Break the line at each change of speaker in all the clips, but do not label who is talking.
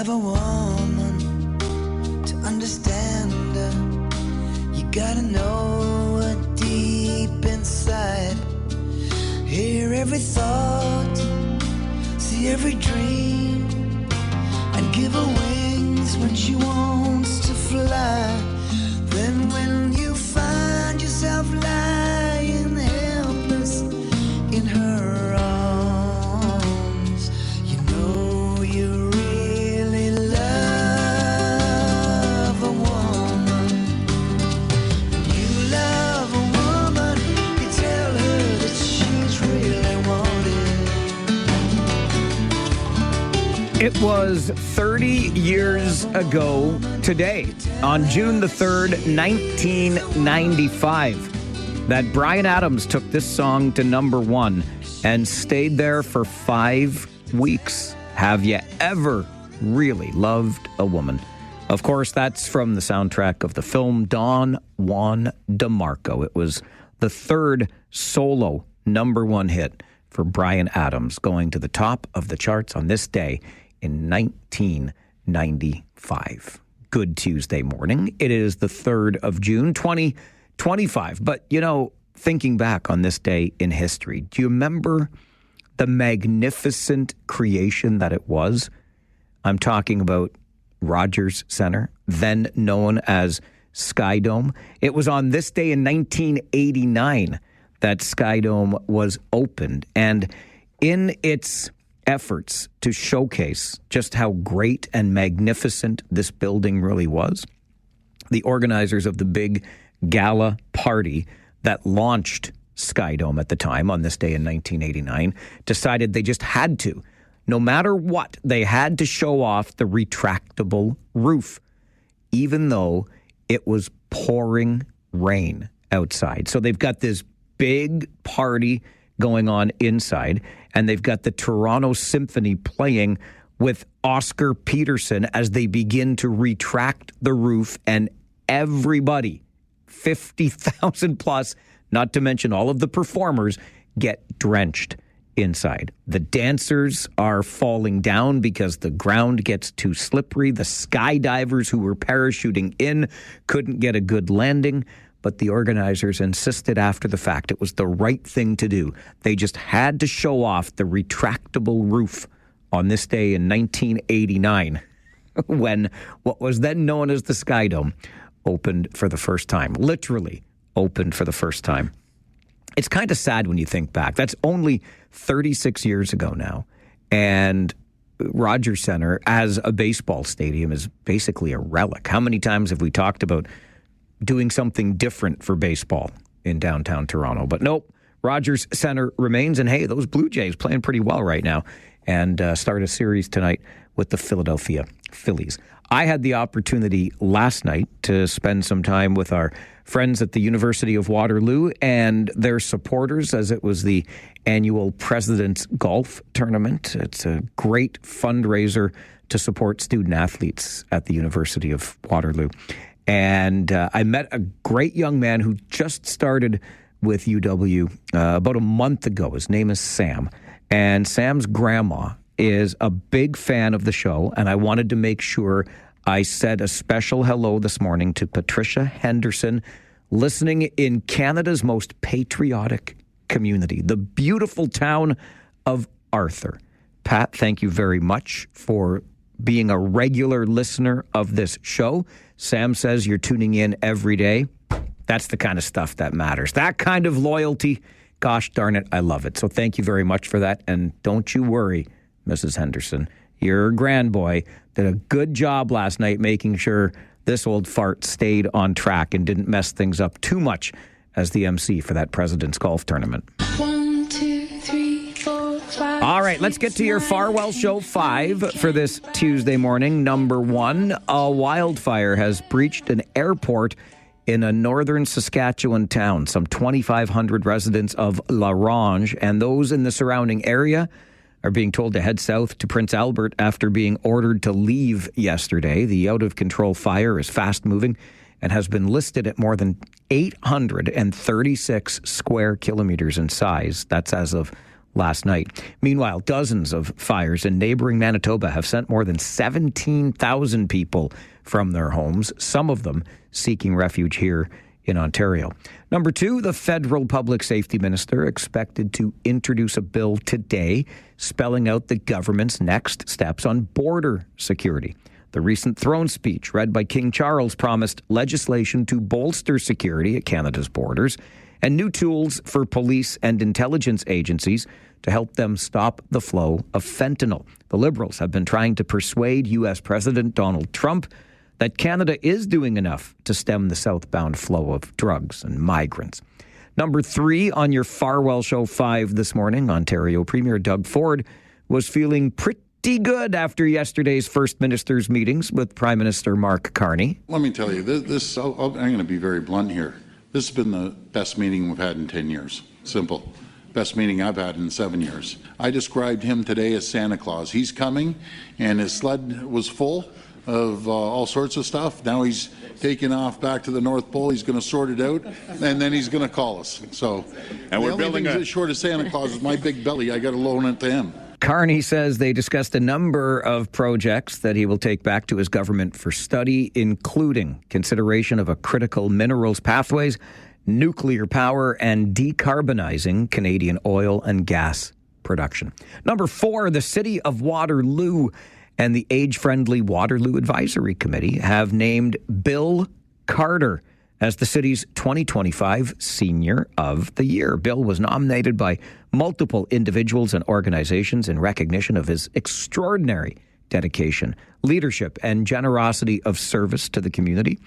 love a woman, to understand her, you gotta know her deep inside. Hear every thought, see every dream, and give her wings when she wants to fly. Then when you find yourself lying helpless in her arms, you know you really love a woman. When you love a woman, you tell her that she's really wanted.
It was 30 years ago today, on June the 3rd, 1995, that Bryan Adams took this song to number one and stayed there for 5 weeks. Have you ever really loved a woman? Of course, that's from the soundtrack of the film Don Juan DeMarco. It was the third solo number one hit for Bryan Adams, going to the top of the charts on this day in 1995. Good Tuesday morning. It is the 3rd of June, 2025. But, you know, thinking back on this day in history, do you remember the magnificent creation that it was? I'm talking about Rogers Centre, then known as Sky Dome. It was on this day in 1989 that Sky Dome was opened. And in its efforts to showcase just how great and magnificent this building really was, the organizers of the big gala party that launched Sky Dome at the time on this day in 1989 decided they just had to. No matter what, they had to show off the retractable roof, even though it was pouring rain outside. So they've got this big party going on inside, and they've got the Toronto Symphony playing with Oscar Peterson as they begin to retract the roof, and everybody, 50,000 plus, not to mention all of the performers, get drenched inside. The dancers are falling down because the ground gets too slippery. The skydivers who were parachuting in couldn't get a good landing. But the organizers insisted after the fact it was the right thing to do. They just had to show off the retractable roof on this day in 1989 when what was then known as the Sky Dome opened for the first time. Literally opened for the first time. It's kind of sad when you think back. That's only 36 years ago now. And Rogers Centre as a baseball stadium is basically a relic. How many times have we talked about doing something different for baseball in downtown Toronto? But nope, Rogers Centre remains. And hey, those Blue Jays playing pretty well right now, and start a series tonight with the Philadelphia Phillies. I had the opportunity last night to spend some time with our friends at the University of Waterloo and their supporters, as it was the annual President's Golf Tournament. It's a great fundraiser to support student athletes at the University of Waterloo. And I met a great young man who just started with UW about a month ago. His name is Sam. And Sam's grandma is a big fan of the show. And I wanted to make sure I said a special hello this morning to Patricia Henderson, listening in Canada's most patriotic community, the beautiful town of Arthur. Pat, thank you very much for being a regular listener of this show. Sam says you're tuning in every day. That's the kind of stuff that matters. That kind of loyalty. Gosh darn it, I love it. So thank you very much for that. And don't you worry, Mrs. Henderson. Your grandboy did a good job last night making sure this old fart stayed on track and didn't mess things up too much as the MC for that President's Golf Tournament.
1, 2, 3, 4, 5.
All right, let's get to your Farwell Show 5 for this Tuesday morning. Number 1, a wildfire has breached an airport in a northern Saskatchewan town. Some 2,500 residents of La Ronge and those in the surrounding area are being told to head south to Prince Albert after being ordered to leave yesterday. The out-of-control fire is fast-moving and has been listed at more than 836 square kilometers in size. That's as of last night. Meanwhile, dozens of fires in neighboring Manitoba have sent more than 17,000 people from their homes, some of them seeking refuge here in Ontario. Number two, the federal public safety minister expected to introduce a bill today spelling out the government's next steps on border security. The recent throne speech read by King Charles promised legislation to bolster security at Canada's borders and new tools for police and intelligence agencies to help them stop the flow of fentanyl. The Liberals have been trying to persuade U.S. President Donald Trump that Canada is doing enough to stem the southbound flow of drugs and migrants. Number three on your Farwell Show 5 this morning, Ontario Premier Doug Ford was feeling pretty good after yesterday's First Minister's meetings with Prime Minister Mark Carney.
Let me tell you, I'm going to be very blunt here. This has been the best meeting we've had in 10 years. Simple. Best meeting I've had in 7 years. I described him today as Santa Claus. He's coming, and his sled was full of all sorts of stuff. Now he's taking off back to the North Pole. He's going to sort it out, and then he's going to call us. So, and we're building as short as Santa Claus is my big belly. I got to loan it to him.
Carney says they discussed a number of projects that he will take back to his government for study, including consideration of a critical minerals pathways, nuclear power, and decarbonizing Canadian oil and gas production. Number four, the City of Waterloo and the Age-Friendly Waterloo Advisory Committee have named Bill Carter as the city's 2025 Senior of the Year. Bill was nominated by multiple individuals and organizations in recognition of his extraordinary dedication, leadership, and generosity of service to the community.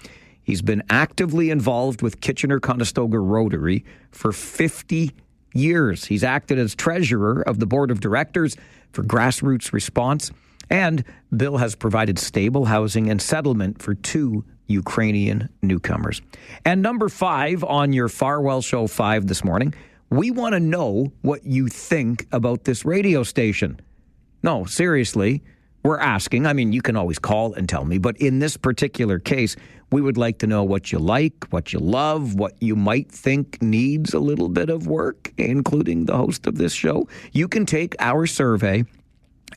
He's been actively involved with Kitchener-Conestoga Rotary for 50 years. He's acted as treasurer of the board of directors for Grassroots Response, and Bill has provided stable housing and settlement for 2 Ukrainian newcomers. And number 5 on your Farwell Show 5 this morning, we want to know what you think about this radio station. No, seriously, we're asking. I mean, you can always call and tell me, but in this particular case, we would like to know what you like, what you love, what you might think needs a little bit of work, including the host of this show. You can take our survey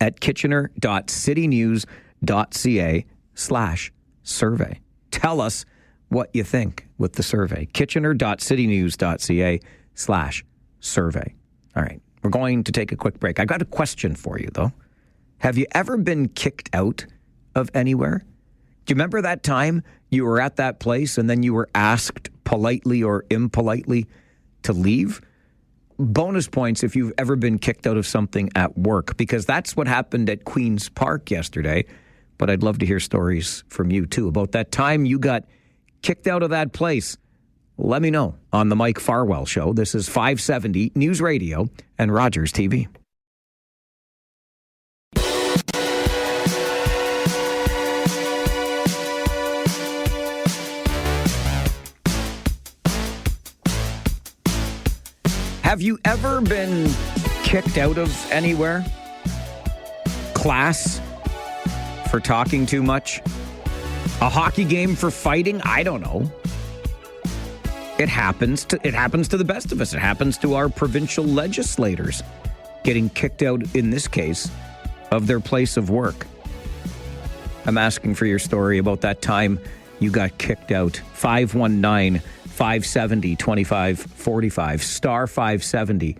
at kitchener.citynews.ca/survey. Tell us what you think with the survey. kitchener.citynews.ca/survey. All right, we're going to take a quick break. I got a question for you, though. Have you ever been kicked out of anywhere? Do you remember that time you were at that place and then you were asked politely or impolitely to leave? Bonus points if you've ever been kicked out of something at work, because that's what happened at Queen's Park yesterday. But I'd love to hear stories from you, too, about that time you got kicked out of that place. Let me know on the Mike Farwell Show. This is 570 News Radio and Rogers TV. Have you ever been kicked out of anywhere? Class for talking too much? A hockey game for fighting? I don't know. It happens to the best of us. It happens to our provincial legislators getting kicked out, in this case, of their place of work. I'm asking for your story about that time you got kicked out. 519-570-2545, star 570,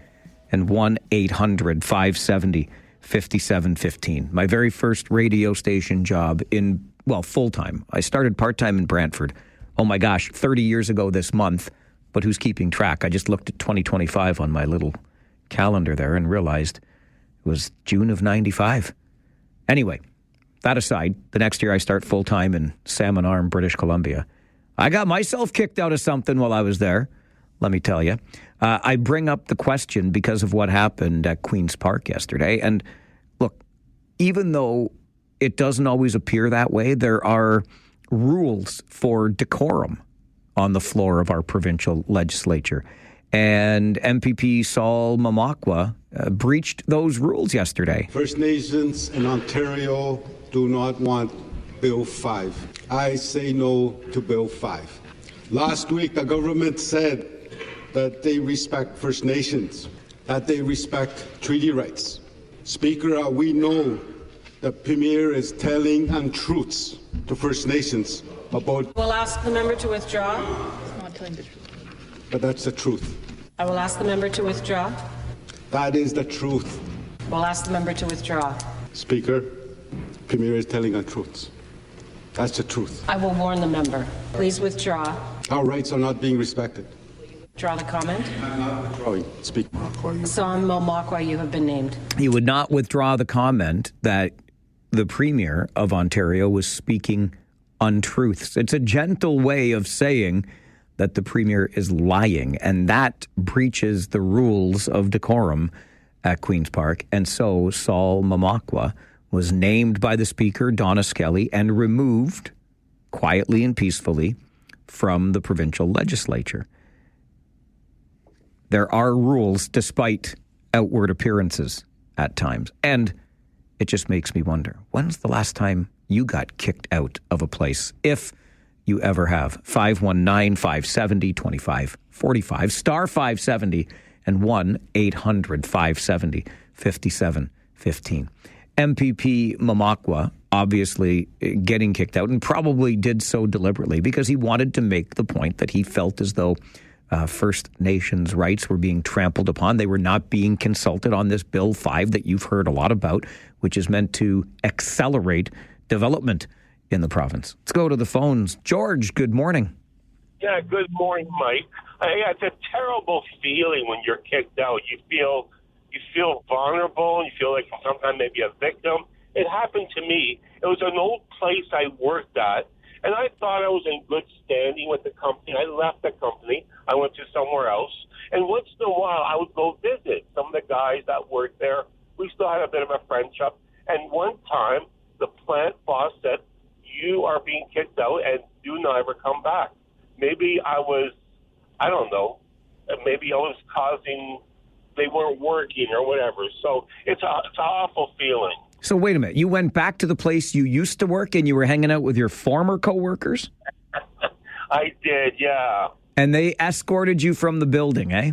and 1-800-570-5715. My very first radio station job full-time. I started part-time in Brantford. Oh my gosh, 30 years ago this month. But who's keeping track? I just looked at 2025 on my little calendar there and realized it was June of 95. Anyway, that aside, the next year I start full-time in Salmon Arm, British Columbia. I got myself kicked out of something while I was there, let me tell you. I bring up the question because of what happened at Queen's Park yesterday. And look, even though it doesn't always appear that way, there are rules for decorum on the floor of our provincial legislature. And MPP Saul Mamakwa breached those rules yesterday.
First Nations in Ontario do not want Bill 5. I say no to Bill 5. Last week, the government said that they respect First Nations. that they respect treaty rights. Speaker, we know the Premier is telling untruths to First Nations about...
I will ask the member to withdraw.
Not telling the truth.
But that's the truth.
I will ask the member to withdraw.
That is the truth.
I will ask the member to withdraw.
Speaker, Premier is telling untruths. That's the truth.
I will warn the member. Please withdraw.
Our rights are not being respected.
Withdraw the comment.
I'm not withdrawing. Speak.
Sam Momakwa, you have been named.
He would not withdraw the comment that the Premier of Ontario was speaking untruths. It's a gentle way of saying that the Premier is lying, and that breaches the rules of decorum at Queen's Park. And so Saul Momakwa was named by the Speaker, Donna Skelly, and removed quietly and peacefully from the provincial legislature. There are rules despite outward appearances at times. And it just makes me wonder, when's the last time you got kicked out of a place, if you ever have? 519-570-2545, star 570, and 1-800-570-5715. MPP Momakwa obviously getting kicked out, and probably did so deliberately because he wanted to make the point that he felt as though First Nations rights were being trampled upon. They were not being consulted on this Bill 5 that you've heard a lot about, which is meant to accelerate development in the province. Let's go to the phones. George, good morning.
Yeah, good morning, Mike. It's a terrible feeling when you're kicked out. You feel vulnerable. You feel like sometimes maybe a victim. It happened to me. It was an old place I worked at, and I thought I was in good standing with the company. I left the company. I went to somewhere else. And once in a while, I would go visit some of the guys that worked there. We still had a bit of a friendship. And one time, the plant boss said, "You are being kicked out and do not ever come back." Maybe I don't know, maybe I was causing, they weren't working or whatever. So it's an awful feeling.
So wait a minute. You went back to the place you used to work and you were hanging out with your former coworkers?
I did, yeah.
And they escorted you from the building, eh?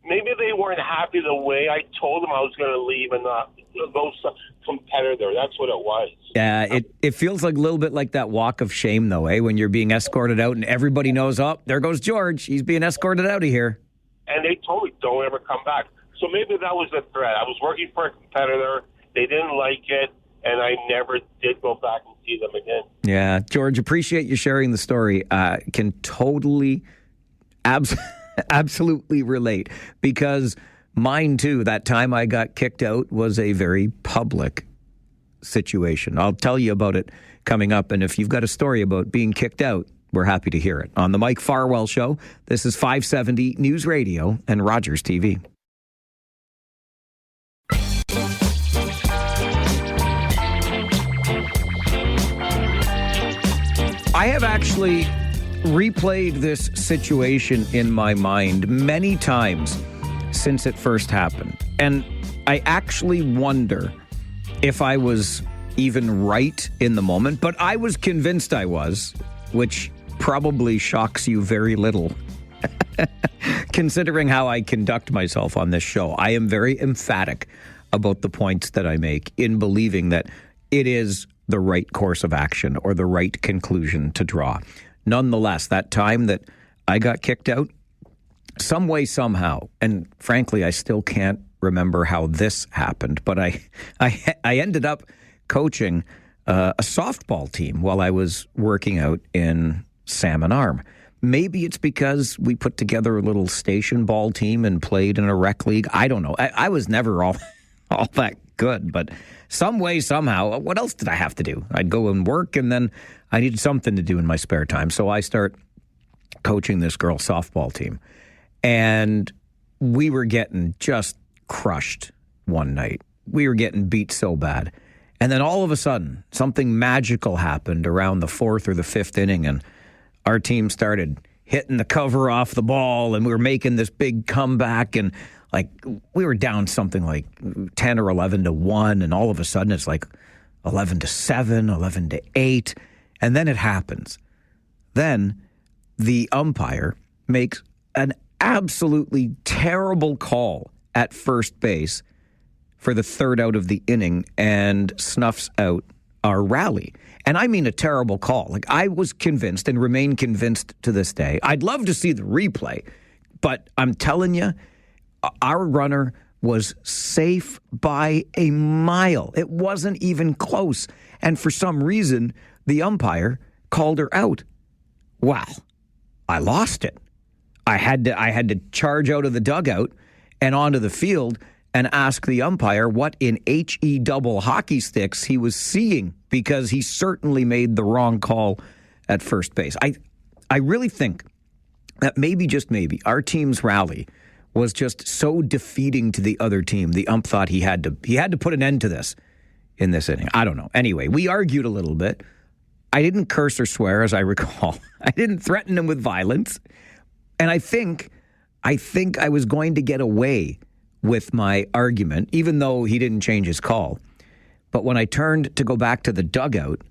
Maybe they weren't happy the way I told them I was going to leave and not go competitor. That's what it was.
Yeah, it feels like a little bit like that walk of shame, though, eh? When you're being escorted out and everybody knows, oh, there goes George. He's being escorted out of here.
And they told me, don't ever come back. So maybe that was a threat. I was working for a competitor. They didn't like it, and I never did go back and see them again.
Yeah, George, appreciate you sharing the story. Can totally, absolutely relate, because mine too, that time I got kicked out was a very public situation. I'll tell you about it coming up, and if you've got a story about being kicked out, we're happy to hear it. On the Mike Farwell Show, this is 570 News Radio and Rogers TV. I have actually replayed this situation in my mind many times since it first happened. And I actually wonder if I was even right in the moment, but I was convinced I was, which probably shocks you very little. Considering how I conduct myself on this show, I am very emphatic about the points that I make in believing that it is the right course of action or the right conclusion to draw. Nonetheless, that time that I got kicked out, some way, somehow, and frankly, I still can't remember how this happened, but I ended up coaching a softball team while I was working out in Salmon Arm. Maybe it's because we put together a little station ball team and played in a rec league. I don't know. I was never all that good, but some way, somehow, what else did I have to do? I'd go and work, and then I needed something to do in my spare time. So I start coaching this girls' softball team. And we were getting just crushed one night. We were getting beat so bad. And then all of a sudden, something magical happened around the fourth or the fifth inning, and our team started hitting the cover off the ball, and we were making this big comeback, and like we were down something like 10 or 11 to 1, and all of a sudden it's like 11 to 7, 11 to 8, and then it happens. Then the umpire makes an absolutely terrible call at first base for the third out of the inning and snuffs out our rally. And I mean a terrible call. Like, I was convinced and remain convinced to this day. I'd love to see the replay, but I'm telling you, our runner was safe by a mile. It wasn't even close. And for some reason, the umpire called her out. Wow. I lost it. I had to charge out of the dugout and onto the field and ask the umpire what in HE double hockey sticks he was seeing, because he certainly made the wrong call at first base. I really think that maybe, just maybe, our team's rally was just so defeating to the other team. The ump thought he had to put an end to this in this inning. I don't know. Anyway, we argued a little bit. I didn't curse or swear, as I recall. I didn't threaten him with violence. And I think I was going to get away with my argument, even though he didn't change his call. But when I turned to go back to the dugout,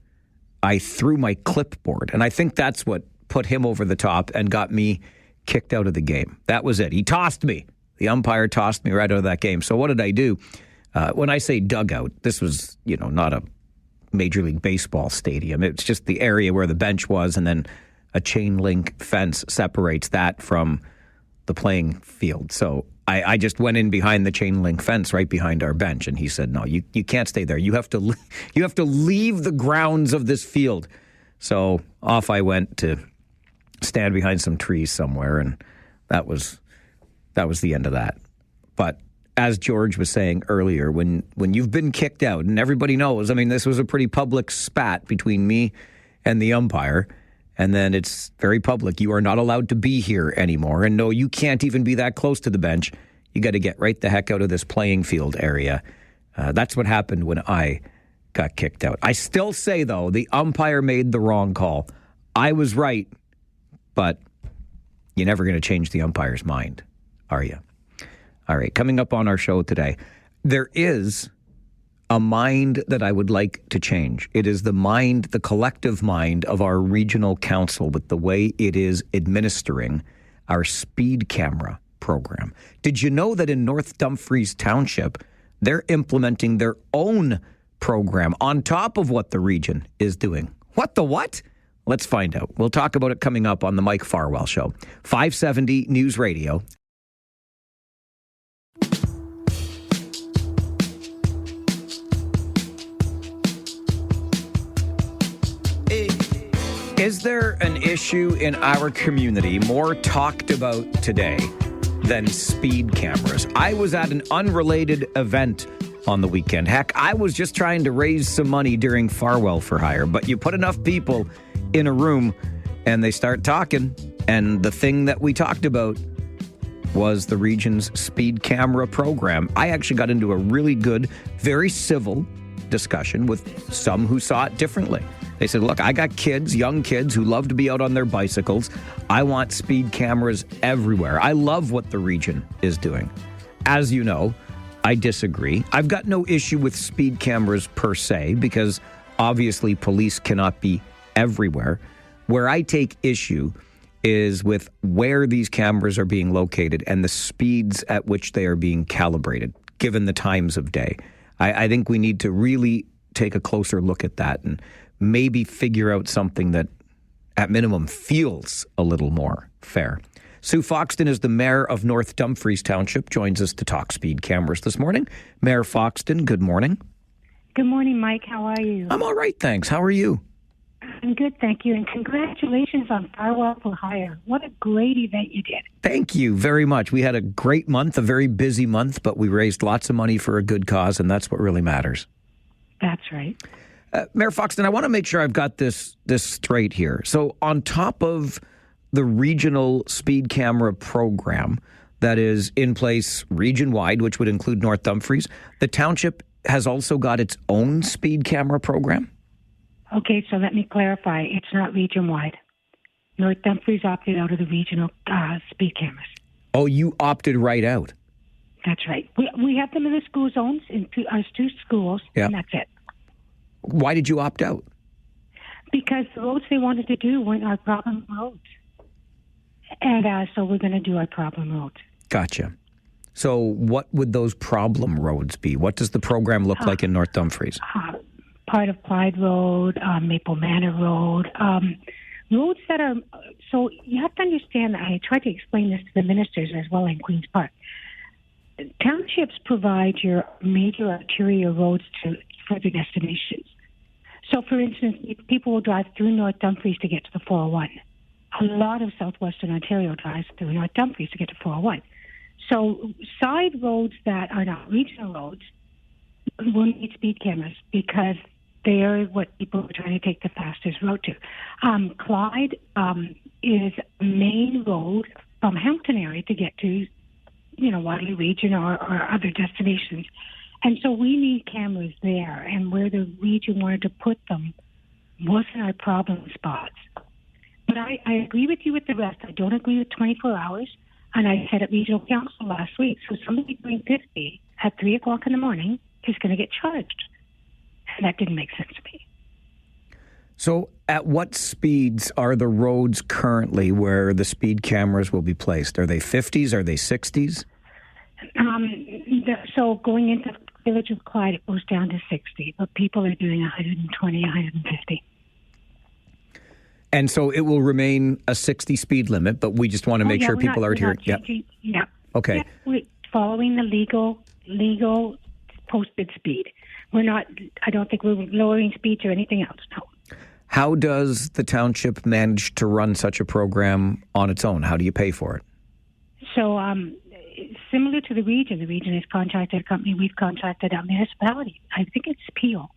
I threw my clipboard. And I think that's what put him over the top and got me kicked out of the game. That was it. He tossed me. The umpire tossed me right out of that game. So what did I do? When I say dugout, this was, not a Major League Baseball stadium. It's just the area where the bench was, and then a chain link fence separates that from the playing field. So I just went in behind the chain link fence right behind our bench, and he said, no, you can't stay there. You have to leave the grounds of this field. So off I went to stand behind some trees somewhere, and that was the end of that. But as George was saying earlier, when you've been kicked out, and everybody knows, I mean, this was a pretty public spat between me and the umpire, and then it's very public. You are not allowed to be here anymore. And no, you can't even be that close to the bench. You got to get right the heck out of this playing field area. That's what happened when I got kicked out. I still say, though, the umpire made the wrong call. I was right, but you're never going to change the umpire's mind, are you? All right, coming up on our show today, there is a mind that I would like to change. It is the collective mind of our regional council with the way it is administering our speed camera program. Did you know that in North Dumfries Township, they're implementing their own program on top of what the region is doing? What the what? Let's find out. We'll talk about it coming up on the Mike Farwell Show. 570 News Radio. Is there an issue in our community more talked about today than speed cameras? I was at an unrelated event on the weekend. Heck, I was just trying to raise some money during Farwell for Hire, but you put enough people in a room and they start talking, and the thing that we talked about was the region's speed camera program. I actually got into a really good, very civil discussion with some who saw it differently. They said, look, I got kids, young kids who love to be out on their bicycles. I want speed cameras everywhere. I love what the region is doing. As you know, I disagree. I've got no issue with speed cameras per se, because obviously police cannot be everywhere. Where I take issue is with where these cameras are being located and the speeds at which they are being calibrated, given the times of day. I think we need to really take a closer look at that and maybe figure out something that, at minimum, feels a little more fair. Sue Foxton is the mayor of North Dumfries Township, joins us to talk speed cameras this morning. Mayor Foxton, good morning.
Good morning, Mike. How are you?
I'm all right, thanks. How are you?
I'm good, thank you. And congratulations on Farwell for Hire. What a great event you did.
Thank you very much. We had a great month, a very busy month, but we raised lots of money for a good cause, and that's what really matters.
That's right.
Mayor Foxton, I want to make sure I've got this straight here. So on top of the regional speed camera program that is in place region-wide, which would include North Dumfries, the township has also got its own speed camera program?
Okay, so let me clarify. It's not region-wide. North Dumfries opted out of the regional speed cameras.
Oh, you opted right out?
That's right. We have them in the school zones, in our two schools, and that's it.
Why did you opt out?
Because the roads they wanted to do weren't our problem roads. And so we're going to do our problem roads.
Gotcha. So what would those problem roads be? What does the program look like in North Dumfries?
Part of Clyde Road, Maple Manor Road, roads that are, so you have to understand, I tried to explain this to the ministers as well in Queen's Park. Townships provide your major arterial roads to further destinations. So, for instance, people will drive through North Dumfries to get to the 401. A lot of southwestern Ontario drives through North Dumfries to get to 401. So, side roads that are not regional roads will need speed cameras because they are what people are trying to take the fastest road to. Clyde is a main road from Hampton area to get to, Waterloo region or other destinations. And so we need cameras there. And where the region wanted to put them wasn't our problem spots. But I agree with you with the rest. I don't agree with 24 hours. And I said at regional council last week, so somebody doing 50 at 3 o'clock in the morning is going to get charged. And that didn't make sense to me.
So at what speeds are the roads currently where the speed cameras will be placed? Are they 50s? Are they 60s?
So going into the village of Clyde, it goes down to 60, but people are doing 120, 150.
And so it will remain a 60 speed limit, but we just want to make sure people are adhering.
Yeah.
Okay.
Yeah, we're following the legal posted speed. I don't think we're lowering speeds or anything else, no.
How does the township manage to run such a program on its own? How do you pay for it?
So, similar to the region has contracted a company. We've contracted a municipality. I think it's Peel.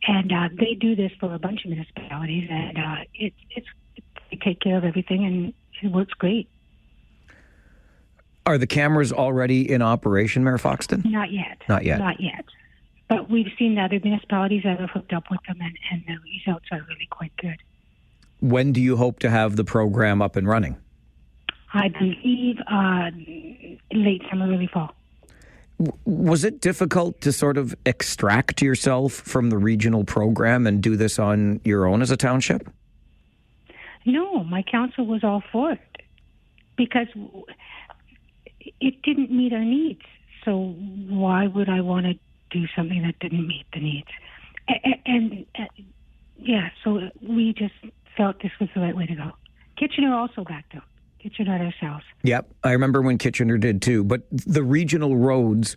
And they do this for a bunch of municipalities. And they take care of everything, and it works great.
Are the cameras already in operation, Mayor Foxton?
Not yet.
Not yet.
But we've seen other municipalities that have hooked up with them, and the results are really quite good.
When do you hope to have the program up and running?
I believe late summer, early fall.
Was it difficult to sort of extract yourself from the regional program and do this on your own as a township?
No, my council was all for it because it didn't meet our needs. So why would I want to do something that didn't meet the needs? So we just felt this was the right way to go. Kitchener also backed up. Kitchener ourselves.
Yep, I remember when Kitchener did too. But the regional roads,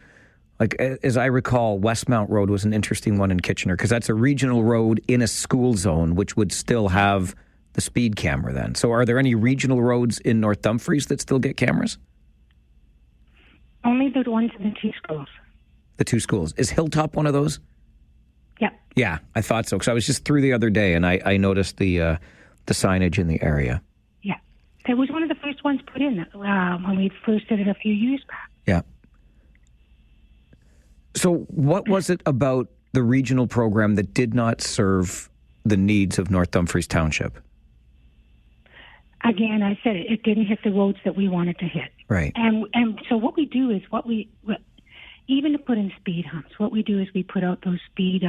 like as I recall, Westmount Road was an interesting one in Kitchener because that's a regional road in a school zone, which would still have the speed camera then. So are there any regional roads in North Dumfries that still get cameras?
Only the ones in the two schools.
The two schools. Is Hilltop one of those?
Yep.
Yeah, I thought so because I was just through the other day and I noticed the signage in the area.
Yeah. It was one of the first ones put in when we first did it a few years back.
Yeah. So what was it about the regional program that did not serve the needs of North Dumfries Township?
Again, I said it didn't hit the roads that we wanted to hit.
Right.
And so what we do is even to put in speed humps, what we do is we put out those speed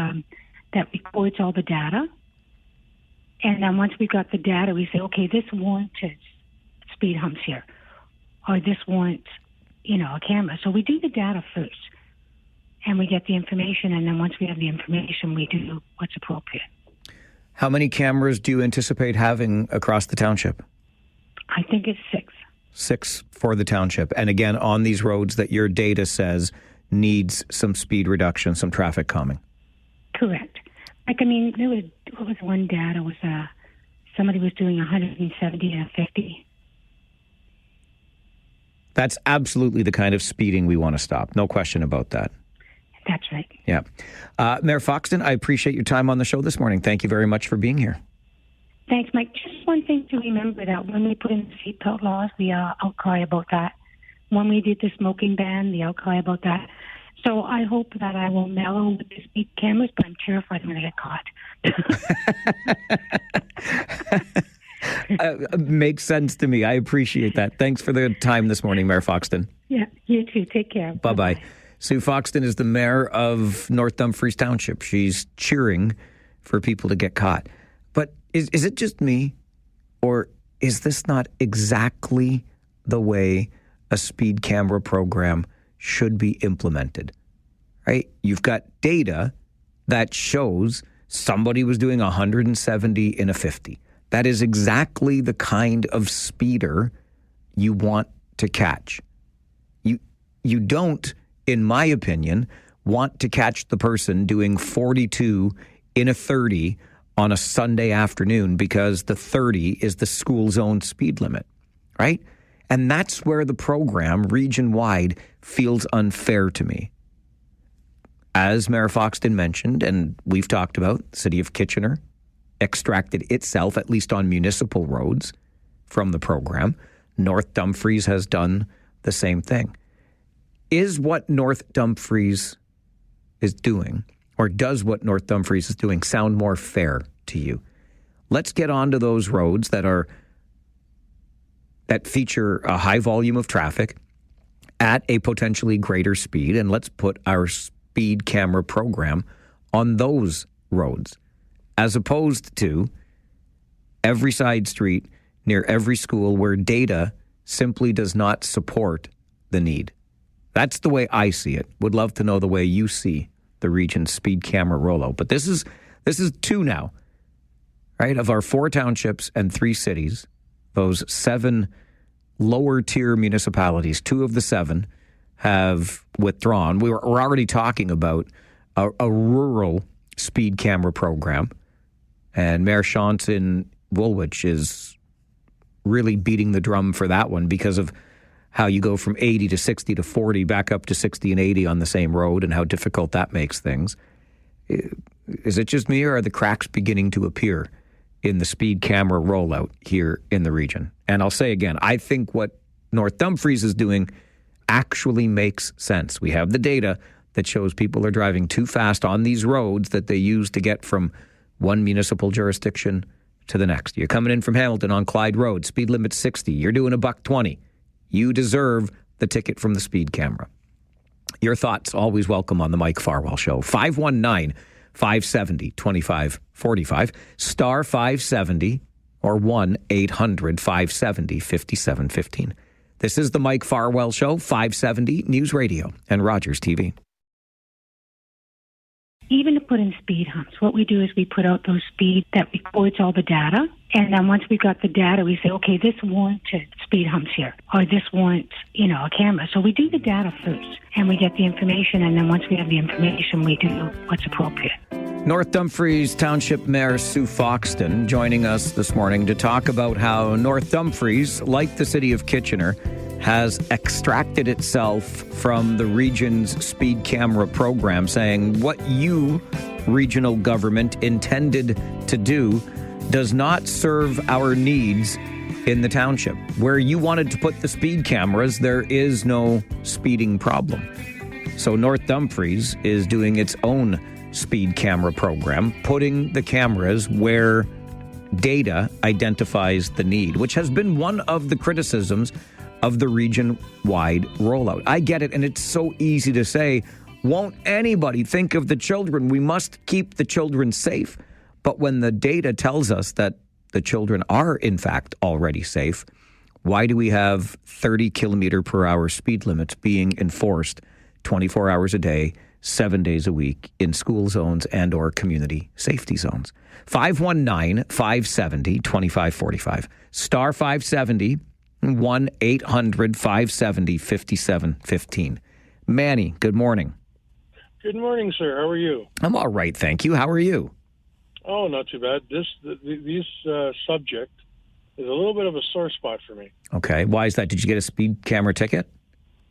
that records all the data. And then once we've got the data, we say, okay, this warranted speed humps here, or this warrants, a camera. So we do the data first, and we get the information, and then once we have the information, we do what's appropriate.
How many cameras do you anticipate having across the township?
I think it's 6.
6 for the township. And again, on these roads that your data says needs some speed reduction, some traffic calming.
Correct. There was one data was somebody was doing 170 and a 50.
That's absolutely the kind of speeding we want to stop. No question about that.
That's right.
Yeah. Mayor Foxton, I appreciate your time on the show this morning. Thank you very much for being here.
Thanks, Mike. Just one thing to remember that when we put in the seatbelt laws, the outcry about that. When we did the smoking ban, the outcry about that. So I hope that I will mellow with the speed cameras, but I'm terrified I'm going to get caught.
Makes sense to me. I appreciate that. Thanks for the time this morning, Mayor Foxton.
Yeah, you too. Take care.
Bye-bye. Sue Foxton is the mayor of North Dumfries Township. She's cheering for people to get caught. But is it just me, or is this not exactly the way a speed camera program should be implemented, right? You've got data that shows somebody was doing 170 in a 50. That is exactly the kind of speeder you want to catch. You don't, in my opinion, want to catch the person doing 42 in a 30 on a Sunday afternoon because the 30 is the school zone speed limit, right? And that's where the program region-wide feels unfair to me. As Mayor Foxton mentioned, and we've talked about, the City of Kitchener extracted itself, at least on municipal roads, from the program. North Dumfries has done the same thing. Is what North Dumfries is doing, or does what North Dumfries is doing, sound more fair to you? Let's get onto those roads that feature a high volume of traffic at a potentially greater speed, and let's put our speed camera program on those roads, as opposed to every side street near every school where data simply does not support the need. That's the way I see it. Would love to know the way you see the region's speed camera rollout. But this is 2 now, right? Of our 4 townships and 3 cities, those 7 lower tier municipalities, 2 of the 7 have withdrawn. We're already talking about a rural speed camera program, and Mayor Shantz in Woolwich is really beating the drum for that one because of how you go from 80 to 60 to 40 back up to 60 and 80 on the same road and how difficult that makes things. Is it just me, or are the cracks beginning to appear in the speed camera rollout here in the region? And I'll say again, I think what North Dumfries is doing actually makes sense. We have the data that shows people are driving too fast on these roads that they use to get from one municipal jurisdiction to the next. You're coming in from Hamilton on Clyde Road, speed limit 60. You're doing $1.20. You deserve the ticket from the speed camera. Your thoughts always welcome on the Mike Farwell Show. 519-570-2545, star 570, or 1-800-570-5715. This is the Mike Farwell Show, 570 News Radio and Rogers TV.
Even to put in speed humps, what we do is we put out those speed that records all the data. And then once we've got the data, we say, okay, this warranted speed humps here, or this warrants, a camera. So we do the data first, and we get the information. And then once we have the information, we do what's appropriate.
North Dumfries Township Mayor Sue Foxton joining us this morning to talk about how North Dumfries, like the City of Kitchener, has extracted itself from the region's speed camera program, saying what you, regional government, intended to do does not serve our needs in the township. Where you wanted to put the speed cameras, there is no speeding problem. So North Dumfries is doing its own speed camera program, putting the cameras where data identifies the need, which has been one of the criticisms of the region-wide rollout. I get it, and it's so easy to say, won't anybody think of the children? We must keep the children safe. But when the data tells us that the children are, in fact, already safe, why do we have 30 kilometer per hour speed limits being enforced 24 hours a day, 7 days a week in school zones and or community safety zones? 519-570-2545. Star 570, 1-800-570-5715. Manny, good morning.
Good morning, sir. How are you?
I'm all right, thank you. How are you?
Oh, not too bad. This subject is a little bit of a sore spot for me.
Okay. Why is that? Did you get a speed camera ticket?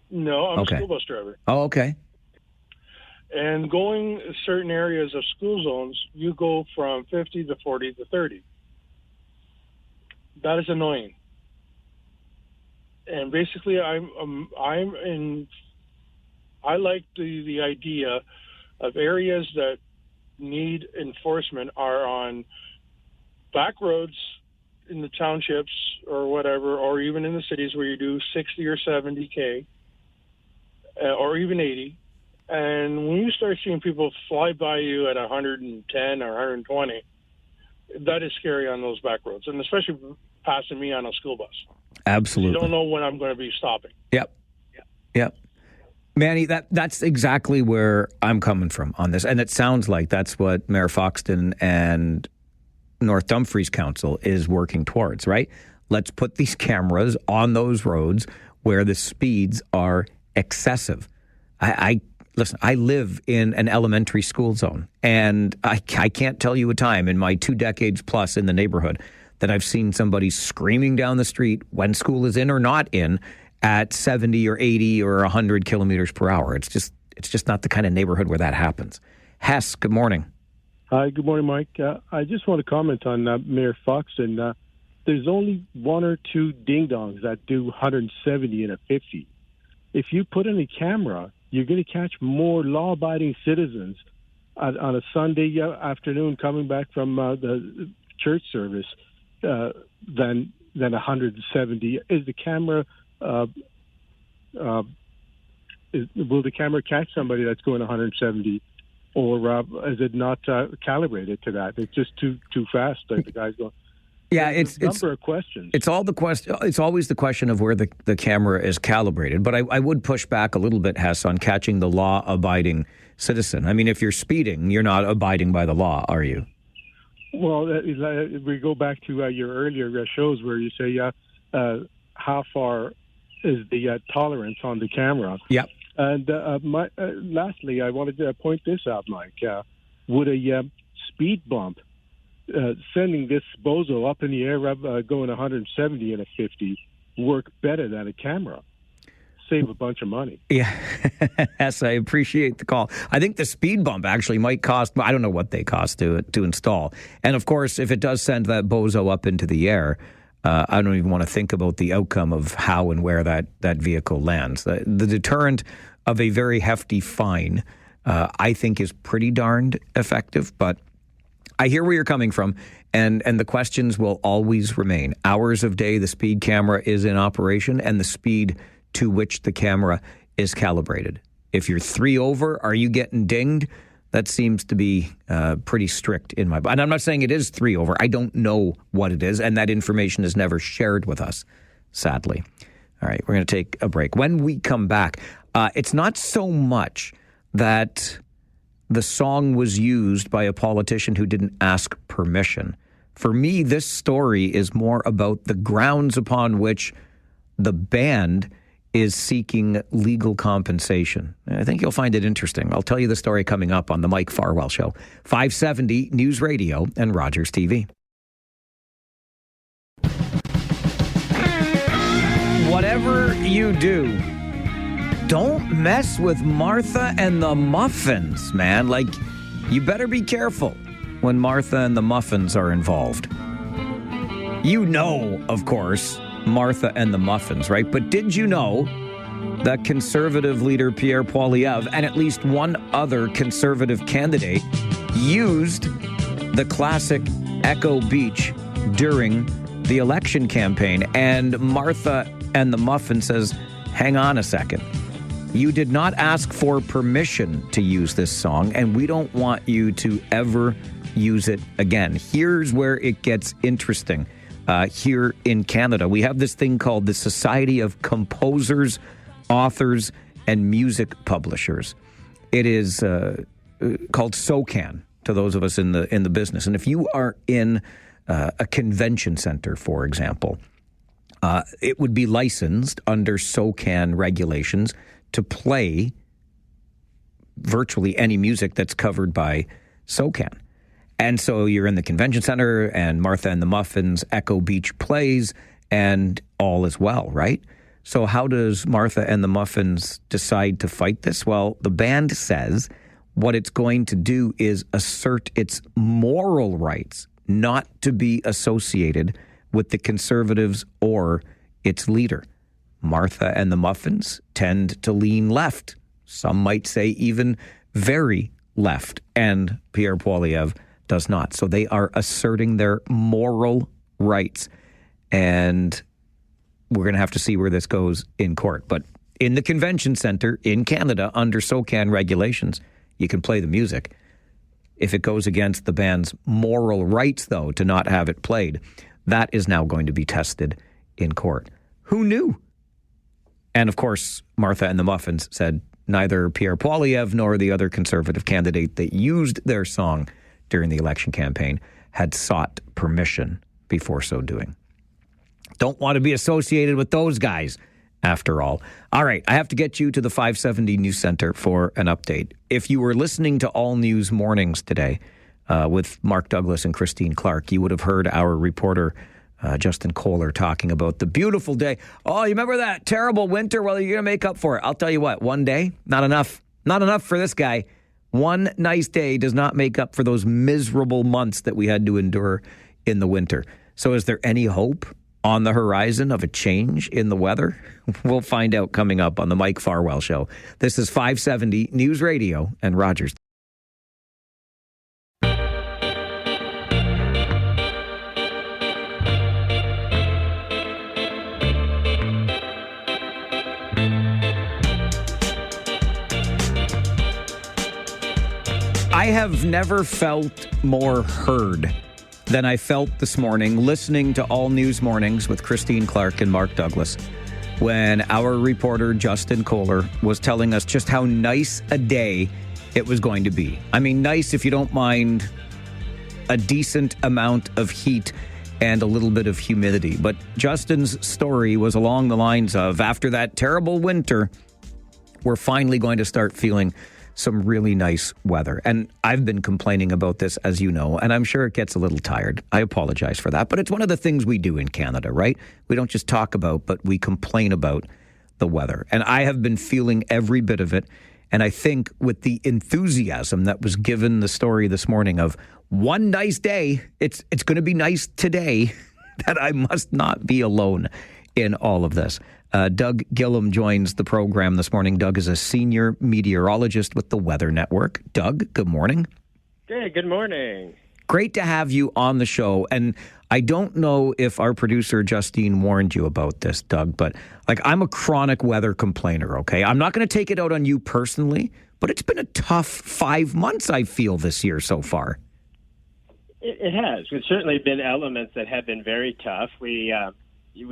No, I'm
Okay.
a school bus driver.
Oh, okay.
And going certain areas of school zones, you go from 50 to 40 to 30. That is annoying. And basically, I like the idea of areas that need enforcement are on back roads in the townships or whatever, or even in the cities where you do 60 or 70K, or even 80. And when you start seeing people fly by you at 110 or 120, that is scary on those back roads, and especially passing me on a school bus.
Absolutely.
You don't know when I'm going to be stopping.
Yep. Manny, that's exactly where I'm coming from on this. And it sounds like that's what Mayor Foxton and North Dumfries Council is working towards, right? Let's put these cameras on those roads where the speeds are excessive. Listen, I live in an elementary school zone, and I can't tell you a time in my 2 decades plus in the neighborhood that I've seen somebody screaming down the street when school is in or not in at 70 or 80 or 100 kilometers per hour. It's just not the kind of neighborhood where that happens. Hess, good morning.
Hi, good morning, Mike. I just want to comment on Mayor Foxton. There's only 1 or 2 ding-dongs that do 170 and a 50. If you put in a camera, you're going to catch more law-abiding citizens on a Sunday afternoon coming back from the church service than 170. Is the camera will the camera catch somebody that's going 170, or is it not calibrated to that? It's just too fast. Like the guy's going.
Yeah,
it's a number of questions.
It's always the question of where the camera is calibrated. But I would push back a little bit, Hess, on catching the law-abiding citizen. I mean, if you're speeding, you're not abiding by the law, are you?
Well, we go back to your earlier shows where you say how far is the tolerance on the camera.
Yep.
And lastly, I wanted to point this out, Mike. Would a speed bump sending this bozo up in the air going 170 and a 50 work better than a camera? Save a bunch of money.
Yeah. Yes, I appreciate the call. I think the speed bump actually might cost, I don't know what they cost to install. And of course, if it does send that bozo up into the air, I don't even want to think about the outcome of how and where that vehicle lands. The deterrent of a very hefty fine, I think, is pretty darned effective. But I hear where you're coming from, and the questions will always remain. Hours of day the speed camera is in operation, and the speed to which the camera is calibrated. If you're 3 over, are you getting dinged? That seems to be pretty strict in my... And I'm not saying it is 3 over. I don't know what it is, and that information is never shared with us, sadly. All right, we're going to take a break. When we come back, it's not so much that the song was used by a politician who didn't ask permission. For me, this story is more about the grounds upon which the band is seeking legal compensation. I think you'll find it interesting. I'll tell you the story coming up on the Mike Farwell Show. 570 News Radio and Rogers TV. Whatever you do, don't mess with Martha and the Muffins, man. Like, you better be careful when Martha and the Muffins are involved. You know, of course, Martha and the Muffins, right? But did you know that Conservative leader Pierre Poilievre and at least one other Conservative candidate used the classic Echo Beach during the election campaign? And Martha and the Muffin says, hang on a second. You did not ask for permission to use this song, and we don't want you to ever use it again. Here's where it gets interesting. Here in Canada, we have this thing called the Society of Composers, Authors, and Music Publishers. It is called SOCAN to those of us in the business. And if you are in a convention center, for example, it would be licensed under SOCAN regulations to play virtually any music that's covered by SOCAN. And so you're in the convention center and Martha and the Muffins, Echo Beach plays, and all is well, right? So how does Martha and the Muffins decide to fight this? Well, the band says what it's going to do is assert its moral rights not to be associated with the Conservatives or its leader. Martha and the Muffins tend to lean left. Some might say even very left. And Pierre Poilievre does not. So they are asserting their moral rights. And we're going to have to see where this goes in court. But in the convention center in Canada, under SOCAN regulations, you can play the music. If it goes against the band's moral rights, though, to not have it played, that is now going to be tested in court. Who knew? And of course, Martha and the Muffins said, neither Pierre Poilievre nor the other Conservative candidate that used their song during the election campaign had sought permission before so doing. Don't want to be associated with those guys, after all. All right, I have to get you to the 570 News Center for an update. If you were listening to All News Mornings today with Mark Douglas and Christine Clark, you would have heard our reporter Justin Kohler talking about the beautiful day. Oh, you remember that terrible winter? Well, you're going to make up for it. I'll tell you what, one day, not enough. Not enough for this guy. One nice day does not make up for those miserable months that we had to endure in the winter. So is there any hope on the horizon of a change in the weather? We'll find out coming up on the Mike Farwell Show. This is 570 News Radio and Rogers. I have never felt more heard than I felt this morning listening to All News Mornings with Christine Clark and Mark Douglas when our reporter Justin Kohler was telling us just how nice a day it was going to be. I mean, nice if you don't mind a decent amount of heat and a little bit of humidity. But Justin's story was along the lines of, after that terrible winter, we're finally going to start feeling some really nice weather. And I've been complaining about this, as you know, and I'm sure it gets a little tired. I apologize for that. But it's one of the things we do in Canada, right? We don't just talk about, but we complain about the weather. And I have been feeling every bit of it. And I think with the enthusiasm that was given the story this morning of one nice day, it's going to be nice today, that I must not be alone in all of this. Doug Gillum joins the program this morning. Doug is a senior meteorologist with the Weather Network. Doug, good morning.
Hey, good morning.
Great to have you on the show. And I don't know if our producer Justine warned you about this, Doug, but I'm a chronic weather complainer, okay? I'm not going to take it out on you personally, but it's been a tough 5 months, I feel, this year so far.
It has. There's certainly been elements that have been very tough. We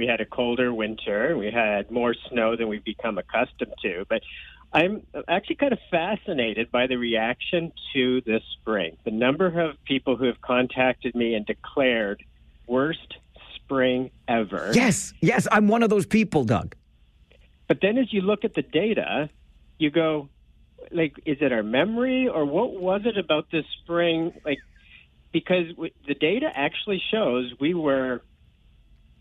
had a colder winter. We had more snow than we've become accustomed to. But I'm actually kind of fascinated by the reaction to this spring. The number of people who have contacted me and declared worst spring ever.
Yes, I'm one of those people, Doug.
But then as you look at the data, you go, is it our memory or what was it about this spring? Because the data actually shows we were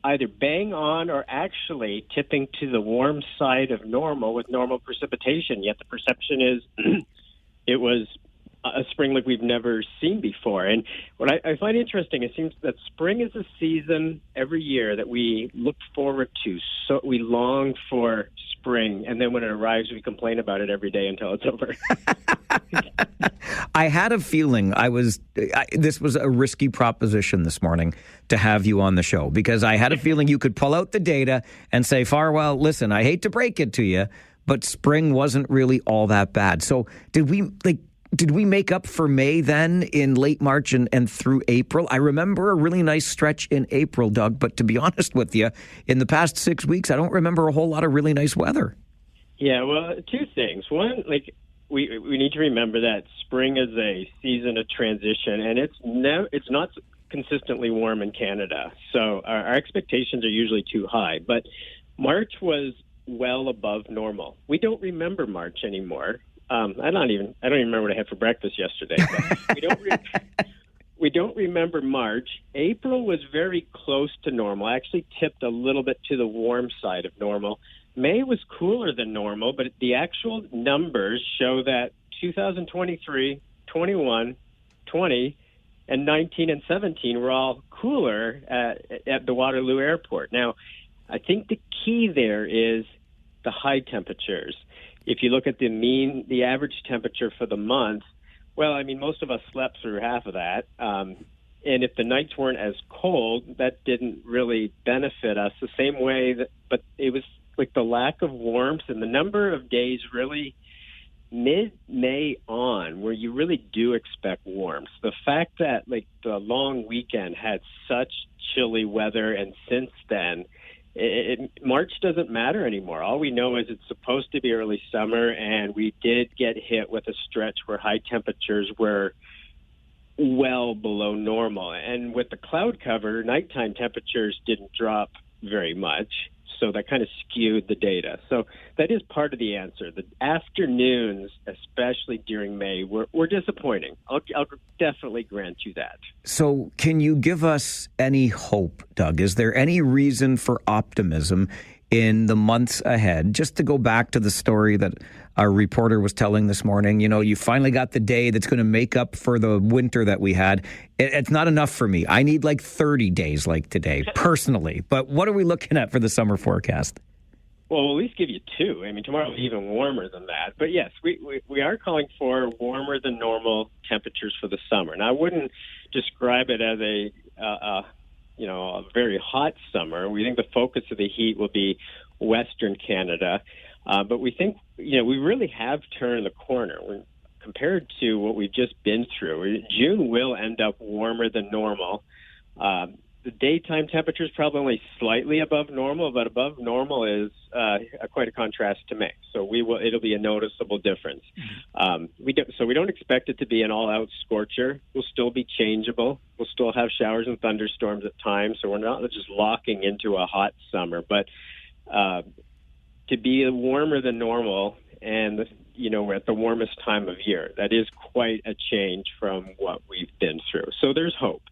either bang on or actually tipping to the warm side of normal with normal precipitation. Yet the perception is it was a spring like we've never seen before. And what I find interesting, it seems that spring is a season every year that we look forward to. So we long for spring. And then when it arrives, we complain about it every day until it's over.
I had a feeling this was a risky proposition this morning to have you on the show, because I had a feeling you could pull out the data and say, Farwell, listen, I hate to break it to you, but spring wasn't really all that bad. So did we make up for May then in late March and through April? I remember a really nice stretch in April, Doug, but to be honest with you, in the past 6 weeks, I don't remember a whole lot of really nice weather.
Yeah, well, two things. One, we need to remember that spring is a season of transition, and it's not consistently warm in Canada. So our expectations are usually too high. But March was well above normal. We don't remember March anymore. I don't even remember what I had for breakfast yesterday. But we don't remember March. April was very close to normal. Actually tipped a little bit to the warm side of normal. May was cooler than normal, but the actual numbers show that 2023, 21, 20, and 19 and 17 were all cooler at the Waterloo Airport. Now, I think the key there is the high temperatures. If you look at the average temperature for the month, well, I mean, most of us slept through half of that. And if the nights weren't as cold, that didn't really benefit us the same way but it was the lack of warmth and the number of days really mid-May on where you really do expect warmth. The fact that the long weekend had such chilly weather, and since then March doesn't matter anymore. All we know is it's supposed to be early summer, and we did get hit with a stretch where high temperatures were well below normal. And with the cloud cover, nighttime temperatures didn't drop very much, so that kind of skewed the data. So that is part of the answer. The afternoons, especially during May, were disappointing. I'll definitely grant you that.
So can you give us any hope, Doug? Is there any reason for optimism in the months ahead? Just to go back to the story that our reporter was telling this morning, you finally got the day that's going to make up for the winter that we had. It's not enough for me. I need like 30 days like today, personally. But what are we looking at for the summer forecast?
Well, we'll at least give you 2. I mean, tomorrow will be even warmer than that. But yes, we are calling for warmer than normal temperatures for the summer. Now, I wouldn't describe it as a very hot summer. We think the focus of the heat will be Western Canada. But we think, we really have turned the corner. Compared to what we've just been through, June will end up warmer than normal. The daytime temperature is probably only slightly above normal, but above normal is quite a contrast to May. So it'll be a noticeable difference. We don't expect it to be an all-out scorcher. We'll still be changeable. We'll still have showers and thunderstorms at times, so we're not just locking into a hot summer. But to be warmer than normal and we're at the warmest time of year, that is quite a change from what we've been through. So there's hope.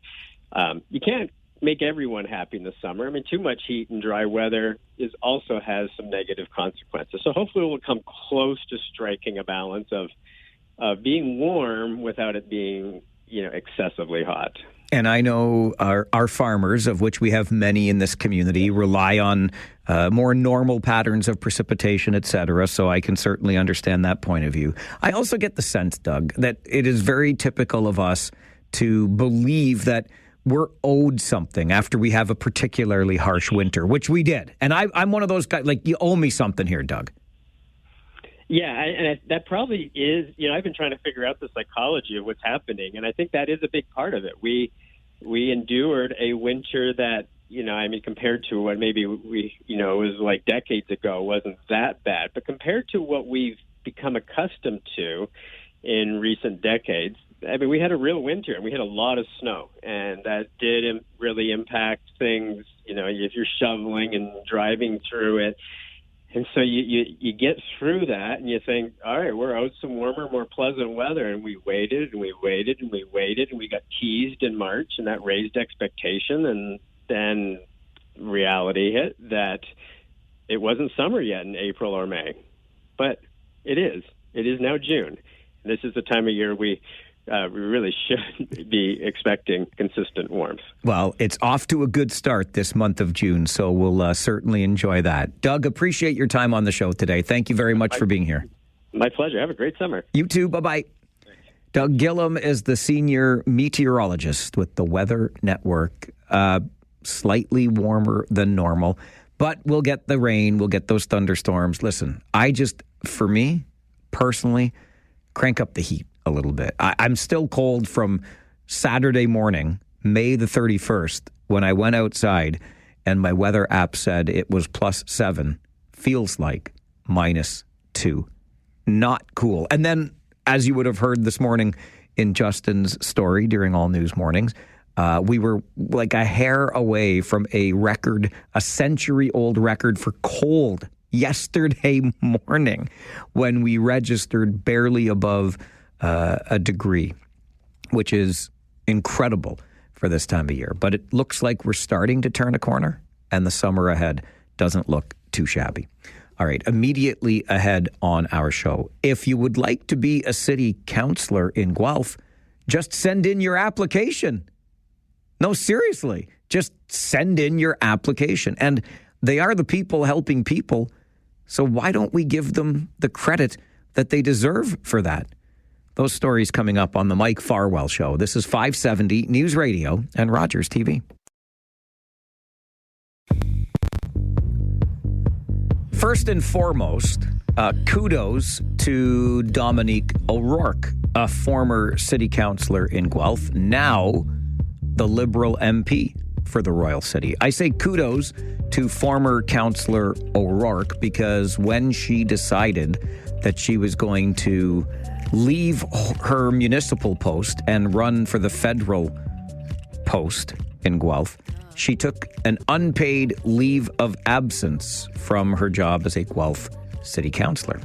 You can't make everyone happy in the summer. I mean, too much heat and dry weather also has some negative consequences. So hopefully we'll come close to striking a balance of being warm without it being, excessively hot.
And I know our farmers, of which we have many in this community, rely on more normal patterns of precipitation, et cetera. So I can certainly understand that point of view. I also get the sense, Doug, that it is very typical of us to believe that we're owed something after we have a particularly harsh winter, which we did. And I'm one of those guys, like, you owe me something here, Doug.
Yeah, and that probably is, I've been trying to figure out the psychology of what's happening, and I think that is a big part of it. We endured a winter that, compared to what maybe it was like decades ago, wasn't that bad. But compared to what we've become accustomed to in recent decades, we had a real winter, and we had a lot of snow, and that did really impact things, if you're shoveling and driving through it. And so you get through that, and you think, all right, we're out some warmer, more pleasant weather, and we waited, and we waited, and we waited, and we got teased in March, and that raised expectation, and then reality hit that it wasn't summer yet in April or May. But it is. It is now June. This is the time of year we really should be expecting consistent warmth. Well,
it's off to a good start this month of June, so we'll certainly enjoy that. Doug, appreciate your time on the show today. Thank you very much for being here.
My pleasure. Have a great summer.
You too. Bye-bye. Doug Gillum is the senior meteorologist with the Weather Network. Slightly warmer than normal, but we'll get the rain, we'll get those thunderstorms. Listen, for me, personally, crank up the heat a little bit. I'm still cold from Saturday morning, May the 31st, when I went outside and my weather app said it was +7, feels like -2. Not cool. And then, as you would have heard this morning in Justin's story during All News Mornings, we were like a hair away from a century-old record for cold yesterday morning when we registered barely above a degree, which is incredible for this time of year. But it looks like we're starting to turn a corner, and the summer ahead doesn't look too shabby. All right, immediately ahead on our show, if you would like to be a city councillor in Guelph, just send in your application. No, seriously, just send in your application. And they are the people helping people, so why don't we give them the credit that they deserve for that? Those stories coming up on the Mike Farwell Show. This is 570 News Radio and Rogers TV. First and foremost, kudos to Dominique O'Rourke, a former city councillor in Guelph, now the Liberal MP for the Royal City. I say kudos to former councillor O'Rourke, because when she decided that she was going to leave her municipal post and run for the federal post in Guelph, she took an unpaid leave of absence from her job as a Guelph city councillor.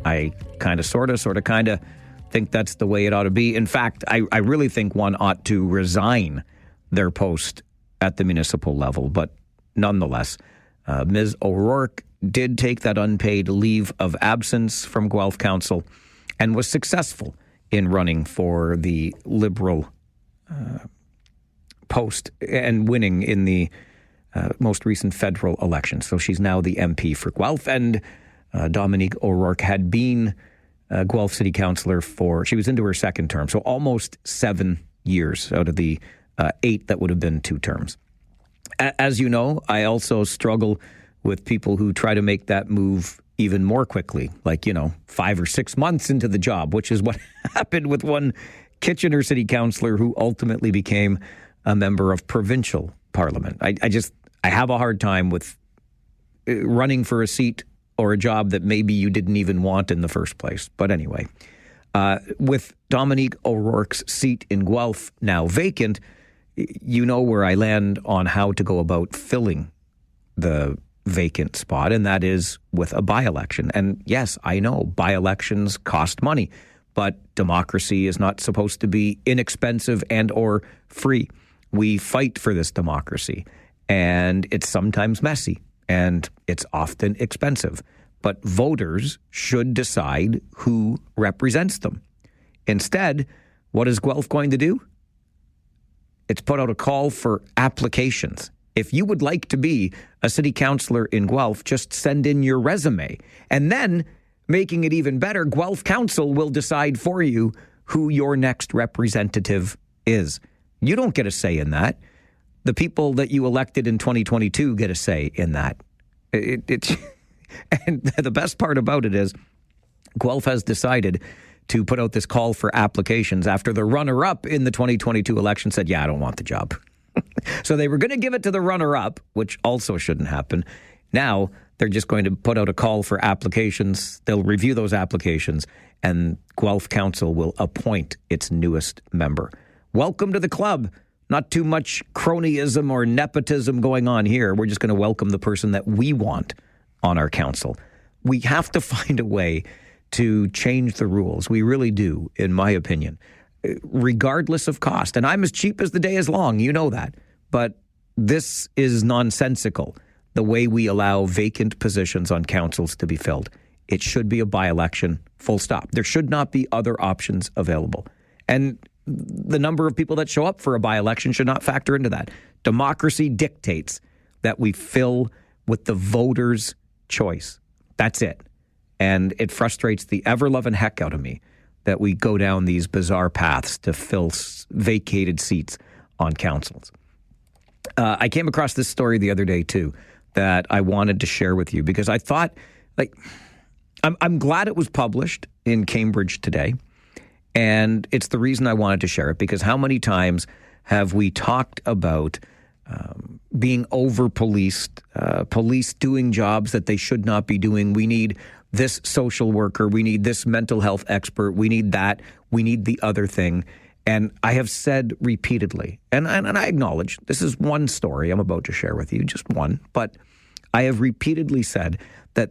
I kind of think that's the way it ought to be. In fact, I really think one ought to resign their post at the municipal level. But nonetheless, Ms. O'Rourke did take that unpaid leave of absence from Guelph Council and was successful in running for the Liberal post and winning in the most recent federal election. So she's now the MP for Guelph. And Dominique O'Rourke had been Guelph City Councillor she was into her second term, so almost 7 years out of the 8 that would have been 2 terms. As you know, I also struggle with people who try to make that move even more quickly, like, 5 or 6 months into the job, which is what happened with one Kitchener City Councillor who ultimately became a member of provincial parliament. I have a hard time with running for a seat or a job that maybe you didn't even want in the first place. But anyway, with Dominique O'Rourke's seat in Guelph now vacant, you know where I land on how to go about filling the vacant spot, and that is with a by-election. And yes, I know by-elections cost money, but democracy is not supposed to be inexpensive and or free. We fight for this democracy, and it's sometimes messy, and it's often expensive. But voters should decide who represents them. Instead, what is Guelph going to do? It's put out a call for applications. If you would like to be a city councillor in Guelph, just send in your resume. And then, making it even better, Guelph Council will decide for you who your next representative is. You don't get a say in that. The people that you elected in 2022 get a say in that. And the best part about it is Guelph has decided to put out this call for applications after the runner-up in the 2022 election said, yeah, I don't want the job. So they were going to give it to the runner-up, which also shouldn't happen. Now they're just going to put out a call for applications. They'll review those applications, and Guelph Council will appoint its newest member. Welcome to the club. Not too much cronyism or nepotism going on here. We're just going to welcome the person that we want on our council. We have to find a way to change the rules. We really do, in my opinion, regardless of cost. And I'm as cheap as the day is long. You know that. But this is nonsensical, the way we allow vacant positions on councils to be filled. It should be a by-election, full stop. There should not be other options available. And the number of people that show up for a by-election should not factor into that. Democracy dictates that we fill with the voters' choice. That's it. And it frustrates the ever-loving heck out of me that we go down these bizarre paths to fill vacated seats on councils. I came across this story the other day, too, that I wanted to share with you because I thought, I'm glad it was published in Cambridge today. And it's the reason I wanted to share it, because how many times have we talked about being over-policed, police doing jobs that they should not be doing? We need this social worker, we need this mental health expert, we need that, we need the other thing. And I have said repeatedly, and I acknowledge this is one story I'm about to share with you, just one, but I have repeatedly said that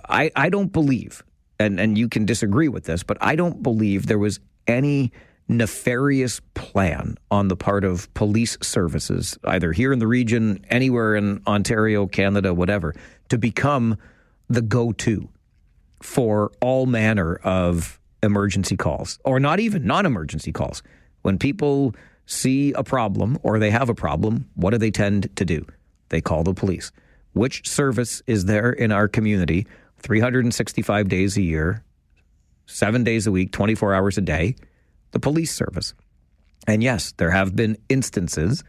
I don't believe, and you can disagree with this, but I don't believe there was any nefarious plan on the part of police services, either here in the region, anywhere in Ontario, Canada, whatever, to become the go-to for all manner of emergency calls, or not even non-emergency calls. When people see a problem or they have a problem, what do they tend to do? They call the police. Which service is there in our community 365 days a year, 7 days a week, 24 hours a day? The police service. And yes, there have been instances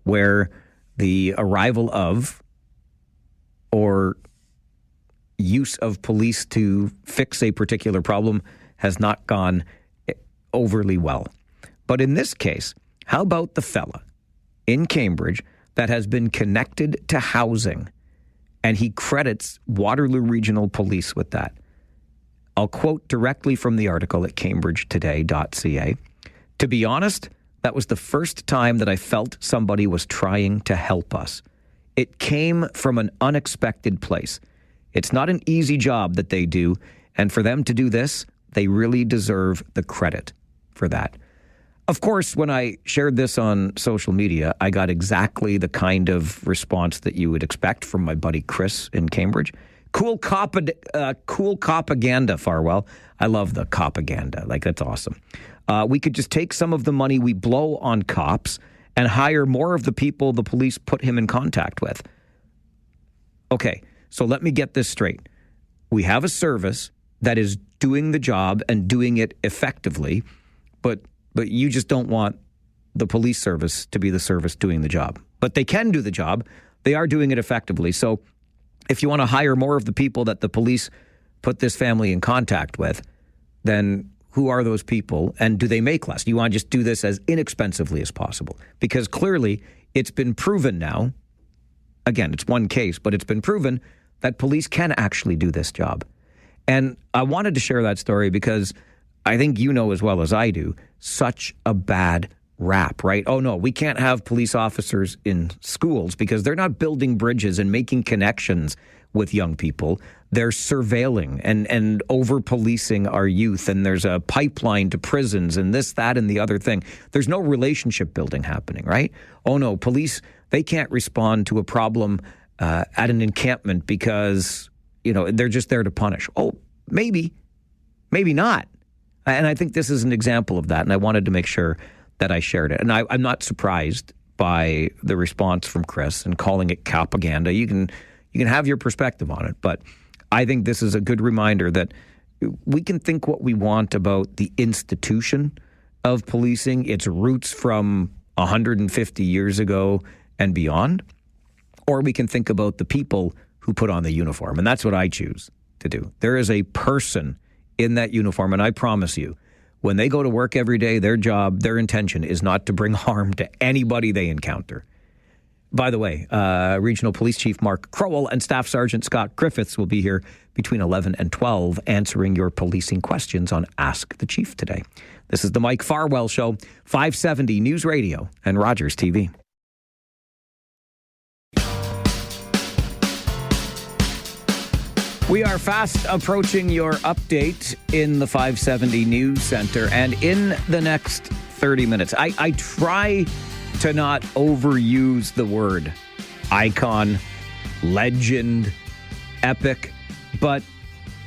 where the arrival of or use of police to fix a particular problem has not gone overly well. But in this case, how about the fella in Cambridge that has been connected to housing, and he credits Waterloo Regional Police with that. I'll quote directly from the article at cambridgetoday.ca. To be honest, that was the first time that I felt somebody was trying to help us. It came from an unexpected place. It's not an easy job that they do, and for them to do this, they really deserve the credit for that. Of course, when I shared this on social media, I got exactly the kind of response that you would expect from my buddy Chris in Cambridge. Cool copaganda, Farwell. I love the copaganda. Like, that's awesome. We could just take some of the money we blow on cops and hire more of the people the police put him in contact with. Okay, so let me get this straight. We have a service that is doing the job and doing it effectively, but you just don't want the police service to be the service doing the job. But they can do the job. They are doing it effectively. So if you want to hire more of the people that the police put this family in contact with, then who are those people, and do they make less? You want to just do this as inexpensively as possible? Because clearly it's been proven now, again, it's one case, but it's been proven that police can actually do this job. And I wanted to share that story because I think you know as well as I do, such a bad rap, right? Oh no, we can't have police officers in schools because they're not building bridges and making connections with young people. They're surveilling and over-policing our youth, and there's a pipeline to prisons and this, that, and the other thing. There's no relationship building happening, right? Oh no, police, they can't respond to a problem at an encampment because, they're just there to punish. Oh, maybe not. And I think this is an example of that, and I wanted to make sure that I shared it. And I'm not surprised by the response from Chris and calling it propaganda. You can have your perspective on it, but I think this is a good reminder that we can think what we want about the institution of policing, its roots from 150 years ago and beyond, or we can think about the people who put on the uniform. And that's what I choose to do. There is a person in that uniform, and I promise you, when they go to work every day, their job, their intention is not to bring harm to anybody they encounter. By the way, Regional Police Chief Mark Crowell and Staff Sergeant Scott Griffiths will be here between 11 and 12 answering your policing questions on Ask the Chief today. This is the Mike Farwell Show, 570 News Radio and Rogers TV. We are fast approaching your update in the 570 News Center, and in the next 30 minutes, I try to not overuse the word icon, legend, epic, but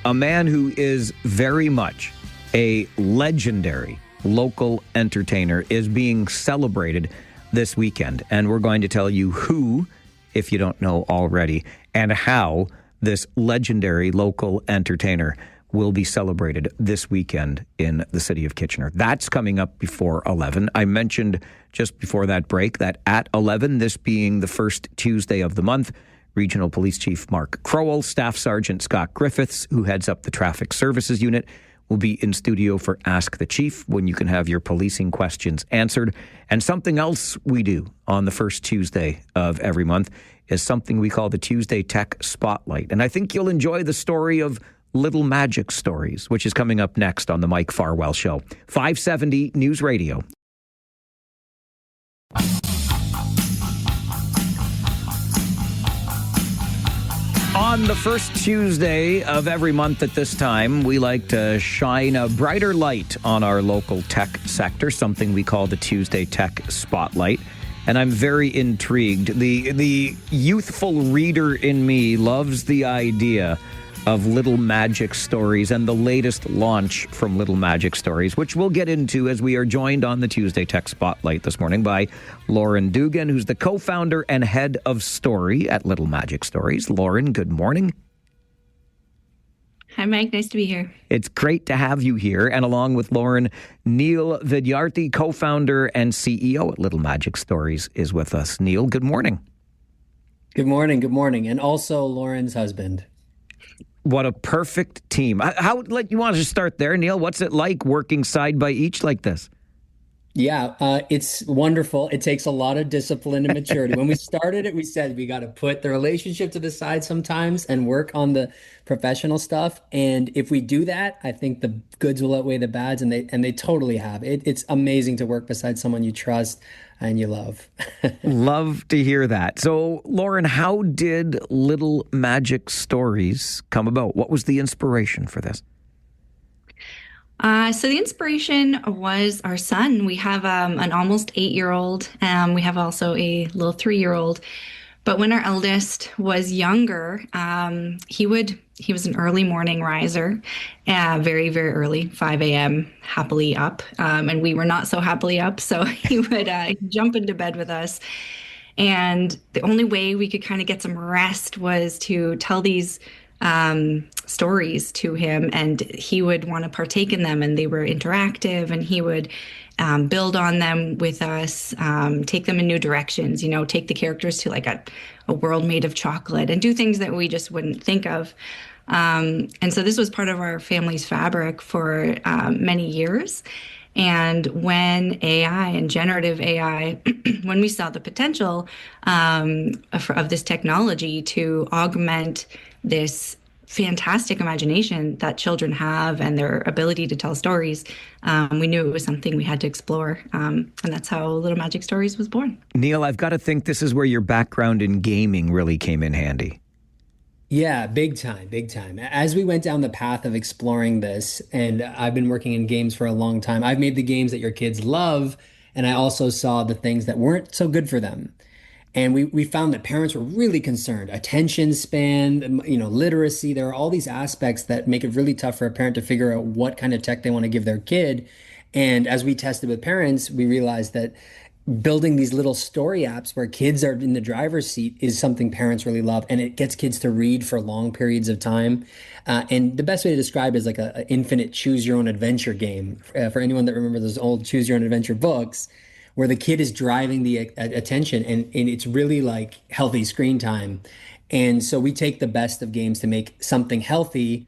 a man who is very much a legendary local entertainer is being celebrated this weekend. And we're going to tell you who, if you don't know already, and how this legendary local entertainer will be celebrated this weekend in the city of Kitchener. That's coming up before 11. I mentioned just before that break that at 11, this being the first Tuesday of the month, Regional Police Chief Mark Crowell, Staff Sergeant Scott Griffiths, who heads up the Traffic Services Unit, will be in studio for Ask the Chief, when you can have your policing questions answered. And something else we do on the first Tuesday of every month is something we call the Tuesday Tech Spotlight. And I think you'll enjoy the story of Little Magic Stories, which is coming up next on the Mike Farwell Show. 570 News Radio. On the first Tuesday of every month at this time, we like to shine a brighter light on our local tech sector, something we call the Tuesday Tech Spotlight. And I'm very intrigued. The youthful reader in me loves the idea of Little Magic Stories and the latest launch from Little Magic Stories, which we'll get into as we are joined on the Tuesday Tech Spotlight this morning by Lauren Dugan, who's the co-founder and head of story at Little Magic Stories. Lauren, good morning.
Hi, Mike. Nice to be here.
It's great to have you here. And along with Lauren, Neil Vidyarthi, co-founder and CEO at Little Magic Stories, is with us. Neil, good morning.
Good morning. Good morning. And also Lauren's husband.
What a perfect team. How you want to start there, Neil? What's it like working side by each like this?
Yeah, it's wonderful. It takes a lot of discipline and maturity. When we started it, we said we got to put the relationship to the side sometimes and work on the professional stuff. And if we do that, I think the goods will outweigh the bads, and they totally have. It's amazing to work beside someone you trust and you love.
Love to hear that. So, Lauren, how did Little Magic Stories come about? What was the inspiration for this?
So the inspiration was our son. We have an almost 8-year-old. We have also a little 3-year-old. But when our eldest was younger, he was an early morning riser, very, very early, 5 a.m., happily up. And we were not so happily up. So he would jump into bed with us. And the only way we could kind of get some rest was to tell these stories to him, and he would want to partake in them, and they were interactive, and he would build on them with us, take them in new directions, take the characters to like a world made of chocolate and do things that we just wouldn't think of. And so this was part of our family's fabric for many years. And when AI and generative AI, when we saw the potential of this technology to augment this fantastic imagination that children have and their ability to tell stories, we knew it was something we had to explore. And that's how Little Magic Stories was born.
Neil, I've got to think this is where your background in gaming really came in handy.
Yeah, big time, big time. As we went down the path of exploring this, and I've been working in games for a long time, I've made the games that your kids love, and I also saw the things that weren't so good for them. And we found that parents were really concerned. Attention span, literacy. There are all these aspects that make it really tough for a parent to figure out what kind of tech they want to give their kid. And as we tested with parents, we realized that building these little story apps where kids are in the driver's seat is something parents really love. And it gets kids to read for long periods of time. And the best way to describe it is like an infinite choose your own adventure game. For anyone that remembers those old choose your own adventure books, where the kid is driving the attention, and it's really like healthy screen time. And so we take the best of games to make something healthy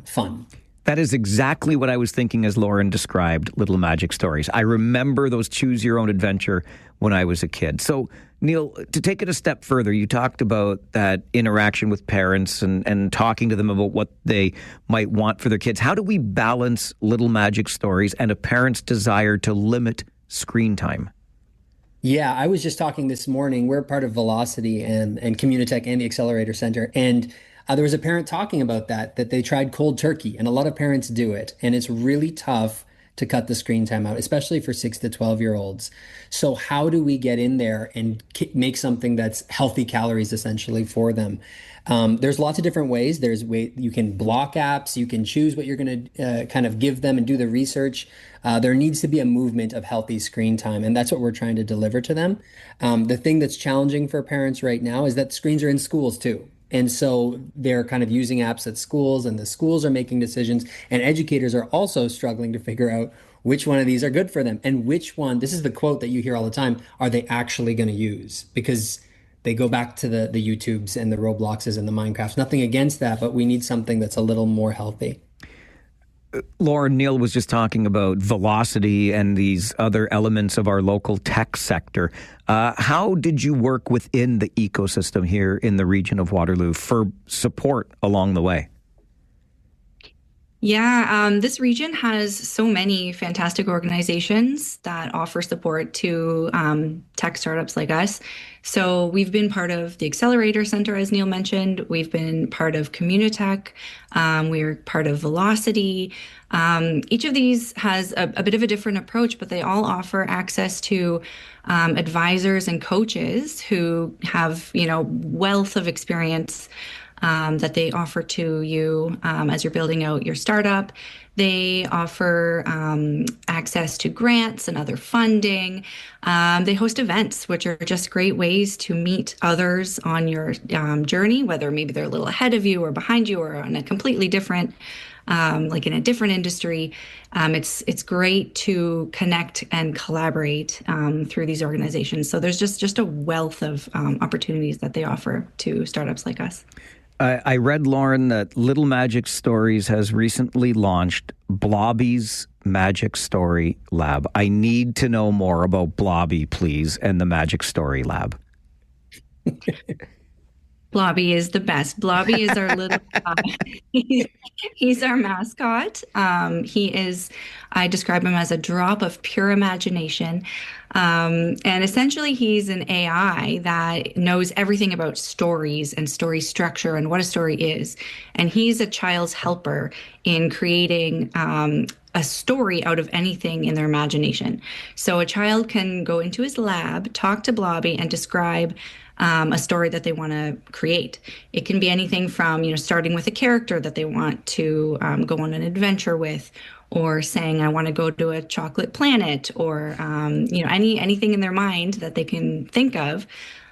fun.
That is exactly what I was thinking as Lauren described Little Magic Stories. I remember those choose your own adventure when I was a kid. So, Neil, to take it a step further, you talked about that interaction with parents and talking to them about what they might want for their kids. How do we balance Little Magic Stories and a parent's desire to limit screen time?
Yeah, I was just talking this morning. We're part of Velocity and Communitech and the Accelerator Center. And there was a parent talking about that they tried cold turkey. And a lot of parents do it. And it's really tough to cut the screen time out, especially for 6 to 12-year-olds. So how do we get in there and make something that's healthy calories essentially for them? There's lots of different ways. You can block apps. You can choose what you're going to kind of give them and do the research. There needs to be a movement of healthy screen time, and that's what we're trying to deliver to them. The thing that's challenging for parents right now is that screens are in schools too. And so they're kind of using apps at schools, and the schools are making decisions, and educators are also struggling to figure out which one of these are good for them and which one, this is the quote that you hear all the time, are they actually going to use? Because they go back to the YouTubes and the Robloxes and the Minecrafts. Nothing against that, but we need something that's a little more healthy.
Lauren, Neil was just talking about Velocity and these other elements of our local tech sector. How did you work within the ecosystem here in the region of Waterloo for support along the way?
Yeah, this region has so many fantastic organizations that offer support to tech startups like us. So we've been part of the Accelerator Center, as Neil mentioned. We've been part of Communitech. We're part of Velocity. Each of these has a bit of a different approach, but they all offer access to advisors and coaches who have, wealth of experience that they offer to you as you're building out your startup. They offer access to grants and other funding. They host events, which are just great ways to meet others on your journey, whether maybe they're a little ahead of you or behind you or on a completely different, like in a different industry. It's great to connect and collaborate through these organizations. So there's just a wealth of opportunities that they offer to startups like us. I
read, Lauren, that Little Magic Stories has recently launched Blobby's Magic Story Lab. I need to know more about Blobby, please, and the Magic Story Lab.
Blobby is the best. Blobby is our little he's our mascot. I describe him as a drop of pure imagination. And essentially he's an AI that knows everything about stories and story structure and what a story is. And he's a child's helper in creating a story out of anything in their imagination. So a child can go into his lab, talk to Blobby, and describe a story that they want to create. It can be anything from, starting with a character that they want to go on an adventure with, or saying, I want to go to a chocolate planet, or, anything in their mind that they can think of.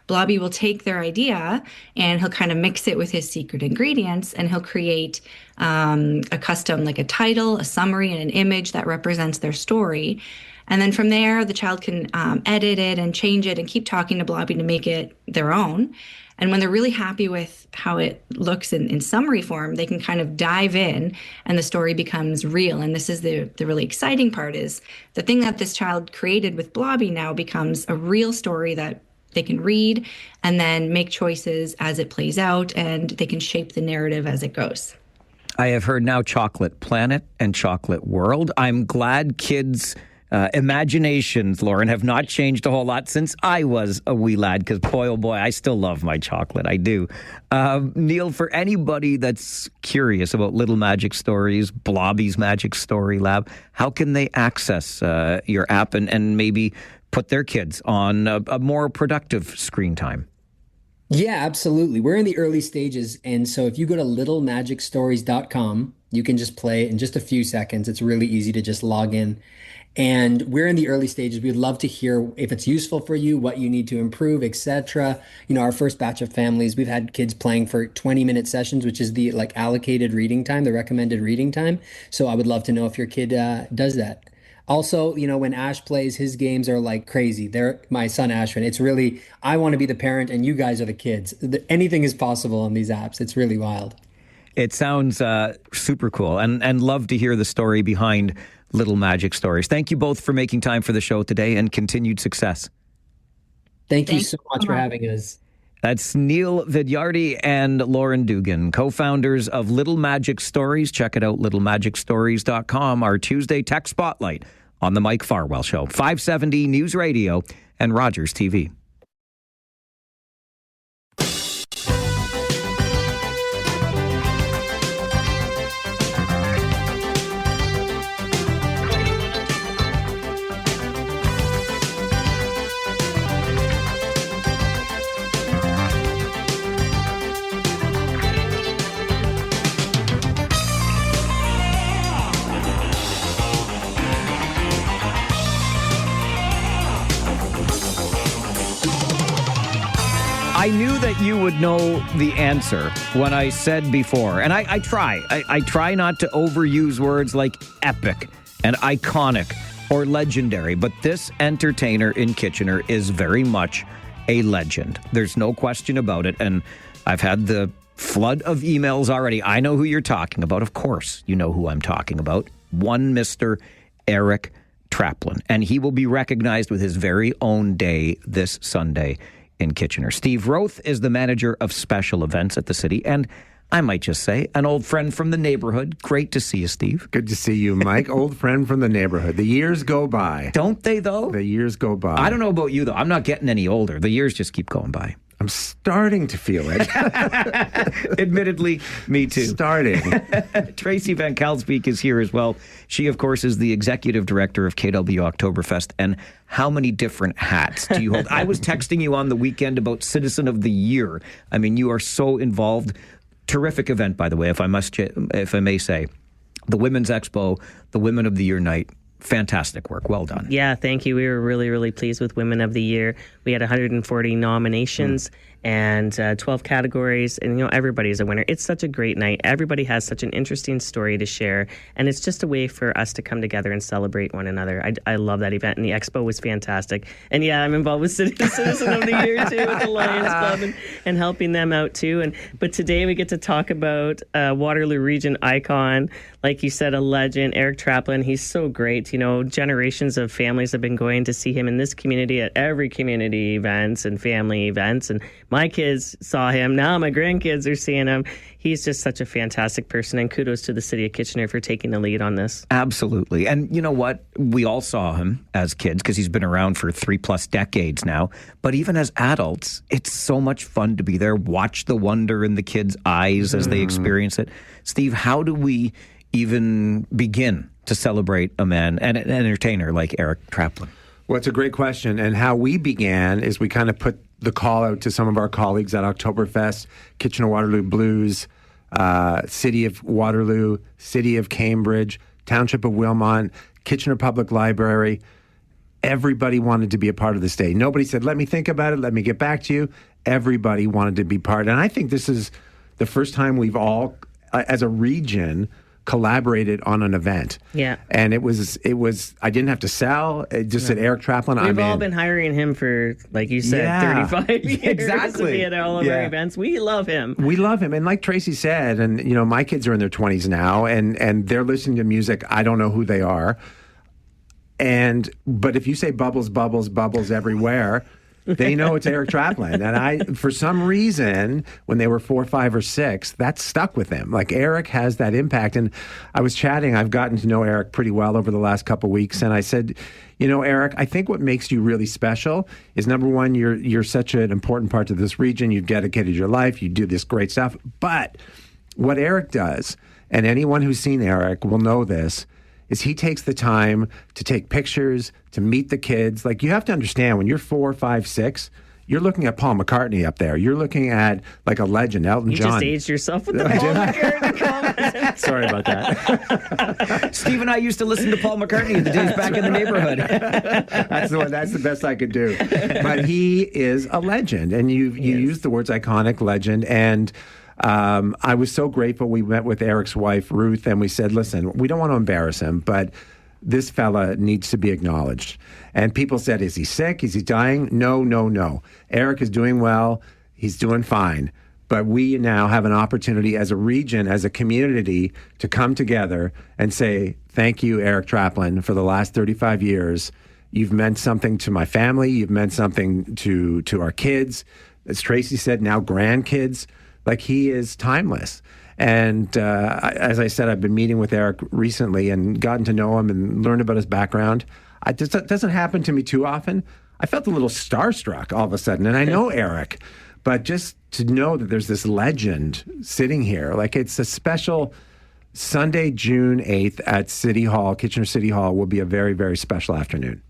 Blobby will take their idea and he'll kind of mix it with his secret ingredients, and he'll create a custom, like a title, a summary, and an image that represents their story. And then from there, the child can edit it and change it and keep talking to Blobby to make it their own. And when they're really happy with how it looks in summary form, they can kind of dive in and the story becomes real. And this is the really exciting part, is the thing that this child created with Blobby now becomes a real story that they can read and then make choices as it plays out, and they can shape the narrative as it goes.
I have heard now Chocolate Planet and Chocolate World. I'm glad kids' imaginations, Lauren, have not changed a whole lot since I was a wee lad, because boy, oh boy, I still love my chocolate. I do. Neil, for anybody that's curious about Little Magic Stories, Blobby's Magic Story Lab, how can they access your app and maybe put their kids on a more productive screen time?
Yeah, absolutely. We're in the early stages. And so if you go to littlemagicstories.com, you can just play in just a few seconds. It's really easy to just log in. And we're in the early stages. We'd love to hear if it's useful for you, what you need to improve, etc. Our first batch of families, we've had kids playing for 20-minute sessions, which is the allocated reading time, the recommended reading time. So I would love to know if your kid does that. Also, when Ash plays, his games are like crazy. They're my son, Ashwin. It's really, I want to be the parent and you guys are the kids. Anything is possible on these apps. It's really wild.
It sounds super cool, and love to hear the story behind Little Magic Stories. Thank you both for making time for the show today, and continued success.
Thank you so much for having us.
That's Neil Vidyarty and Lauren Dugan, co-founders of Little Magic Stories. Check it out, littlemagicstories.com. Our Tuesday Tech Spotlight on the Mike Farwell Show, 570 News Radio and Rogers TV. I knew that you would know the answer when I said before, and I try not to overuse words like epic and iconic or legendary, but this entertainer in Kitchener is very much a legend. There's no question about it, and I've had the flood of emails already. I know who you're talking about. Of course, you know who I'm talking about. One Mr. Erick Traplin, and he will be recognized with his very own day this Sunday in Kitchener. Steve Roth is the manager of special events at the city, and I might just say, an old friend from the neighborhood. Great to see you, Steve.
Good to see you, Mike. Old friend from the neighborhood. The years go by.
Don't they, though?
The years go by.
I don't know about you, though. I'm not getting any older. The years just keep going by.
I'm starting to feel it.
Admittedly, me too.
Starting.
Tracy Van Kalsbeek is here as well. She, of course, is the executive director of KW Oktoberfest. And how many different hats do you hold? I was texting you on the weekend about Citizen of the Year. I mean, you are so involved. Terrific event, by the way, if I may say. The Women's Expo, the Women of the Year night. Fantastic work. Well done.
Yeah, thank you. We were really, really pleased with Women of the Year. We had 140 nominations, and 12 categories, and everybody's a winner. It's such a great night. Everybody has such an interesting story to share, and it's just a way for us to come together and celebrate one another. I love that event, and the expo was fantastic. And yeah, I'm involved with Citizen of the Year too, with the Lions Club, and helping them out too. But today we get to talk about Waterloo Region icon, like you said, a legend, Erick Traplin. He's so great. Generations of families have been going to see him in this community at every community events and family events, and my kids saw him. Now my grandkids are seeing him. He's just such a fantastic person, and kudos to the City of Kitchener for taking the lead on this.
Absolutely. And you know what? We all saw him as kids because he's been around for 3+ decades now. But even as adults, it's so much fun to be there, watch the wonder in the kids' eyes as they experience it. Steve, how do we even begin to celebrate a man and an entertainer like Erick Traplin?
Well, it's a great question. And how we began is we kind of put the call out to some of our colleagues at Oktoberfest, Kitchener-Waterloo Blues, City of Waterloo, City of Cambridge, Township of Wilmot, Kitchener Public Library. Everybody wanted to be a part of this day. Nobody said, let me think about it, let me get back to you. Everybody wanted to be part. And I think this is the first time we've all, as a region, collaborated on an event.
Yeah.
And it was I didn't have to sell. It just said Erick Traplin.
We've all been hiring him for, like you said, 35 years.
Exactly.
To be at all of our events. We love him.
We love him. And like Tracy said, and my kids are in their 20s now, and they're listening to music. I don't know who they are. But if you say bubbles, bubbles, bubbles everywhere, they know it's Erick Traplin. And for some reason, when they were 4, 5, or 6, that stuck with them. Like, Erick has that impact. And I was chatting, I've gotten to know Erick pretty well over the last couple of weeks. And I said, Erick, I think what makes you really special is, number one, you're such an important part to this region. You've dedicated your life. You do this great stuff. But what Erick does, and anyone who's seen Erick will know this, is he takes the time to take pictures, to meet the kids. Like, you have to understand, when you're 4, 5, 6, you're looking at Paul McCartney up there. You're looking at, like, a legend, Elton John.
You just aged yourself with the Paul McCartney comment.
Sorry about that.
Steve and I used to listen to Paul McCartney in the days back in the neighborhood.
That's the best I could do. But he is a legend. And you used the words iconic, legend, and I was so grateful. We met with Erick's wife, Ruth, and we said, listen, we don't want to embarrass him, but this fella needs to be acknowledged. And people said, is he sick? Is he dying? No. Erick is doing well. He's doing fine. But we now have an opportunity as a region, as a community, to come together and say, thank you, Erick Traplin, for the last 35 years. You've meant something to my family. You've meant something to our kids. As Tracy said, now grandkids. Like, he is timeless. And as I said, I've been meeting with Erick recently and gotten to know him and learned about his background. It doesn't happen to me too often. I felt a little starstruck all of a sudden. And I know Erick, but just to know that there's this legend sitting here, like, it's a special Sunday, June 8th at City Hall, Kitchener City Hall, will be a very, very special afternoon.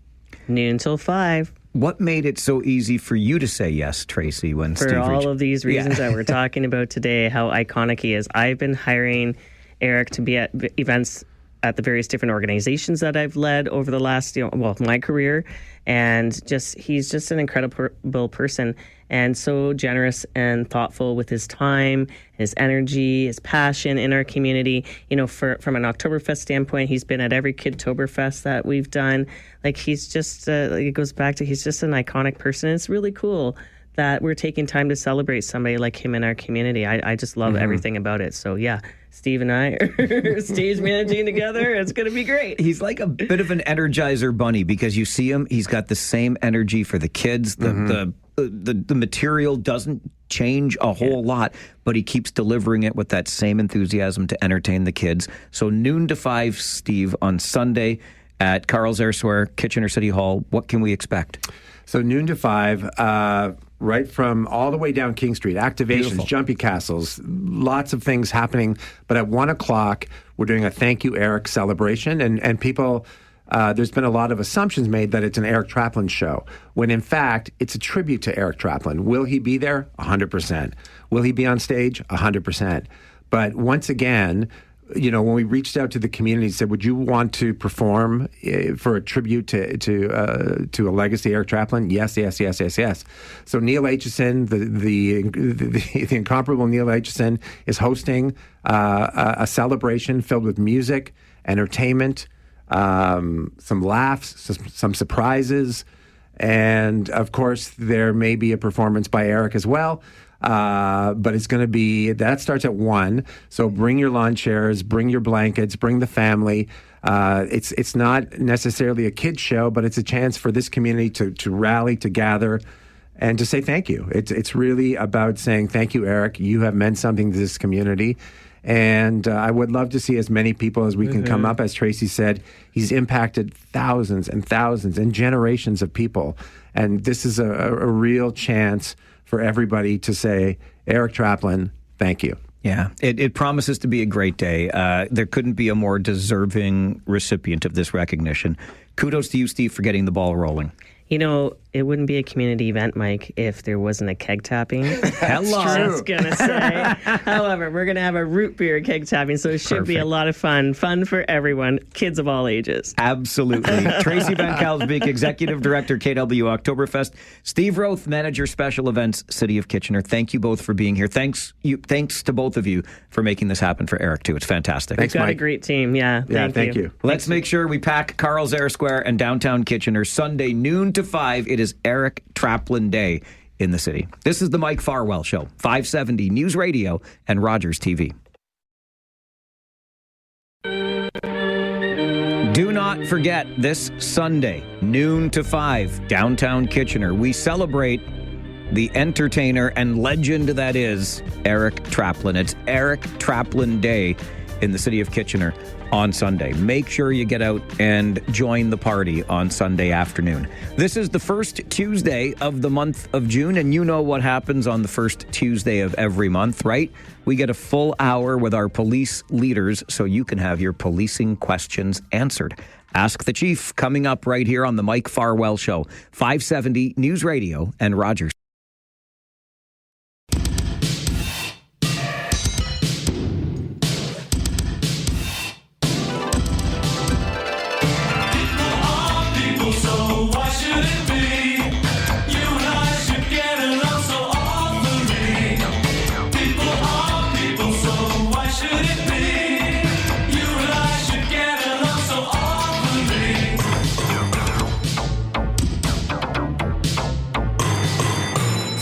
Noon till 5.
What made it so easy for you to say yes, Tracy, when Steve
For all of these reasons that we're talking about today, how iconic he is. I've been hiring Erick to be at events at the various different organizations that I've led over the last, my career. And he's just an incredible person, and so generous and thoughtful with his time, his energy, his passion in our community. From an Oktoberfest standpoint, he's been at every Kidtoberfest that we've done. Like, he's just, it goes back to, he's just an iconic person. It's really cool that we're taking time to celebrate somebody like him in our community. I just love everything about it. So yeah, Steve and I are stage managing together. It's going to be great.
He's like a bit of an Energizer bunny, because you see him, he's got the same energy for the kids. The material doesn't change a whole lot, but he keeps delivering it with that same enthusiasm to entertain the kids. So noon to 5, Steve, on Sunday at Carl's Airswear, Kitchener City Hall. What can we expect?
So noon to 5, right from all the way down King Street, activations,
Beautiful.
Jumpy Castles, lots of things happening. But at 1 o'clock, we're doing a Thank You, Erick celebration. And people, there's been a lot of assumptions made that it's an Erick Traplin show, when in fact, it's a tribute to Erick Traplin. Will he be there? 100%. Will he be on stage? 100%. But once again, when we reached out to the community, said, "Would you want to perform for a tribute to a legacy, Erick Traplin?" Yes. So Neil Aitchison, the incomparable Neil Aitchison, is hosting a celebration filled with music, entertainment, some laughs, some surprises, and of course there may be a performance by Erick as well. But it's going to be, that starts at 1. So bring your lawn chairs, bring your blankets, bring the family. It's not necessarily a kid's show, but it's a chance for this community to rally, to gather, and to say thank you. It's really about saying thank you, Erick. You have meant something to this community. And I would love to see as many people as we can come up. As Tracy said, he's impacted thousands and thousands and generations of people. And this is a real chance for everybody to say, Erick Traplin, thank you.
Yeah, it promises to be a great day. There couldn't be a more deserving recipient of this recognition. Kudos to you, Steve, for getting the ball rolling.
It wouldn't be a community event, Mike, if there wasn't a keg tapping.
Hello.
Just going to say. However, we're going to have a root beer keg tapping, so it should be a lot of fun. Fun for everyone, kids of all ages.
Absolutely. Tracy Van Kalsbeek, Executive Director, KW Oktoberfest. Steve Roth, Manager, Special Events, City of Kitchener. Thank you both for being here. Thanks to both of you for making this happen for Erick, too. It's fantastic.
We've got a great team. Yeah,
thank you.
Let's make sure we pack Carl's Air Square and downtown Kitchener Sunday, noon to 5. It is Erick Traplin Day in the city. This is the Mike Farwell Show, 570 News Radio and Rogers TV. Do not forget this Sunday, noon to 5, downtown Kitchener. We celebrate the entertainer and legend that is Erick Traplin. It's Erick Traplin Day in the city of Kitchener on Sunday. Make sure you get out and join the party on Sunday afternoon. This is the first Tuesday of the month of June, and you know what happens on the first Tuesday of every month, right? We get a full hour with our police leaders so you can have your policing questions answered. Ask the Chief coming up right here on the Mike Farwell Show, 570 News Radio and Rogers.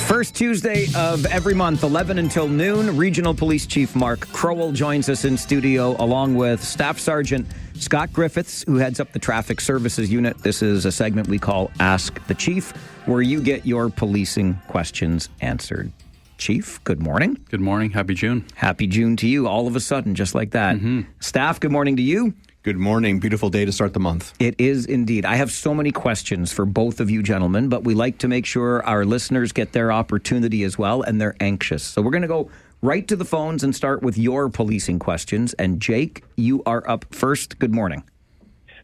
First Tuesday of every month, 11 until noon, Regional Police Chief Mark Crowell joins us in studio along with Staff Sergeant Scott Griffiths, who heads up the Traffic Services Unit. This is a segment we call Ask the Chief, where you get your policing questions answered. Chief, good morning.
Good morning. Happy June.
Happy June to you, all of a sudden, just like that. Staff, good morning to you.
Good morning. Beautiful day to start the month.
It is indeed. I have so many questions for both of you gentlemen, but we like to make sure our listeners get their opportunity as well, and they're anxious. So we're going to go right to the phones and start with your policing questions. And Jake, you are up first. Good morning.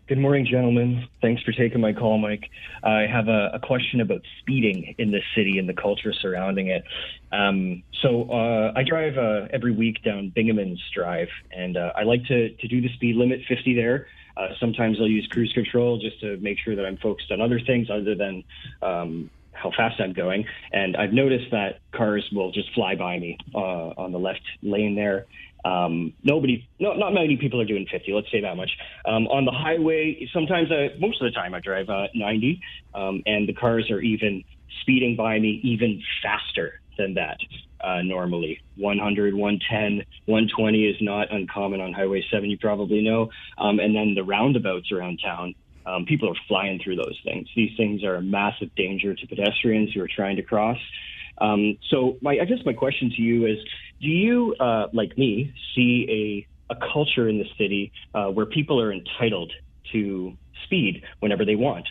Good morning, gentlemen. Thanks for taking my call, Mike. I have a question about speeding in the city and the culture surrounding it. So I drive every week down Bingaman's Drive, and I like to do the speed limit, 50 there. Sometimes I'll use cruise control just to make sure that I'm focused on other things other than how fast I'm going. And I've noticed that cars will just fly by me on the left lane there. Not many people are doing 50, let's say that much. On the highway, sometimes, most of the time I drive 90, and the cars are even speeding by me even faster than that. Normally 100, 110, 120 is not uncommon on Highway 7, you probably know. And then the roundabouts around town, people are flying through those things. These things are a massive danger to pedestrians who are trying to cross. So I guess my question to you is, do you, like me, see a culture in the city where people are entitled to speed whenever they want?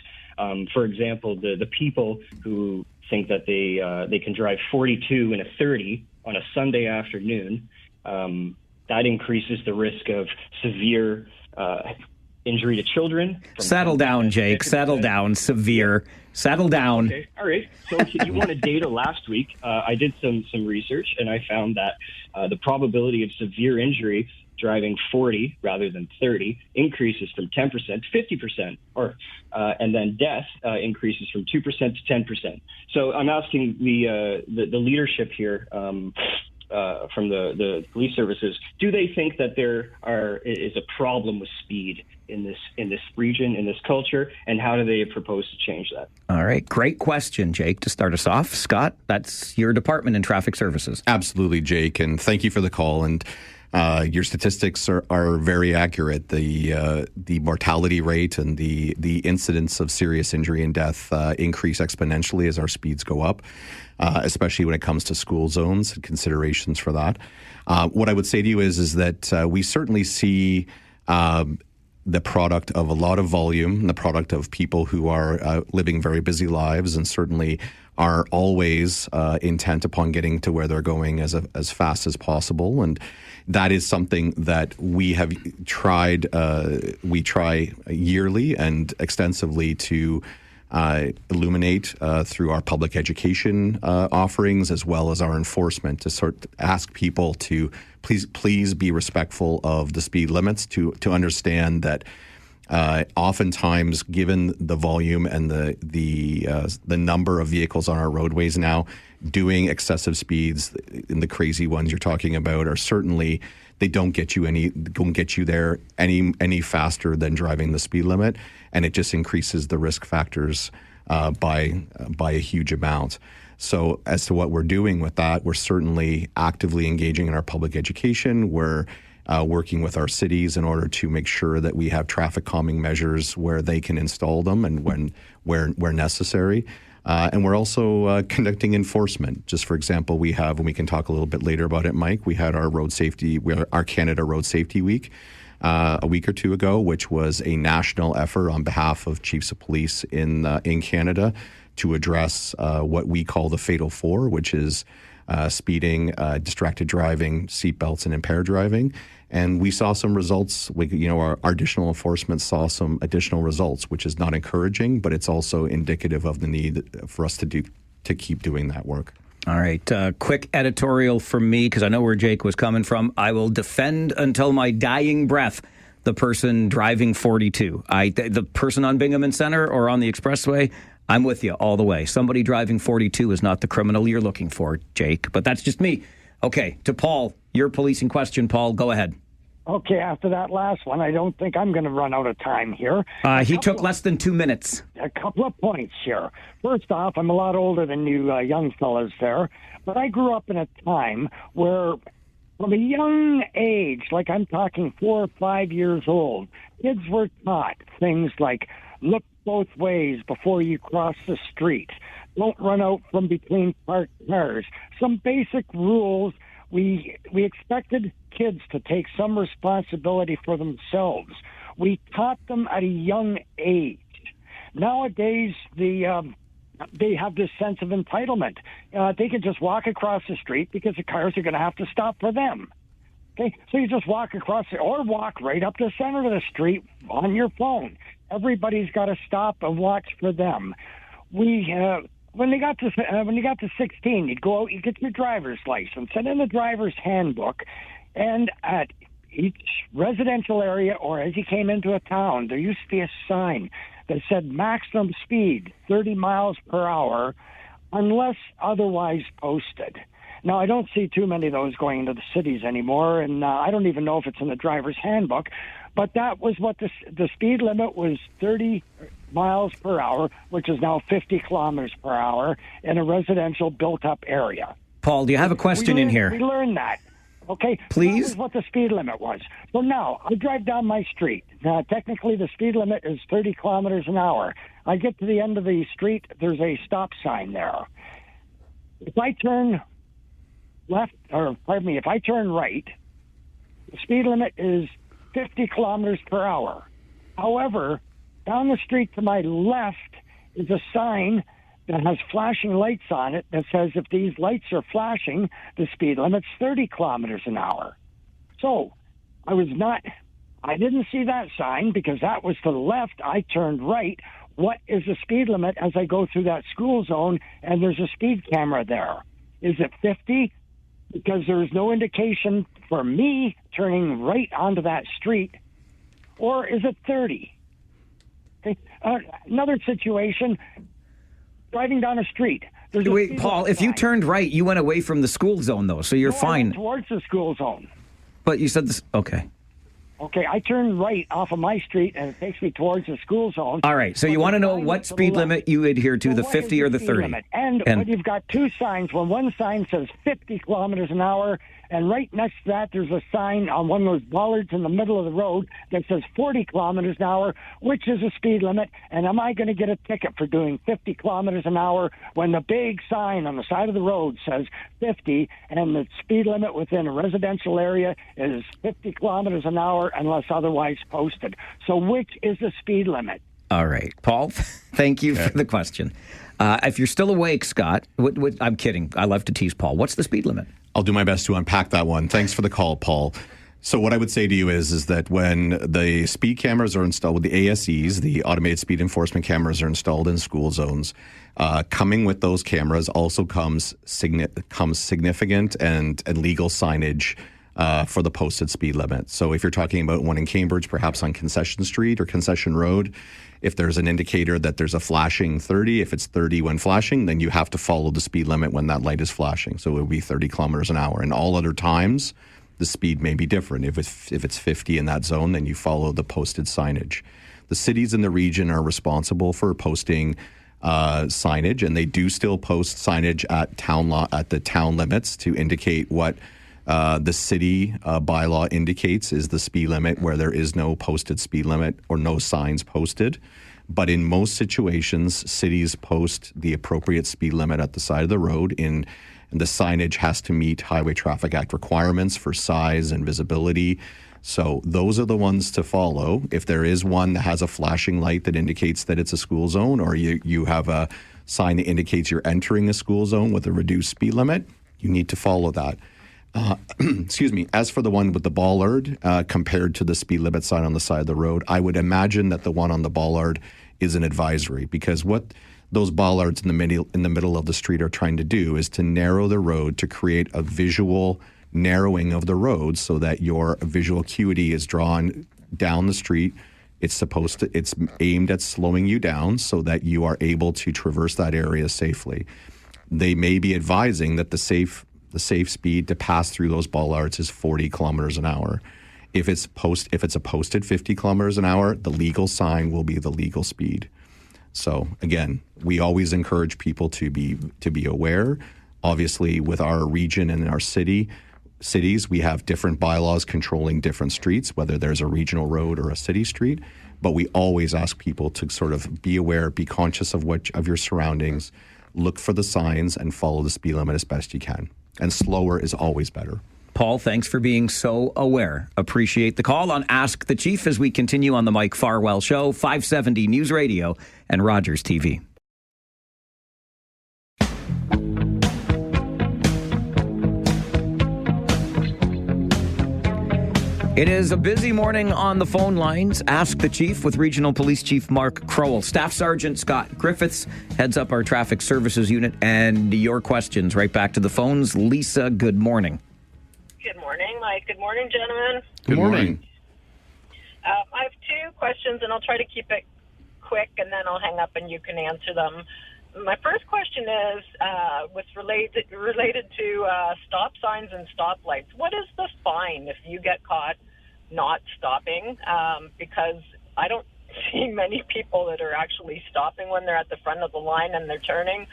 For example, the people who think that they can drive 42 in a 30 on a Sunday afternoon, that increases the risk of severe injury to children.
Settle down, Jake. Settle down. Severe. Settle down.
Okay. All right. So you wanted data last week. I did some research, and I found that the probability of severe injury driving 40 rather than 30 increases from 10% to 50%, and then death increases from 2% to 10%. So I'm asking the leadership here from the police services, do they think that there is a problem with speed in this region, in this culture, and how do they propose to change that?
All right. Great question, Jake, to start us off. Scott, that's your department in traffic services.
Absolutely, Jake, and thank you for the call. And your statistics are very accurate. The mortality rate and the incidence of serious injury and death increase exponentially as our speeds go up, especially when it comes to school zones and considerations for that. What I would say to you is that we certainly see the product of a lot of volume, the product of people who are living very busy lives and certainly are always intent upon getting to where they're going as fast as possible. And that is something that we have tried, we try yearly and extensively to illuminate through our public education offerings as well as our enforcement, to sort of ask people to please be respectful of the speed limits, to understand that oftentimes, given the volume and the number of vehicles on our roadways now, doing excessive speeds, and the crazy ones you're talking about, are certainly, they don't get you there any faster than driving the speed limit, and it just increases the risk factors by a huge amount. So as to what we're doing with that, we're certainly actively engaging in our public education. We're working with our cities in order to make sure that we have traffic calming measures where they can install them and where necessary. And we're also conducting enforcement. Just for example, we have, and we can talk a little bit later about it, Mike, we had our Canada Road Safety Week a week or two ago, which was a national effort on behalf of chiefs of police in Canada to address what we call the Fatal Four, which is speeding, distracted driving, seatbelts, and impaired driving. And we saw some results. Our additional enforcement saw some additional results, which is not encouraging, but it's also indicative of the need for us to keep doing that work.
All right. Quick editorial from me, because I know where Jake was coming from. I will defend until my dying breath the person driving 42. The person on Binghamton Center or on the expressway, I'm with you all the way. Somebody driving 42 is not the criminal you're looking for, Jake, but that's just me. Okay, to Paul, your policing question, Paul, go ahead.
Okay, after that last one, I don't think I'm going to run out of time here.
He took less than 2 minutes.
A couple of points here. First off, I'm a lot older than you young fellas there, but I grew up in a time where from a young age, like I'm talking 4 or 5 years old, kids were taught things like look both ways before you cross the street. Don't run out from between parked cars. Some basic rules. We expected kids to take some responsibility for themselves. We taught them at a young age. Nowadays, they have this sense of entitlement. They can just walk across the street because the cars are going to have to stop for them. Okay, so you just walk across or walk right up the center of the street on your phone. Everybody's got to stop and watch for them. When you got to 16, you'd go out, you get your driver's license, and in the driver's handbook, and at each residential area or as you came into a town, there used to be a sign that said maximum speed 30 miles per hour, unless otherwise posted. Now, I don't see too many of those going into the cities anymore, and I don't even know if it's in the driver's handbook, but that was what the speed limit was, 30 miles per hour, which is now 50 kilometers per hour in a residential built-up area.
Paul, do you have a question in here?
We learned that. Okay,
please.
That was what the speed limit was. So now I drive down my street. Now, technically, the speed limit is 30 kilometers an hour. I get to the end of the street. There's a stop sign there. If I turn if I turn right, the speed limit is 50 kilometers per hour. However, down the street to my left is a sign that has flashing lights on it that says if these lights are flashing, the speed limit's 30 kilometers an hour. So I didn't see that sign because that was to the left. I turned right. What is the speed limit as I go through that school zone and there's a speed camera there? Is it 50? Because there's no indication for me turning right onto that street, or is it 30? Okay. Another situation, driving down a street.
Wait, Paul, if you turned right, you went away from the school zone, though, so you're
I
fine.
went towards the school zone.
But you said this. Okay.
Okay, I turned right off of my street, and it takes me towards the school zone.
All right, so you want to know what speed limit you adhere to, the 50 or the 30?
Limit? And when you've got two signs, when one sign says 50 kilometers an hour, and right next to that there's a sign on one of those bollards in the middle of the road that says 40 kilometers an hour, which is a speed limit, and am I going to get a ticket for doing 50 kilometers an hour when the big sign on the side of the road says 50, and the speed limit within a residential area is 50 kilometers an hour unless otherwise posted? So which is the speed limit?
All right, Paul, thank you for the question. If you're still awake, Scott, I'm kidding. I love to tease Paul. What's the speed limit?
I'll do my best to unpack that one. Thanks for the call, Paul. So what I would say to you is that when the speed cameras are installed with the ASEs, the automated speed enforcement cameras are installed in school zones, coming with those cameras also comes significant and legal signage for the posted speed limit. So if you're talking about one in Cambridge, perhaps on Concession Street or Concession Road, if there's an indicator that there's a flashing 30, if it's 30 when flashing, then you have to follow the speed limit when that light is flashing. So it would be 30 kilometers an hour. And all other times, the speed may be different. If it's 50 in that zone, then you follow the posted signage. The cities in the region are responsible for posting signage, and they do still post signage at the town limits to indicate what the city bylaw indicates is the speed limit where there is no posted speed limit or no signs posted. But in most situations, cities post the appropriate speed limit at the side of the road, and the signage has to meet Highway Traffic Act requirements for size and visibility. So those are the ones to follow. If there is one that has a flashing light that indicates that it's a school zone, or you have a sign that indicates you're entering a school zone with a reduced speed limit, you need to follow that. Excuse me. As for the one with the bollard, compared to the speed limit sign on the side of the road, I would imagine that the one on the bollard is an advisory, because what those bollards in the middle of the street are trying to do is to narrow the road, to create a visual narrowing of the road so that your visual acuity is drawn down the street. It's aimed at slowing you down so that you are able to traverse that area safely. They may be advising that the safe speed to pass through those bollards is 40 kilometers an hour. If it's a posted 50 kilometers an hour, the legal sign will be the legal speed. So again, we always encourage people to be aware. Obviously, with our region and our cities, we have different bylaws controlling different streets, whether there's a regional road or a city street. But we always ask people to sort of be aware, be conscious of your surroundings, look for the signs, and follow the speed limit as best you can. And slower is always better.
Paul, thanks for being so aware. Appreciate the call on Ask the Chief as we continue on the Mike Farwell Show, 570 News Radio and Rogers TV. It is a busy morning on the phone lines. Ask the Chief with Regional Police Chief Mark Crowell. Staff Sergeant Scott Griffiths heads up our Traffic Services Unit. And your questions right back to the phones. Lisa, good morning.
Good morning, Mike. Good morning, gentlemen.
Good morning.
I have two questions, and I'll try to keep it quick, and then I'll hang up and you can answer them. My first question is related to stop signs and stoplights. What is the fine if you get caught not stopping? Because I don't see many people that are actually stopping when they're at the front of the line and they're turning.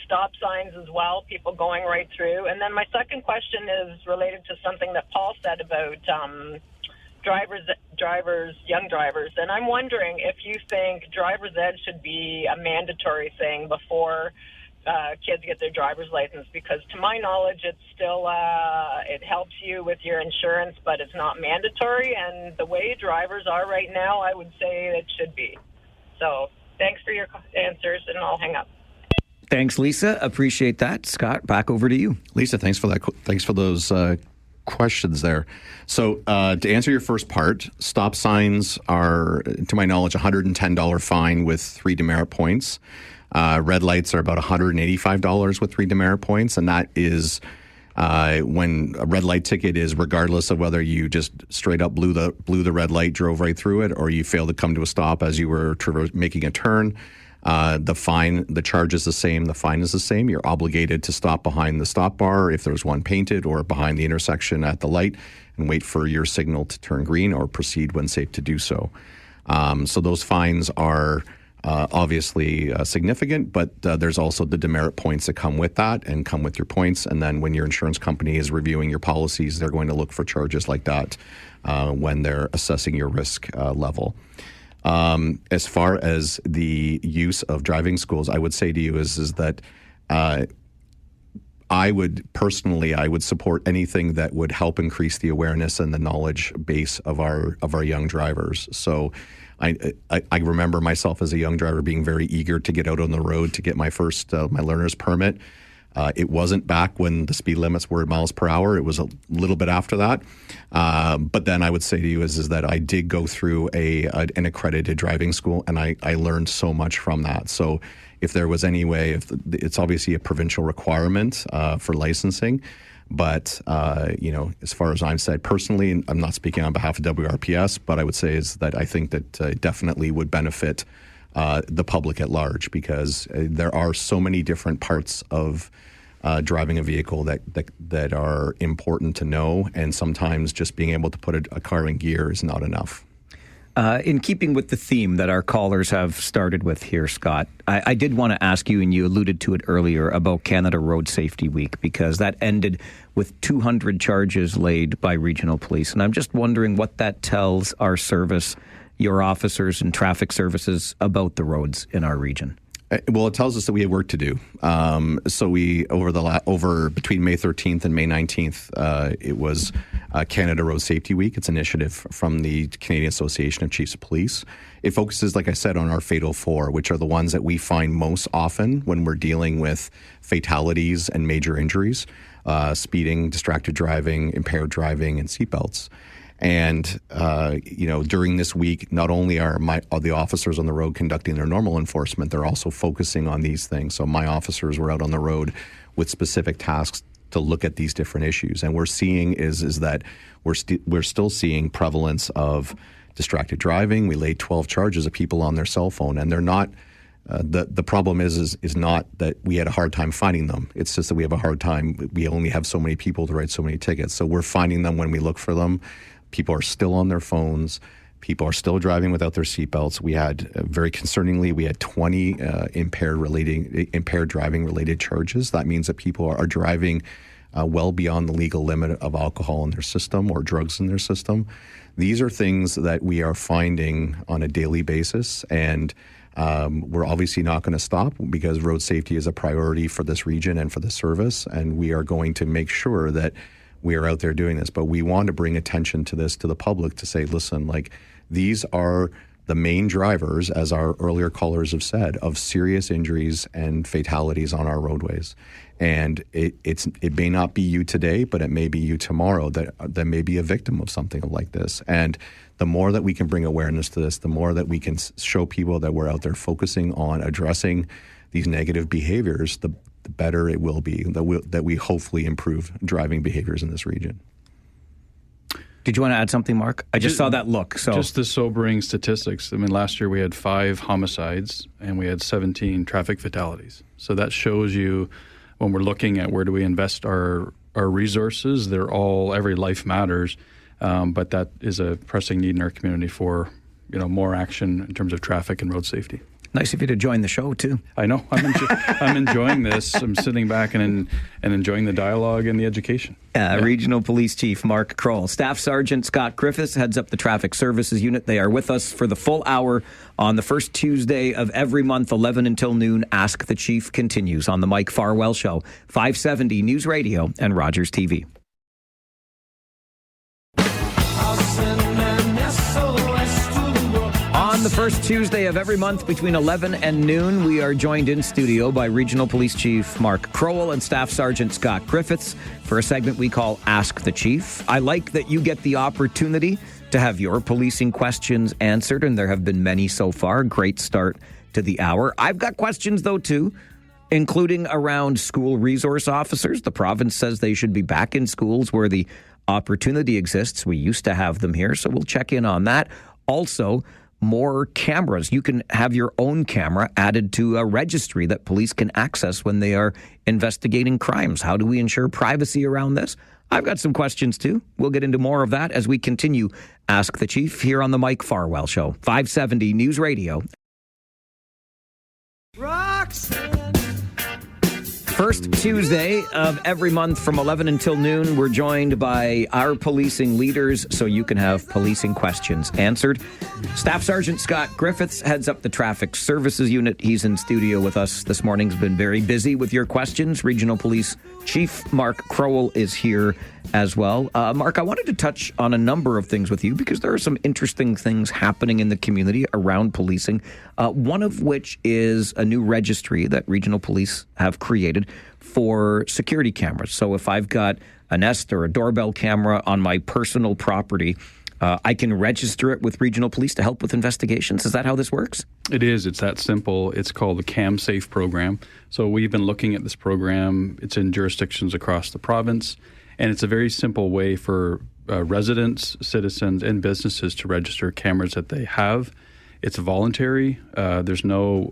Stop signs as well, people going right through. And then my second question is related to something that Paul said about young drivers. And I'm wondering if you think driver's ed should be a mandatory thing before kids get their driver's license, because to my knowledge, it's still, it helps you with your insurance, but it's not mandatory. And the way drivers are right now, I would say it should be. So thanks for your answers, and I'll hang up.
Thanks, Lisa. Appreciate that. Scott, back over to you.
Lisa, thanks for that. Thanks for those questions there. So to answer your first part, stop signs are, to my knowledge, $110 fine with 3 demerit points. Red lights are about $185 with 3 demerit points, and that is When a red light ticket is regardless of whether you just straight up blew the red light, drove right through it, or you failed to come to a stop as you were making a turn, the charge is the same, the fine is the same. You're obligated to stop behind the stop bar if there's one painted, or behind the intersection at the light and wait for your signal to turn green, or proceed when safe to do so. So those fines are obviously significant, but there's also the demerit points that come with that and come with your points. And then when your insurance company is reviewing your policies, they're going to look for charges like that when they're assessing your risk level. As far as the use of driving schools, I would say to you is that I would support anything that would help increase the awareness and the knowledge base of our young drivers. So I remember myself as a young driver being very eager to get out on the road to get my first my learner's permit. It wasn't back when the speed limits were miles per hour. It was a little bit after that. But then I would say to you is that I did go through an accredited driving school, and I learned so much from that. So if there was any way, it's obviously a provincial requirement for licensing. But, as far as I'm said personally, and I'm not speaking on behalf of WRPS, but I would say is that I think that it definitely would benefit the public at large, because there are so many different parts of driving a vehicle that are important to know, and sometimes just being able to put a car in gear is not enough.
In keeping with the theme that our callers have started with here, Scott, I did want to ask you, and you alluded to it earlier, about Canada Road Safety Week, because that ended with 200 charges laid by regional police. And I'm just wondering what that tells our service, your officers and traffic services, about the roads in our region.
Well, it tells us that we have work to do. So we, over between May 13th and May 19th, it was Canada Road Safety Week. It's an initiative from the Canadian Association of Chiefs of Police. It focuses, like I said, on our fatal four, which are the ones that we find most often when we're dealing with fatalities and major injuries: speeding, distracted driving, impaired driving, and seatbelts. And, during this week, not only are the officers on the road conducting their normal enforcement, they're also focusing on these things. So my officers were out on the road with specific tasks to look at these different issues. And we're seeing is that we're still seeing prevalence of distracted driving. We laid 12 charges of people on their cell phone, and they're not. The problem is not that we had a hard time finding them. It's just that we have a hard time. We only have so many people to write so many tickets. So we're finding them when we look for them. People are still on their phones. People are still driving without their seatbelts. We had, very concerningly, 20 impaired driving related charges. That means that people are driving well beyond the legal limit of alcohol in their system or drugs in their system. These are things that we are finding on a daily basis, and we're obviously not going to stop, because road safety is a priority for this region and for the service, and we are going to make sure that we are out there doing this. But we want to bring attention to this to the public, to say, listen, these are the main drivers, as our earlier callers have said, of serious injuries and fatalities on our roadways. And it may not be you today, but it may be you tomorrow that may be a victim of something like this. And the more that we can bring awareness to this, the more that we can show people that we're out there focusing on addressing these negative behaviors, the better it will be, that we hopefully improve driving behaviors in this region.
Did you want to add something, Mark? I just saw that look. So
just the sobering statistics. I mean, last year we had 5 homicides and we had 17 traffic fatalities. So that shows you, when we're looking at where do we invest our resources, every life matters. But that is a pressing need in our community for, more action in terms of traffic and road safety.
Nice of you to join the show, too.
I know. I'm enjoying this. I'm sitting back and enjoying the dialogue and the education.
Regional Police Chief Mark Kroll. Staff Sergeant Scott Griffiths heads up the Traffic Services Unit. They are with us for the full hour on the first Tuesday of every month, 11 until noon. Ask the Chief continues on the Mike Farwell Show, 570 News Radio and Rogers TV. On the first Tuesday of every month between 11 and noon, we are joined in studio by Regional Police Chief Mark Kroll and Staff Sergeant Scott Griffiths for a segment we call Ask the Chief. I like that you get the opportunity to have your policing questions answered, and there have been many so far. Great start to the hour. I've got questions, though, too. including around school resource officers. The province says they should be back in schools where the opportunity exists. We used to have them here, so we'll check in on that. Also, more cameras. You can have your own camera added to a registry that police can access when they are investigating crimes. How do we ensure privacy around this? I've got some questions too. We'll get into more of that as we continue Ask the Chief here on the Mike Farwell Show. 570 News Radio.
Roxanne.
First Tuesday of every month from 11 until noon, we're joined by our policing leaders so you can have policing questions answered. Staff Sergeant Scott Griffiths heads up the Traffic Services Unit. He's in studio with us this morning. He's been very busy with your questions. Regional Police Chief Mark Crowell is here as well. Mark, I wanted to touch on a number of things with you because there are some interesting things happening in the community around policing, one of which is a new registry that regional police have created for security cameras. So if I've got a Nest or a doorbell camera on my personal property, I can register it with regional police to help with investigations. Is that how this works?
It is. It's that simple. It's called the Cam Safe program. So we've been looking at this program. It's in jurisdictions across the province, and it's a very simple way for residents, citizens, and businesses to register cameras that they have. It's voluntary. There's no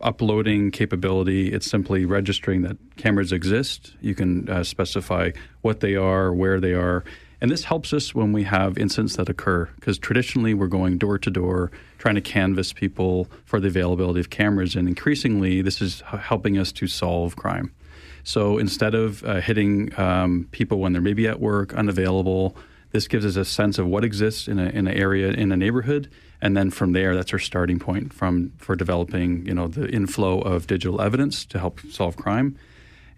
uploading capability. It's simply registering that cameras exist. You can specify what they are, where they are. And this helps us when we have incidents that occur, because traditionally we're going door to door, trying to canvass people for the availability of cameras. And increasingly, this is helping us to solve crime. So instead of hitting people when they're maybe at work, unavailable, this gives us a sense of what exists in an area, in a neighborhood. And then from there, that's our starting point for developing, the inflow of digital evidence to help solve crime.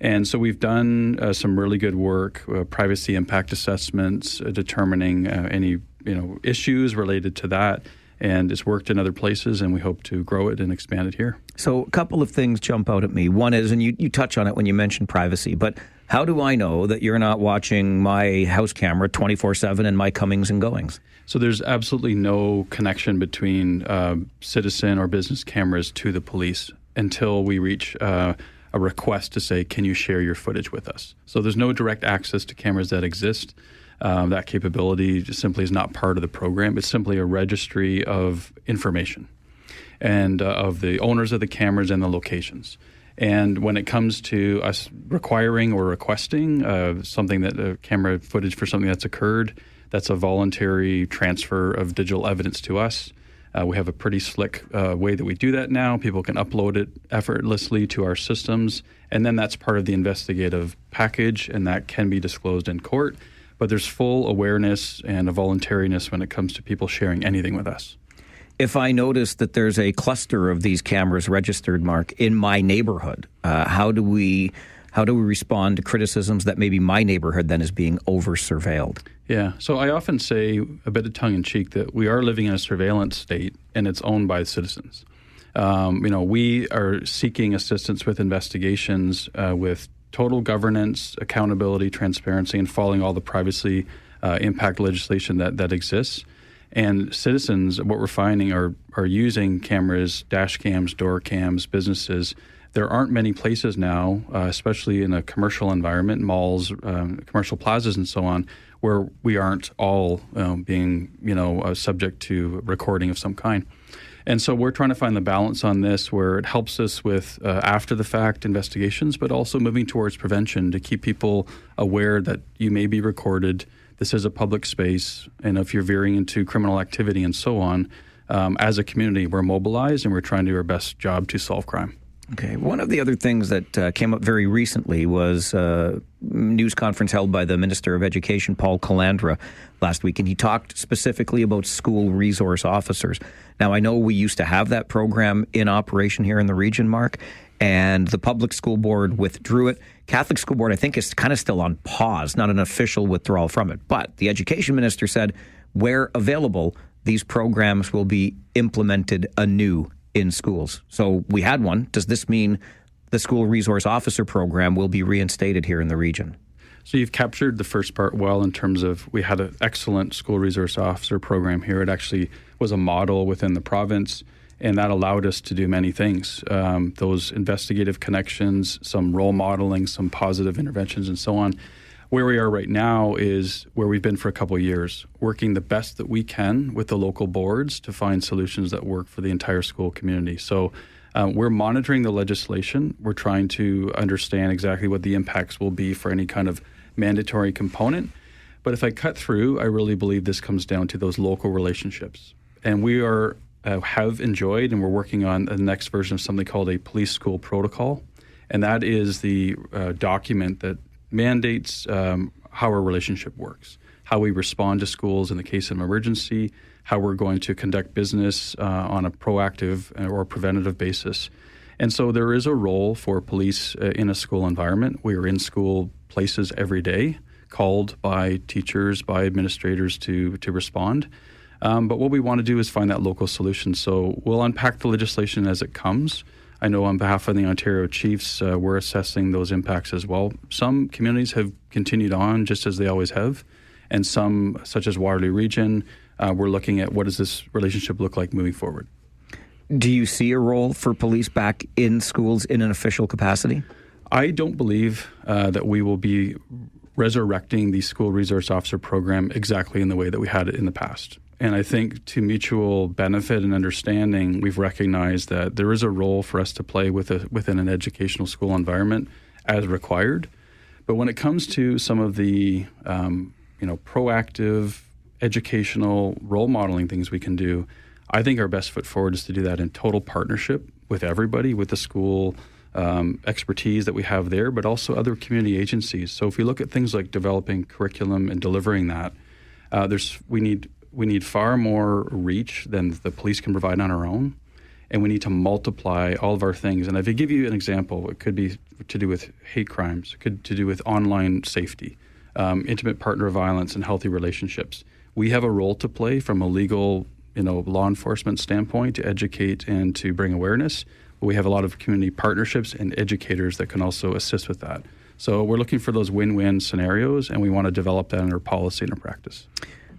And so we've done some really good work, privacy impact assessments, determining any issues related to that. And it's worked in other places, and we hope to grow it and expand it here.
So a couple of things jump out at me. One is, and you touch on it when you mention privacy, but how do I know that you're not watching my house camera 24/7 and my comings and goings?
So there's absolutely no connection between citizen or business cameras to the police until we reach a request to say, can you share your footage with us? So there's no direct access to cameras that exist. That capability just simply is not part of the program. It's simply a registry of information and of the owners of the cameras and the locations. And when it comes to us requiring or requesting something that camera footage for something that's occurred, that's a voluntary transfer of digital evidence to us. We have a pretty slick way that we do that now. People can upload it effortlessly to our systems, and then that's part of the investigative package, and that can be disclosed in court. But there's full awareness and a voluntariness when it comes to people sharing anything with us.
If I notice that there's a cluster of these cameras registered, Mark, in my neighborhood, how do we respond to criticisms that maybe my neighborhood then is being over-surveilled?
Yeah, so I often say, a bit of tongue-in-cheek, that we are living in a surveillance state, and it's owned by citizens. We are seeking assistance with investigations with total governance, accountability, transparency, and following all the privacy impact legislation that exists. And citizens, what we're finding, are using cameras, dash cams, door cams, businesses. There aren't many places now, especially in a commercial environment, malls, commercial plazas, and so on, where we aren't all being, subject to recording of some kind. And so we're trying to find the balance on this where it helps us with after-the-fact investigations, but also moving towards prevention to keep people aware that you may be recorded. This is a public space, and if you're veering into criminal activity and so on, as a community, we're mobilized and we're trying to do our best job to solve crime.
Okay. One of the other things that came up very recently was a news conference held by the Minister of Education, Paul Calandra, last week, and he talked specifically about school resource officers. Now, I know we used to have that program in operation here in the region, Mark, and the Public School Board withdrew it. Catholic School Board, I think, is kind of still on pause, not an official withdrawal from it. But the Education Minister said, where available, these programs will be implemented anew in schools. So we had one. Does this mean the school resource officer program will be reinstated here in the region?
So you've captured the first part well in terms of we had an excellent school resource officer program here. It actually was a model within the province, And that allowed us to do many things. Those investigative connections, some role modeling, some positive interventions, and so on. Where we are right now is where we've been for a couple of years, working the best that we can with the local boards to find solutions that work for the entire school community. So we're monitoring the legislation. We're trying to understand exactly what the impacts will be for any kind of mandatory component. But if I cut through, I really believe this comes down to those local relationships. And we have enjoyed, and we're working on the next version of something called a police school protocol. And that is the document that mandates how our relationship works, how we respond to schools in the case of emergency, how we're going to conduct business on a proactive or preventative basis. And so there is a role for police in a school environment. We are in school places every day, called by teachers, by administrators to respond. But what we want to do is find that local solution. So we'll unpack the legislation as it comes. I know on behalf of the Ontario Chiefs, we're assessing those impacts as well. Some communities have continued on just as they always have, and some, such as Waterloo Region, we're looking at what does this relationship look like moving forward.
Do you see a role for police back in schools in an official capacity?
I don't believe that we will be resurrecting the school resource officer program exactly in the way that we had it in the past. And I think to mutual benefit and understanding, we've recognized that there is a role for us to play within an educational school environment as required. But when it comes to some of the proactive educational role modeling things we can do, I think our best foot forward is to do that in total partnership with everybody, with the school expertise that we have there, but also other community agencies. So if we look at things like developing curriculum and delivering that, we need far more reach than the police can provide on our own, and we need to multiply all of our things. And if I give you an example, it could be to do with hate crimes, it could to do with online safety, intimate partner violence, and healthy relationships. We have a role to play from a legal, law enforcement standpoint to educate and to bring awareness. But we have a lot of community partnerships and educators that can also assist with that. So we're looking for those win-win scenarios, and we want to develop that in our policy and our practice.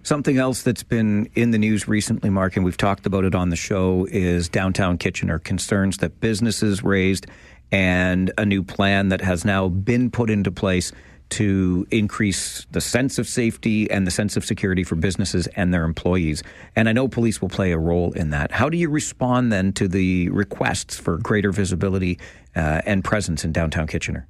Something else that's been in the news recently, Mark, and we've talked about it on the show, is downtown Kitchener, concerns that businesses raised and a new plan that has now been put into place to increase the sense of safety and the sense of security for businesses and their employees. And I know police will play a role in that. How do you respond then to the requests for greater visibility and presence in downtown Kitchener?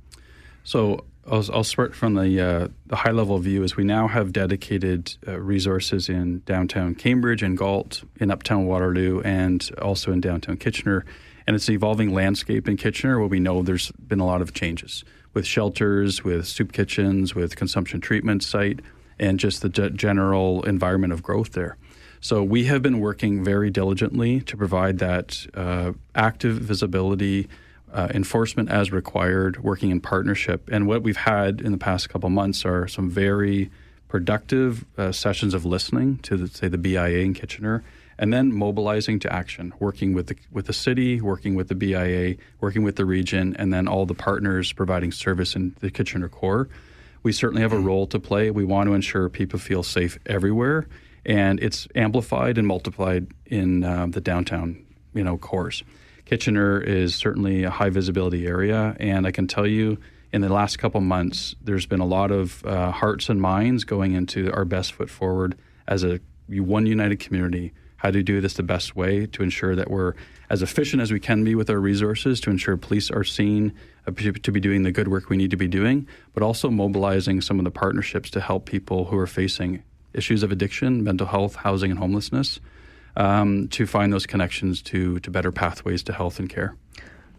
So I'll start from the high-level view. Is we now have dedicated resources in downtown Cambridge and Galt, in uptown Waterloo, and also in downtown Kitchener. And it's an evolving landscape in Kitchener where we know there's been a lot of changes with shelters, with soup kitchens, with consumption treatment site, and just the general environment of growth there. So we have been working very diligently to provide that active visibility, enforcement as required, working in partnership. And what we've had in the past couple months are some very productive sessions of listening to, the BIA in Kitchener, and then mobilizing to action, working with the city, working with the BIA, working with the region, and then all the partners providing service in the Kitchener core. We certainly have a role to play. We want to ensure people feel safe everywhere, and it's amplified and multiplied in the downtown, cores. Kitchener is certainly a high visibility area, and I can tell you in the last couple months, there's been a lot of hearts and minds going into our best foot forward as one united community, how to do this the best way to ensure that we're as efficient as we can be with our resources, to ensure police are seen to be doing the good work we need to be doing, but also mobilizing some of the partnerships to help people who are facing issues of addiction, mental health, housing, and homelessness, to find those connections to better pathways to health and care.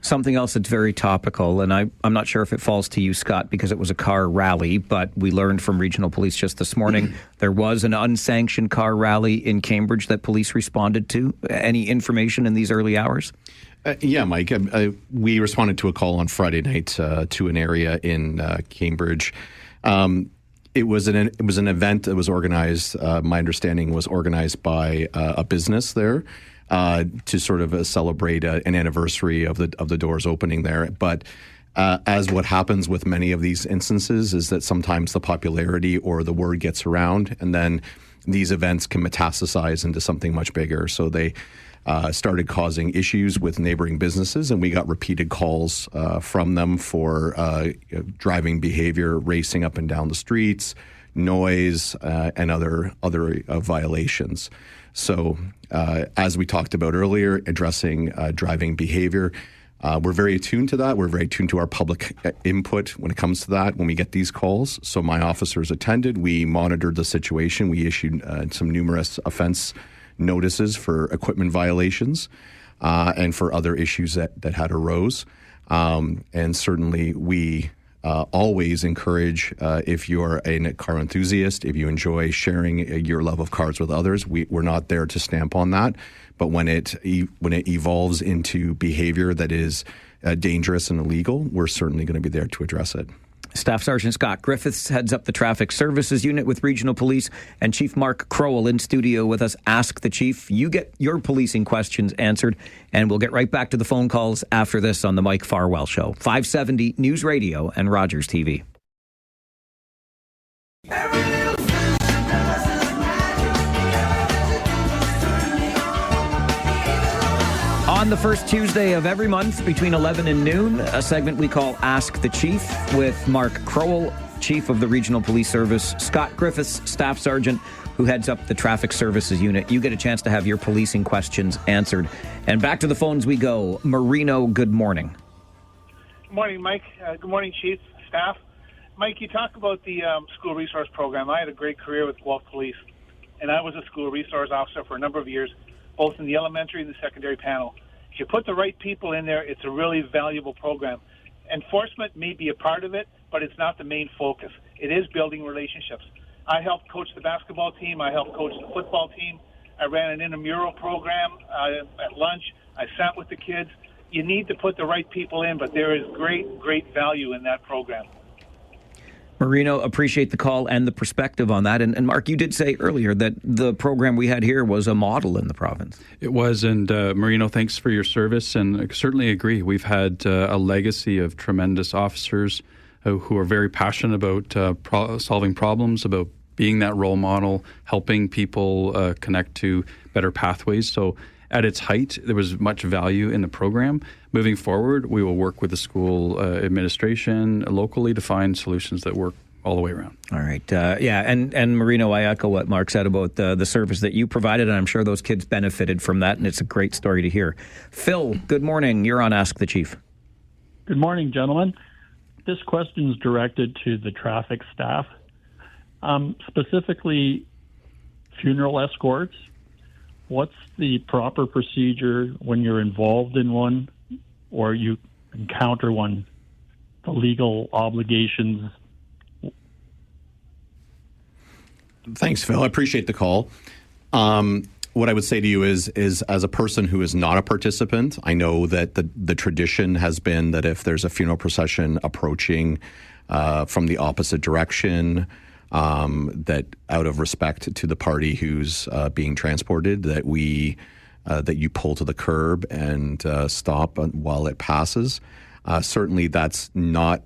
Something else that's very topical, and I'm not sure if it falls to you, Scott, because it was a car rally, but we learned from regional police just this morning there was an unsanctioned car rally in Cambridge that police responded to. Any information in these early hours?
Yeah, Mike. We responded to a call on Friday night to an area in Cambridge. It was an event that was organized. My understanding was organized by a business there to sort of celebrate an anniversary of the doors opening there. But as what happens with many of these instances is that sometimes the popularity or the word gets around, and then these events can metastasize into something much bigger. So they started causing issues with neighboring businesses, and we got repeated calls from them for driving behavior, racing up and down the streets, noise, and other violations. So, as we talked about earlier, addressing driving behavior, we're very attuned to that. We're very attuned to our public input when it comes to that when we get these calls. So my officers attended. We monitored the situation. We issued some numerous offense notices for equipment violations and for other issues that had arose. And certainly we always encourage, if you're a car enthusiast, if you enjoy sharing your love of cars with others, we're not there to stamp on that. But when it evolves into behavior that is dangerous and illegal, we're certainly going to be there to address it.
Staff Sergeant Scott Griffiths heads up the Traffic Services Unit with Regional Police, and Chief Mark Crowell in studio with us. Ask the Chief. You get your policing questions answered, and we'll get right back to the phone calls after this on the Mike Farwell Show. 570 News Radio and Rogers TV. On the first Tuesday of every month between 11 and noon, a segment we call Ask the Chief with Mark Crowell, Chief of the Regional Police Service, Scott Griffiths, Staff Sergeant, who heads up the Traffic Services Unit. You get a chance to have your policing questions answered. And back to the phones we go. Marino, good morning.
Good morning, Mike. Good morning, Chief, staff. Mike, you talk about the school resource program. I had a great career with Guelph Police, and I was a school resource officer for a number of years, both in the elementary and the secondary panel. If you put the right people in there, it's a really valuable program. Enforcement may be a part of it, but it's not the main focus. It is building relationships. I helped coach the basketball team. I helped coach the football team. I ran an intramural program at lunch. I sat with the kids. You need to put the right people in, but there is great value in that program.
Marino, appreciate the call and the perspective on that. And Mark, you did say earlier that the program we had here was a model in the province.
It was, and Marino, thanks for your service, and I certainly agree. We've had a legacy of tremendous officers who are very passionate about solving problems, about being that role model, helping people connect to better pathways. So at its height, there was much value in the program. Moving forward, we will work with the school administration locally to find solutions that work all the way around.
All right. And Marino, I echo what Mark said about the service that you provided, and I'm sure those kids benefited from that, and it's a great story to hear. Phil, good morning. You're on Ask the Chief.
Good morning, gentlemen. This question is directed to the traffic staff, specifically funeral escorts. What's the proper procedure when you're involved in one or you encounter one, the legal obligations?
Thanks, Phil. I appreciate the call. What I would say to you is as a person who is not a participant, I know that the tradition has been that if there's a funeral procession approaching from the opposite direction, that out of respect to the party who's being transported, that you pull to the curb and stop while it passes. Certainly, that's not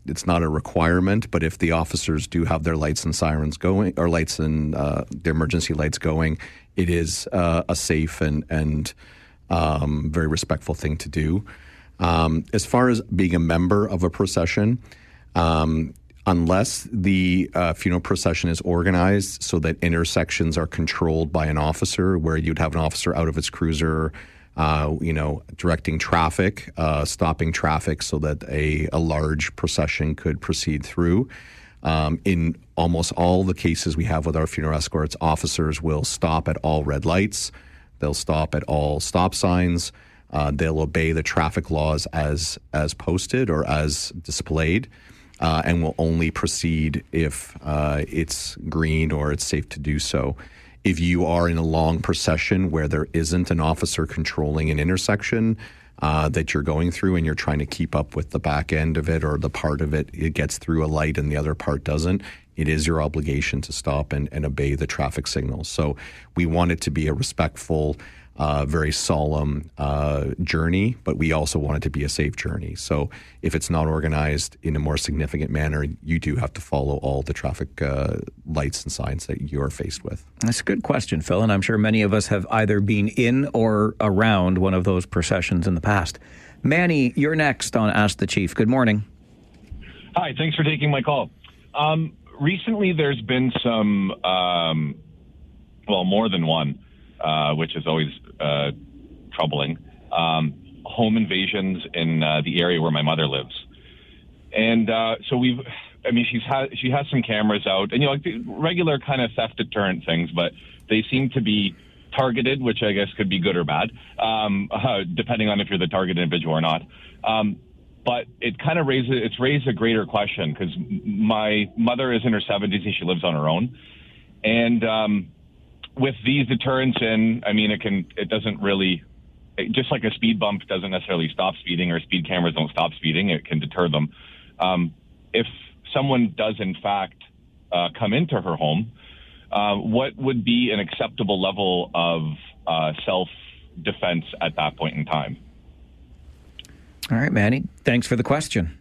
it's not a requirement. But if the officers do have their lights and sirens going, or lights and their emergency lights going, it is a safe and very respectful thing to do. As far as being a member of a procession, unless the funeral procession is organized so that intersections are controlled by an officer, where you'd have an officer out of its cruiser, directing traffic, stopping traffic so that a large procession could proceed through. In almost all the cases we have with our funeral escorts, officers will stop at all red lights. They'll stop at all stop signs. They'll obey the traffic laws as posted or as displayed. And will only proceed if it's green or it's safe to do so. If you are in a long procession where there isn't an officer controlling an intersection that you're going through and you're trying to keep up with the back end of it, or the part of it gets through a light and the other part doesn't, it is your obligation to stop and obey the traffic signals. So we want it to be a respectful very solemn journey, but we also want it to be a safe journey. So if it's not organized in a more significant manner, you do have to follow all the traffic lights and signs that you are faced with.
That's a good question, Phil, and I'm sure many of us have either been in or around one of those processions in the past. Manny, you're next on Ask the Chief. Good morning.
Hi, thanks for taking my call. Recently, there's been some, more than one, which is always troubling, home invasions in the area where my mother lives. And so she has some cameras out, and like the regular kind of theft deterrent things, but they seem to be targeted, which I guess could be good or bad, depending on if you're the targeted individual or not. But it kind of raised a greater question, because my mother is in her 70s and she lives on her own. And with these deterrents it doesn't really, just like a speed bump doesn't necessarily stop speeding, or speed cameras don't stop speeding, it can deter them. If someone does in fact come into her home, what would be an acceptable level of self-defense at that point in time?
All right, Manny, thanks for the question.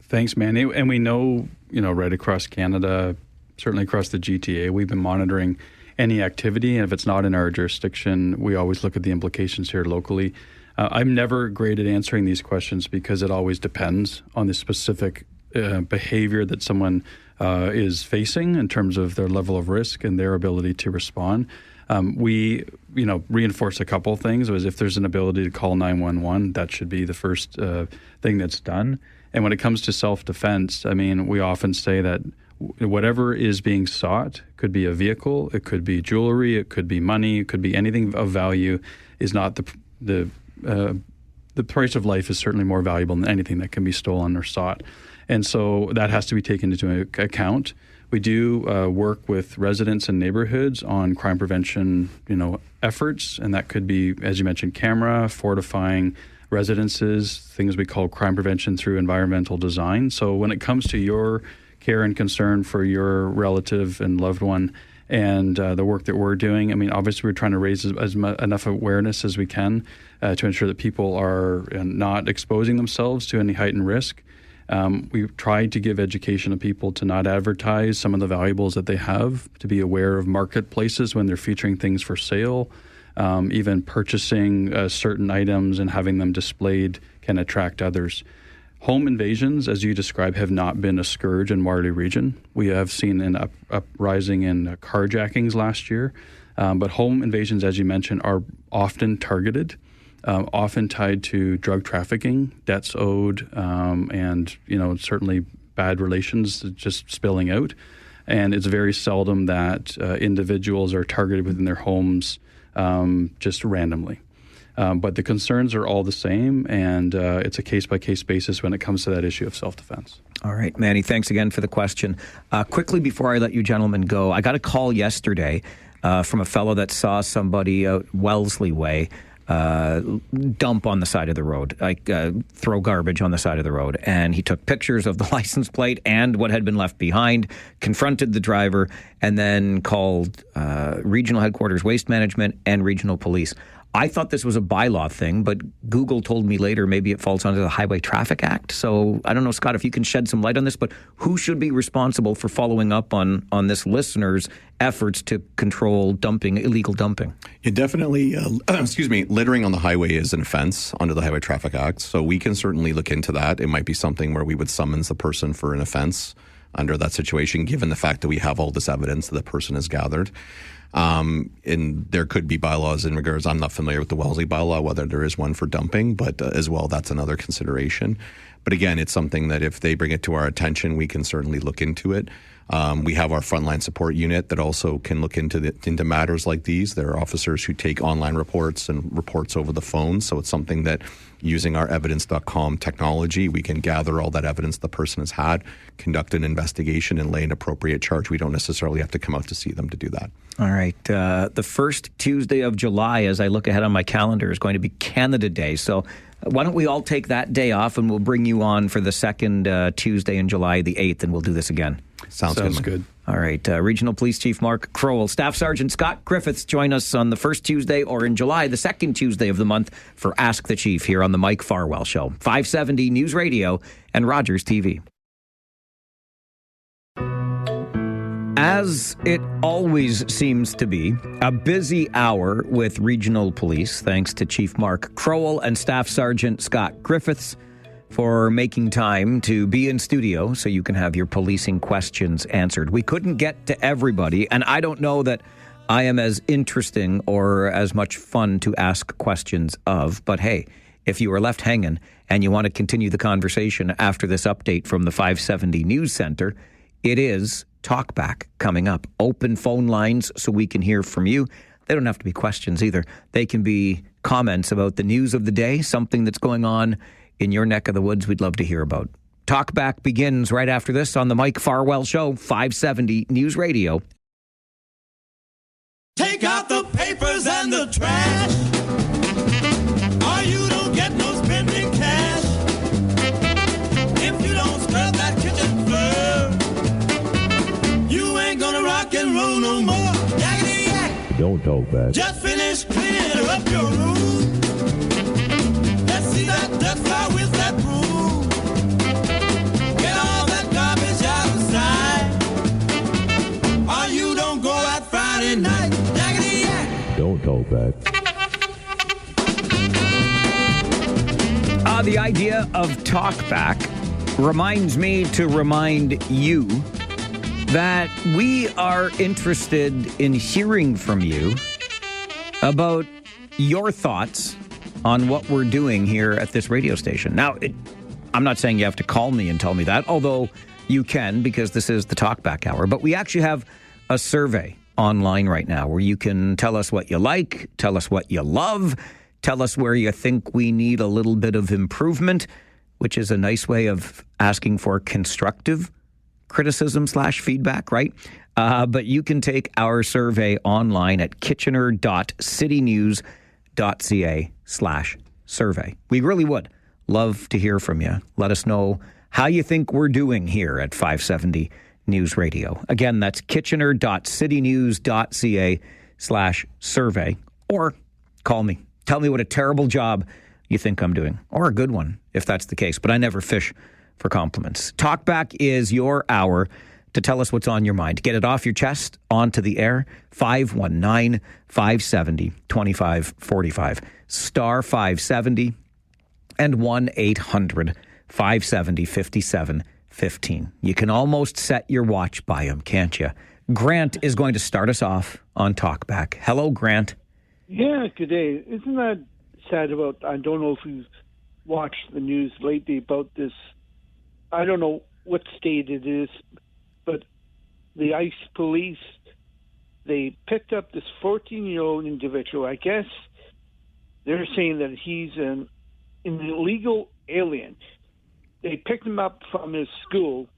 Thanks, Manny. And we know, right across Canada, certainly across the GTA, we've been monitoring any activity. And if it's not in our jurisdiction, we always look at the implications here locally. I'm never great at answering these questions because it always depends on the specific behavior that someone is facing in terms of their level of risk and their ability to respond. We reinforce a couple of things. If there's an ability to call 911, that should be the first thing that's done. And when it comes to self-defense, we often say that whatever is being sought, could be a vehicle, it could be jewelry, it could be money, it could be anything of value, is not the price of life is certainly more valuable than anything that can be stolen or sought. And so that has to be taken into account. We do work with residents and neighborhoods on crime prevention, efforts, and that could be, as you mentioned, camera, fortifying residences, things we call crime prevention through environmental design. So when it comes to your care and concern for your relative and loved one and the work that we're doing, obviously we're trying to raise enough awareness as we can to ensure that people are not exposing themselves to any heightened risk. We've tried to give education to people to not advertise some of the valuables that they have, to be aware of marketplaces when they're featuring things for sale. Even purchasing certain items and having them displayed can attract others. Home invasions, as you described, have not been a scourge in Marley region. We have seen an uprising in carjackings last year, but home invasions, as you mentioned, are often targeted. Often tied to drug trafficking, debts owed, and certainly bad relations just spilling out. And it's very seldom that individuals are targeted within their homes just randomly. But the concerns are all the same, and it's a case-by-case basis when it comes to that issue of self-defense.
All right, Manny, thanks again for the question. Quickly, before I let you gentlemen go, I got a call yesterday from a fellow that saw somebody out Wellesley Way dump on the side of the road, throw garbage on the side of the road. And he took pictures of the license plate and what had been left behind, confronted the driver, and then called regional headquarters waste management and regional police. I thought this was a bylaw thing, but Google told me later maybe it falls under the Highway Traffic Act. So I don't know, Scott, if you can shed some light on this, but who should be responsible for following up on this listener's efforts to control illegal dumping?
It definitely, littering on the highway is an offense under the Highway Traffic Act. So we can certainly look into that. It might be something where we would summons the person for an offense under that situation, given the fact that we have all this evidence that the person has gathered. And there could be bylaws in regards, I'm not familiar with the Wellesley bylaw, whether there is one for dumping, but as well, that's another consideration. But again, it's something that if they bring it to our attention, we can certainly look into it. We have our frontline support unit that also can look into matters like these. There are officers who take online reports and reports over the phone. So it's something that using our evidence.com technology, we can gather all that evidence the person has had, conduct an investigation, and lay an appropriate charge. We don't necessarily have to come out to see them to do that.
All right. The first Tuesday of July, as I look ahead on my calendar, is going to be Canada Day. So why don't we all take that day off, and we'll bring you on for the second Tuesday in July, the 8th, and we'll do this again.
Sounds good.
All right. Regional Police Chief Mark Crowell. Staff Sergeant Scott Griffiths join us on the first Tuesday, or in July, the second Tuesday of the month, for Ask the Chief here on the Mike Farwell Show. 570 News Radio and Rogers TV. As it always seems to be, a busy hour with regional police, thanks to Chief Mark Crowell and Staff Sergeant Scott Griffiths for making time to be in studio so you can have your policing questions answered. We couldn't get to everybody, and I don't know that I am as interesting or as much fun to ask questions of, but hey, if you are left hanging and you want to continue the conversation after this update from the 570 News Center, it is Talkback coming up. Open phone lines so we can hear from you. They don't have to be questions either. They can be comments about the news of the day, something that's going on in your neck of the woods we'd love to hear about. Talkback begins right after this on the Mike Farwell Show, 570 News Radio.
Take out the papers and the trash, or you don't get no spending cash. If you don't scrub that kitchen floor, you ain't gonna rock and roll no more. Yakety yak.
Don't talk back.
Just finish cleaning up your room. Let's see that dust fly with that broom. Get all that garbage out of sight, or you don't go out Friday night. Yakety yak.
Don't talk back.
The idea of Talkback reminds me to remind you that we are interested in hearing from you about your thoughts on what we're doing here at this radio station. Now, I'm not saying you have to call me and tell me that, although you can, because this is the Talkback Hour. But we actually have a survey online right now where you can tell us what you like, tell us what you love, tell us where you think we need a little bit of improvement, which is a nice way of asking for constructive criticism / feedback, right? But you can take our survey online at kitchener.citynews.ca/survey. We really would love to hear from you. Let us know how you think we're doing here at 570 News Radio. Again, that's kitchener.citynews.ca/survey, or call me. Tell me what a terrible job you think I'm doing, or a good one, if that's the case. But I never fish for compliments. Talkback is your hour to tell us what's on your mind. Get it off your chest, onto the air. 519-570-2545. Star 570 and 1-800-570-5715. You can almost set your watch by them, can't you? Grant is going to start us off on Talkback. Hello, Grant.
Yeah, good day. Isn't that sad about, I don't know if you've watched the news lately about this, I don't know what state it is, but the ICE police, they picked up this 14-year-old individual. I guess they're saying that he's an illegal alien. They picked him up from his school,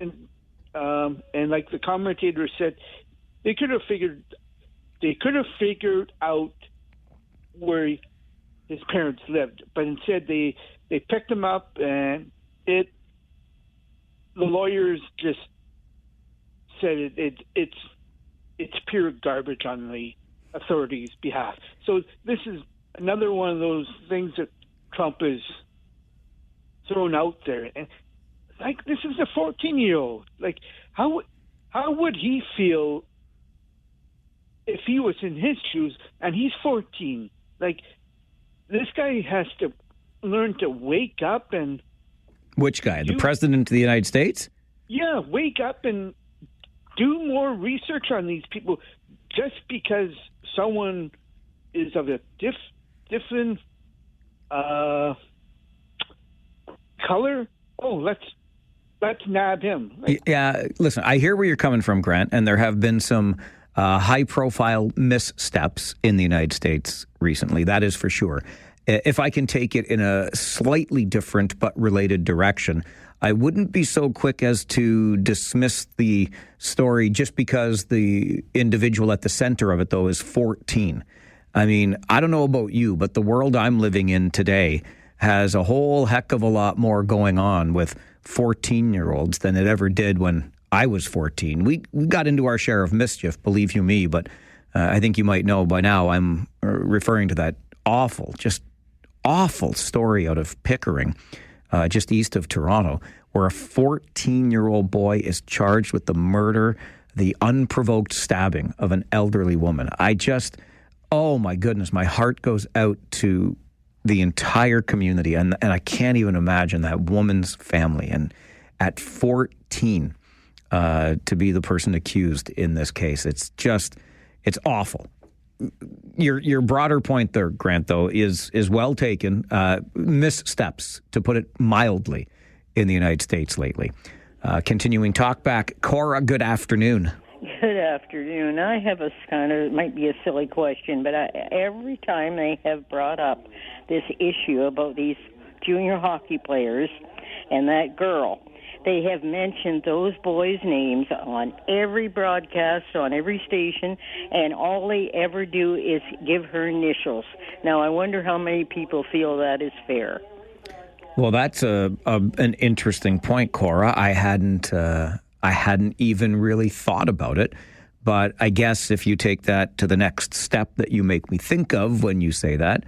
and like the commentator said, they could have figured out where his parents lived, but instead they picked him up, and the lawyers just said it's pure garbage on the authorities' behalf. So this is another one of those things that Trump is thrown out there. And like, this is a 14-year-old. Like, how would he feel if he was in his shoes and he's 14? Like, this guy has to learn to wake up and...
Which guy? The President of the United States?
Yeah, wake up and do more research on these people. Just because someone is of a different color, let's nab him. Like,
yeah, listen, I hear where you're coming from, Grant, and there have been some high-profile missteps in the United States recently. That is for sure. If I can take it in a slightly different but related direction, I wouldn't be so quick as to dismiss the story just because the individual at the center of it, though, is 14. I mean, I don't know about you, but the world I'm living in today has a whole heck of a lot more going on with 14-year-olds than it ever did when I was 14. We got into our share of mischief, believe you me, but I think you might know by now I'm referring to that just awful story out of Pickering, just east of Toronto, where a 14-year-old boy is charged with the murder, the unprovoked stabbing of an elderly woman. Oh my goodness, my heart goes out to the entire community, and I can't even imagine that woman's family. And at 14, to be the person accused in this case, it's awful. Your broader point there, Grant, though, is well taken. Missteps, to put it mildly, in the United States lately. Continuing talkback, Cora, good afternoon.
Good afternoon. I have it might be a silly question, but every time they have brought up this issue about these junior hockey players and that girl, they have mentioned those boys' names on every broadcast, on every station, and all they ever do is give her initials. Now, I wonder how many people feel that is fair.
Well, that's an interesting point, Cora. I hadn't even really thought about it, but I guess if you take that to the next step that you make me think of when you say that,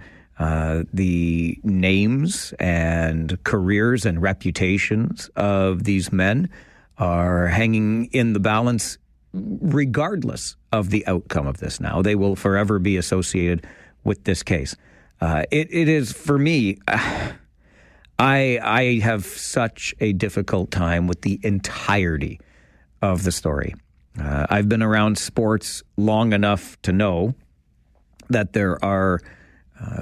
the names and careers and reputations of these men are hanging in the balance regardless of the outcome of this now. They will forever be associated with this case. It is, for me, I have such a difficult time with the entirety of the story. I've been around sports long enough to know that there are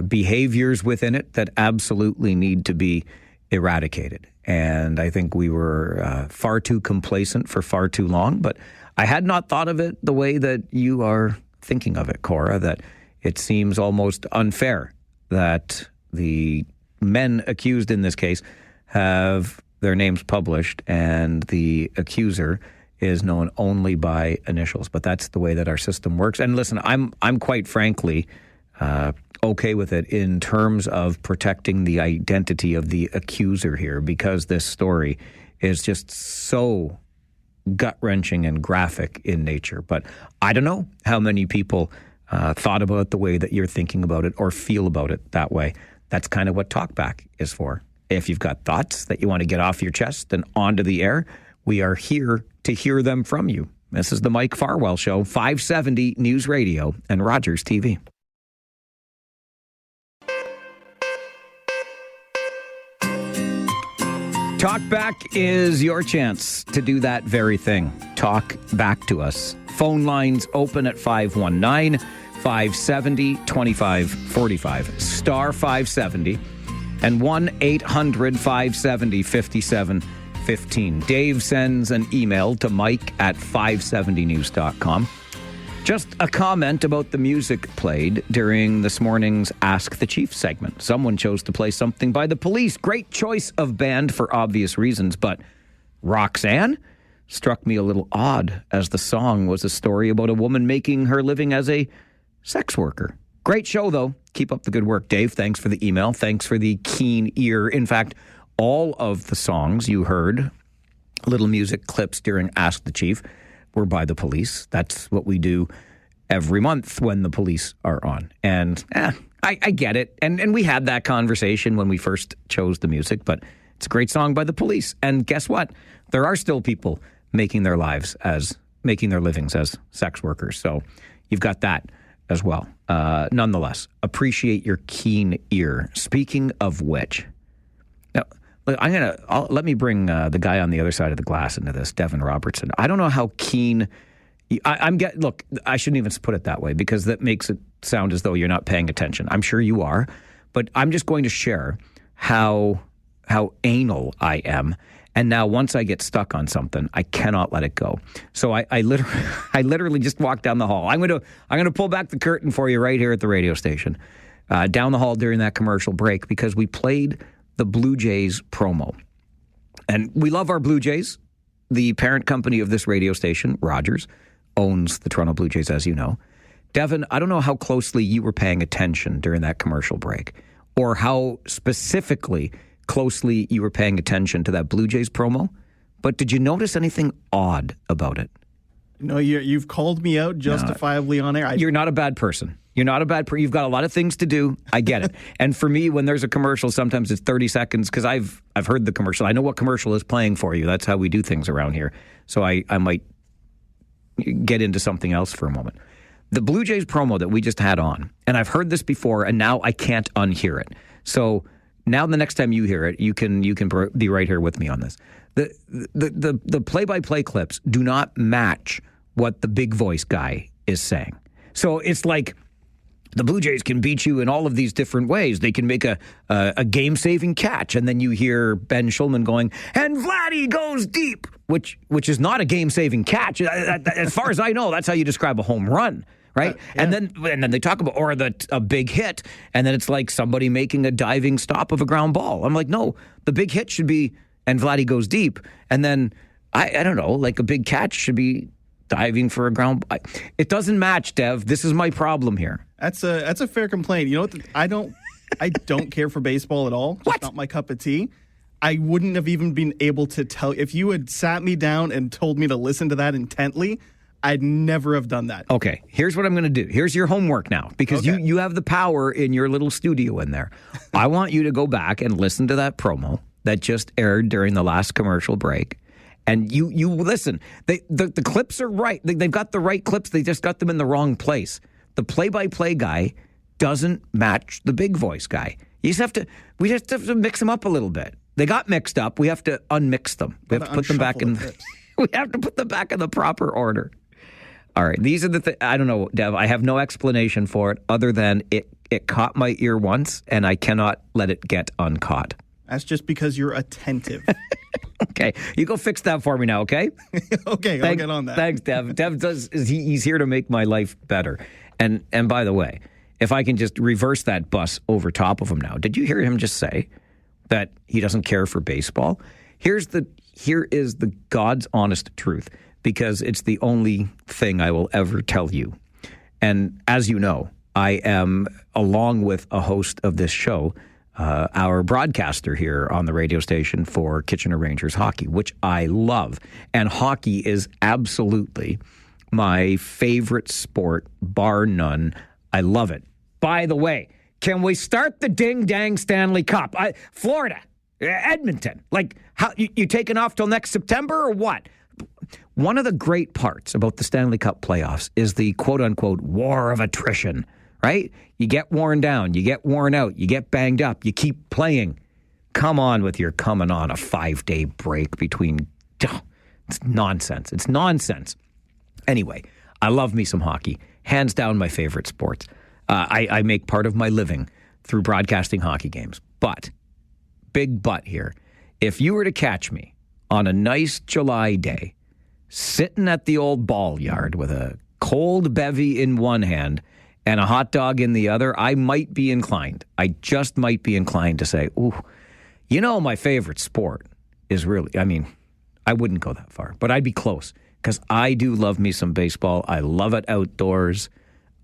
behaviors within it that absolutely need to be eradicated. And I think we were far too complacent for far too long. But I had not thought of it the way that you are thinking of it, Cora, that it seems almost unfair that the men accused in this case have their names published and the accuser is known only by initials. But that's the way that our system works. And listen, I'm quite frankly okay with it in terms of protecting the identity of the accuser here, because this story is just so gut-wrenching and graphic in nature. But I don't know how many people thought about it the way that you're thinking about it or feel about it that way. That's kind of what Talkback is for. If you've got thoughts that you want to get off your chest and onto the air, we are here to hear them from you. This is the Mike Farwell Show, 570 News Radio and Rogers TV. Talkback is your chance to do that very thing. Talk back to us. Phone lines open at 519-570-2545, star 570, and 1-800-570-5715. Dave sends an email to mike@570news.com. Just a comment about the music played during this morning's Ask the Chief segment. Someone chose to play something by the Police. Great choice of band for obvious reasons, but Roxanne struck me a little odd, as the song was a story about a woman making her living as a sex worker. Great show, though. Keep up the good work, Dave. Thanks for the email. Thanks for the keen ear. In fact, all of the songs you heard, little music clips during Ask the Chief, were by the Police. That's what we do every month when the Police are on. And I get it. And we had that conversation when we first chose the music, but it's a great song by the Police. And guess what? There are still people making their livings as sex workers. So you've got that as well. Nonetheless, appreciate your keen ear. Speaking of which, now, let me bring the guy on the other side of the glass into this, Devin Robertson. I don't know how keen look, I shouldn't even put it that way, because that makes it sound as though you're not paying attention. I'm sure you are, but I'm just going to share how anal I am. And now once I get stuck on something, I cannot let it go. So I literally just walked down the hall. I'm going to pull back the curtain for you right here at the radio station, down the hall during that commercial break, because we played the Blue Jays promo. And we love our Blue Jays. The parent company of this radio station, Rogers, owns the Toronto Blue Jays, as you know. Devin, I don't know how closely you were paying attention during that commercial break, or how specifically closely you were paying attention to that Blue Jays promo, but did you notice anything odd about it?
No, you've called me out justifiably on air.
You're not a bad person. You're not a bad person. You've got a lot of things to do. I get it. And for me, when there's a commercial, sometimes it's 30 seconds because I've heard the commercial. I know what commercial is playing for you. That's how we do things around here. So I might get into something else for a moment. The Blue Jays promo that we just had on, and I've heard this before, and now I can't unhear it. So now the next time you hear it, you can be right here with me on this. The play-by-play clips do not match what the big voice guy is saying. So it's like the Blue Jays can beat you in all of these different ways. They can make a game-saving catch, and then you hear Ben Schulman going, and Vladdy goes deep, which is not a game-saving catch. As far as I know, that's how you describe a home run, right? Yeah. And then they talk about a big hit, and then it's like somebody making a diving stop of a ground ball. I'm like, no, the big hit should be, and Vladdy goes deep, and then I don't know, like a big catch should be diving for a ground. It doesn't match, Dev. This is my problem here.
That's a fair complaint. You know what? I don't care for baseball at all. It's not my cup of tea. I wouldn't have even been able to tell if you had sat me down and told me to listen to that intently. I'd never have done that.
Okay, here's what I'm going to do. Here's your homework now, because you have the power in your little studio in there. I want you to go back and listen to that promo that just aired during the last commercial break. And you listen. The clips are right. They've got the right clips. They just got them in the wrong place. The play-by-play guy doesn't match the big voice guy. We just have to mix them up a little bit. They got mixed up. We have to unmix them. We have to put them back in. We have to put them back in the proper order. All right. These are the things. I don't know, Dev. I have no explanation for it other than it caught my ear once, and I cannot let it get uncaught.
That's just because you're attentive.
Okay. You go fix that for me now, okay?
Okay, I'll get on that.
Thanks, Dev. Dev he's here to make my life better. And by the way, if I can just reverse that bus over top of him now. Did you hear him just say that he doesn't care for baseball? Here is the God's honest truth, because it's the only thing I will ever tell you. And as you know, I am, along with a host of this show, our broadcaster here on the radio station for Kitchener Rangers hockey, which I love. And hockey is absolutely my favorite sport, bar none. I love it. By the way, can we start the ding-dang Stanley Cup? Florida, Edmonton. Like, how you taking off till next September or what? One of the great parts about the Stanley Cup playoffs is the quote-unquote war of attrition. Right? You get worn down, you get worn out, you get banged up, you keep playing. Come on with your coming on a 5-day break between. It's nonsense. It's nonsense. Anyway, I love me some hockey. Hands down my favorite sports. I make part of my living through broadcasting hockey games. But, big but here, if you were to catch me on a nice July day, sitting at the old ball yard with a cold bevy in one hand and a hot dog in the other, I might be inclined. I just might be inclined to say, ooh, you know, my favorite sport is really, I wouldn't go that far, but I'd be close because I do love me some baseball. I love it outdoors.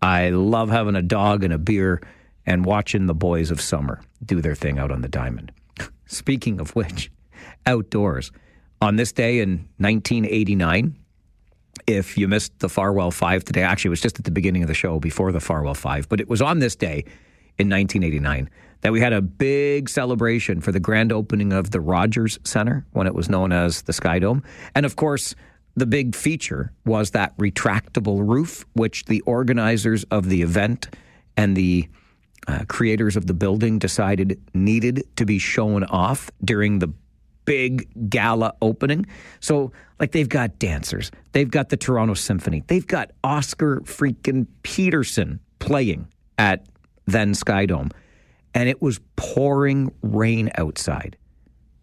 I love having a dog and a beer and watching the boys of summer do their thing out on the diamond. Speaking of which, outdoors, on this day in 1989, if you missed the Farwell 5 today, actually it was just at the beginning of the show before the Farwell 5, but it was on this day in 1989 that we had a big celebration for the grand opening of the Rogers Center when it was known as the Sky Dome. And of course, the big feature was that retractable roof, which the organizers of the event and the creators of the building decided needed to be shown off during the big gala opening. So, like, they've got dancers. They've got the Toronto Symphony. They've got Oscar freaking Peterson playing at then Sky Dome. And it was pouring rain outside.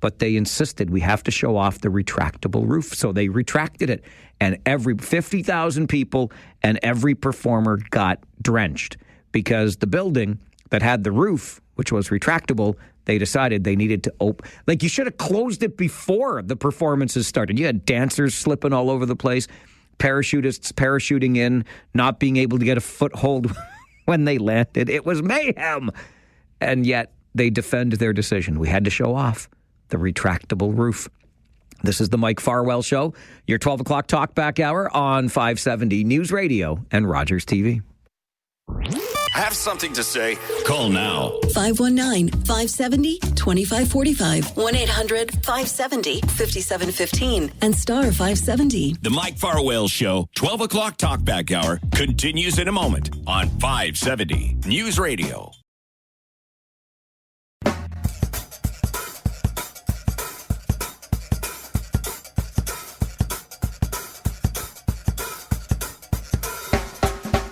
But they insisted we have to show off the retractable roof. So they retracted it. And every 50,000 people and every performer got drenched because the building that had the roof, which was retractable, they decided they needed to open. Like, you should have closed it before the performances started. You had dancers slipping all over the place, parachutists parachuting in, not being able to get a foothold when they landed. It was mayhem. And yet they defend their decision. We had to show off the retractable roof. This is the Mike Farwell Show, your 12 o'clock Talkback Hour on 570 News Radio and Rogers TV.
Have something to say? Call now.
519-570-2545. 1-800-570-5715. And star 570.
The Mike Farwell Show, 12 o'clock Talkback Hour, continues in a moment on 570 News Radio.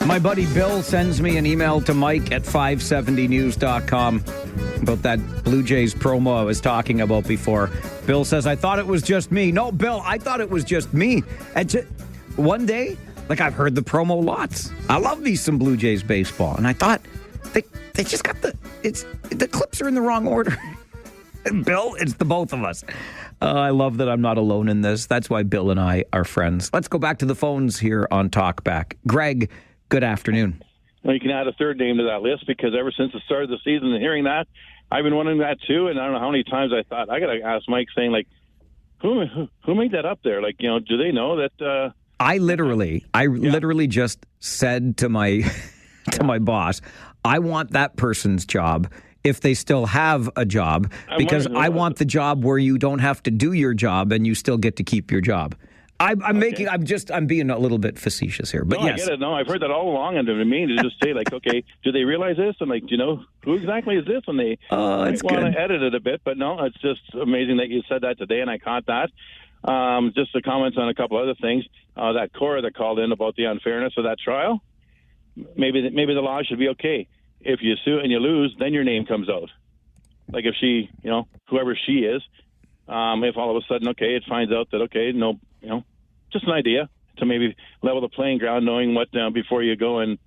My buddy Bill sends me an email to Mike at 570news.com about that Blue Jays promo I was talking about before. Bill says, I thought it was just me. No, Bill, I thought it was just me. One day, I've heard the promo lots. I love me some Blue Jays baseball. And I thought, they just got the clips are in the wrong order. And Bill, it's the both of us. I love that I'm not alone in this. That's why Bill and I are friends. Let's go back to the phones here on Talkback. Greg, good afternoon.
Well, you can add a third name to that list because ever since the start of the season and hearing that, I've been wondering that too. And I don't know how many times I thought, I got to ask Mike saying, who made that up there? Do they know that?
I literally just said to my boss, I want that person's job if they still have a job, because I want the job where you don't have to do your job and you still get to keep your job. I'm being a little bit facetious here, but
no,
yes.
I get it. No, I've heard that all along, and I mean to just say, okay, do they realize this? And do you know who exactly is this? And they want to edit it a bit, but no, it's just amazing that you said that today, and I caught that. Just the comments on a couple other things. That Cora that called in about the unfairness of that trial. Maybe the law should be okay. If you sue and you lose, then your name comes out. Like if she, whoever she is, if all of a sudden, it finds out that, no, just an idea to maybe level the playing ground, knowing what before you go and,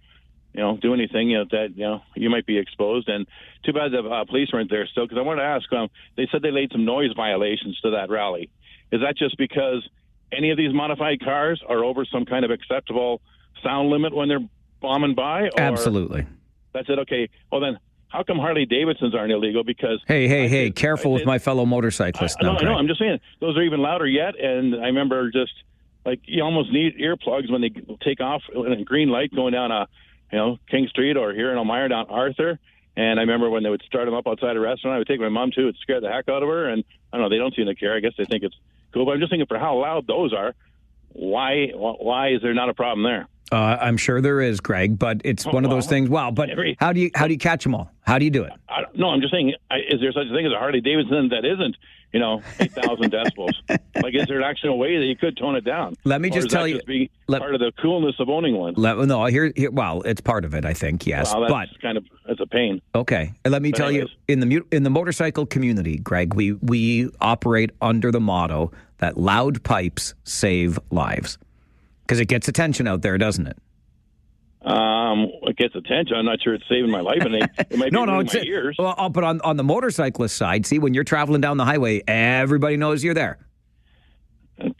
do anything, that, you might be exposed. And too bad the police weren't there still, because I wanted to ask, they said they laid some noise violations to that rally. Is that just because any of these modified cars are over some kind of acceptable sound limit when they're bombing by? Or
Absolutely.
That's it. Okay. Well, then how come Harley Davidsons aren't illegal? Because
hey, careful with my fellow motorcyclists.
I know. I'm just saying those are even louder yet. And I remember just you almost need earplugs when they take off in a green light going down King Street or here in Elmira down Arthur. And I remember when they would start them up outside a restaurant, I would take my mom too. It scared the heck out of her. And I don't know, they don't seem to care. I guess they think it's cool. But I'm just thinking for how loud those are, why is there not a problem there?
I'm sure there is, Greg, but it's one of those things. Wow, but how do you catch them all? How do you do it?
No, I'm just saying, is there such a thing as a Harley Davidson that isn't, 8,000 decibels? Is there an actual way that you could tone it down?
Let me just tell you,
part of the coolness of owning one.
Well, it's part of it, I think. Yes,
well, that's a pain.
Okay, and let me tell you, in the motorcycle community, Greg, we operate under the motto that loud pipes save lives. Because it gets attention out there, doesn't it?
It gets attention. I'm not sure it's saving my life, and it might be in my ears.
Well, but on the motorcyclist side, see, when you're traveling down the highway, everybody knows you're there.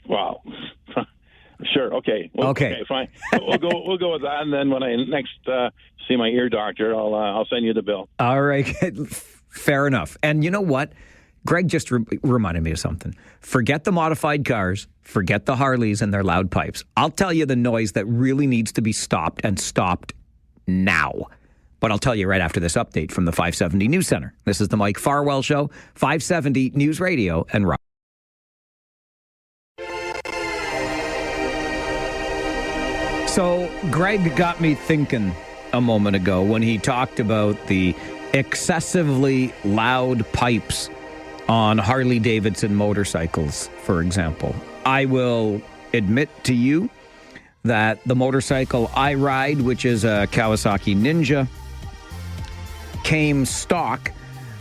Wow. Sure. Okay. Well, okay. Fine. We'll go with that, and then when I next see my ear doctor, I'll send you the bill.
All right. Fair enough. And you know what? Greg just reminded me of something. Forget the modified cars. Forget the Harleys and their loud pipes. I'll tell you the noise that really needs to be stopped, and stopped now. But I'll tell you right after this update from the 570 News Center. This is the Mike Farwell Show, 570 News Radio and Rock. So Greg got me thinking a moment ago when he talked about the excessively loud pipes on Harley Davidson motorcycles, for example. I will admit to you that the motorcycle I ride, which is a Kawasaki Ninja, came stock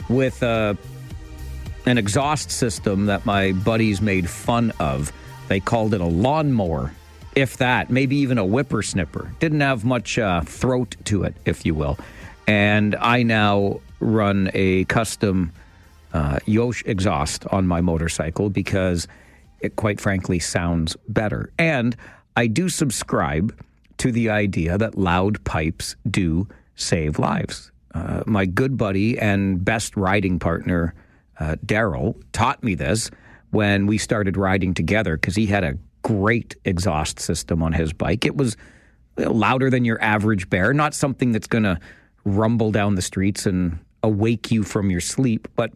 with an exhaust system that my buddies made fun of. They called it a lawnmower, if that, maybe even a whippersnipper. Didn't have much throat to it, if you will. And I now run a custom Yosh exhaust on my motorcycle because it quite frankly sounds better. And I do subscribe to the idea that loud pipes do save lives. My good buddy and best riding partner, Daryl, taught me this when we started riding together, because he had a great exhaust system on his bike. It was louder than your average bear, not something that's going to rumble down the streets and awake you from your sleep. But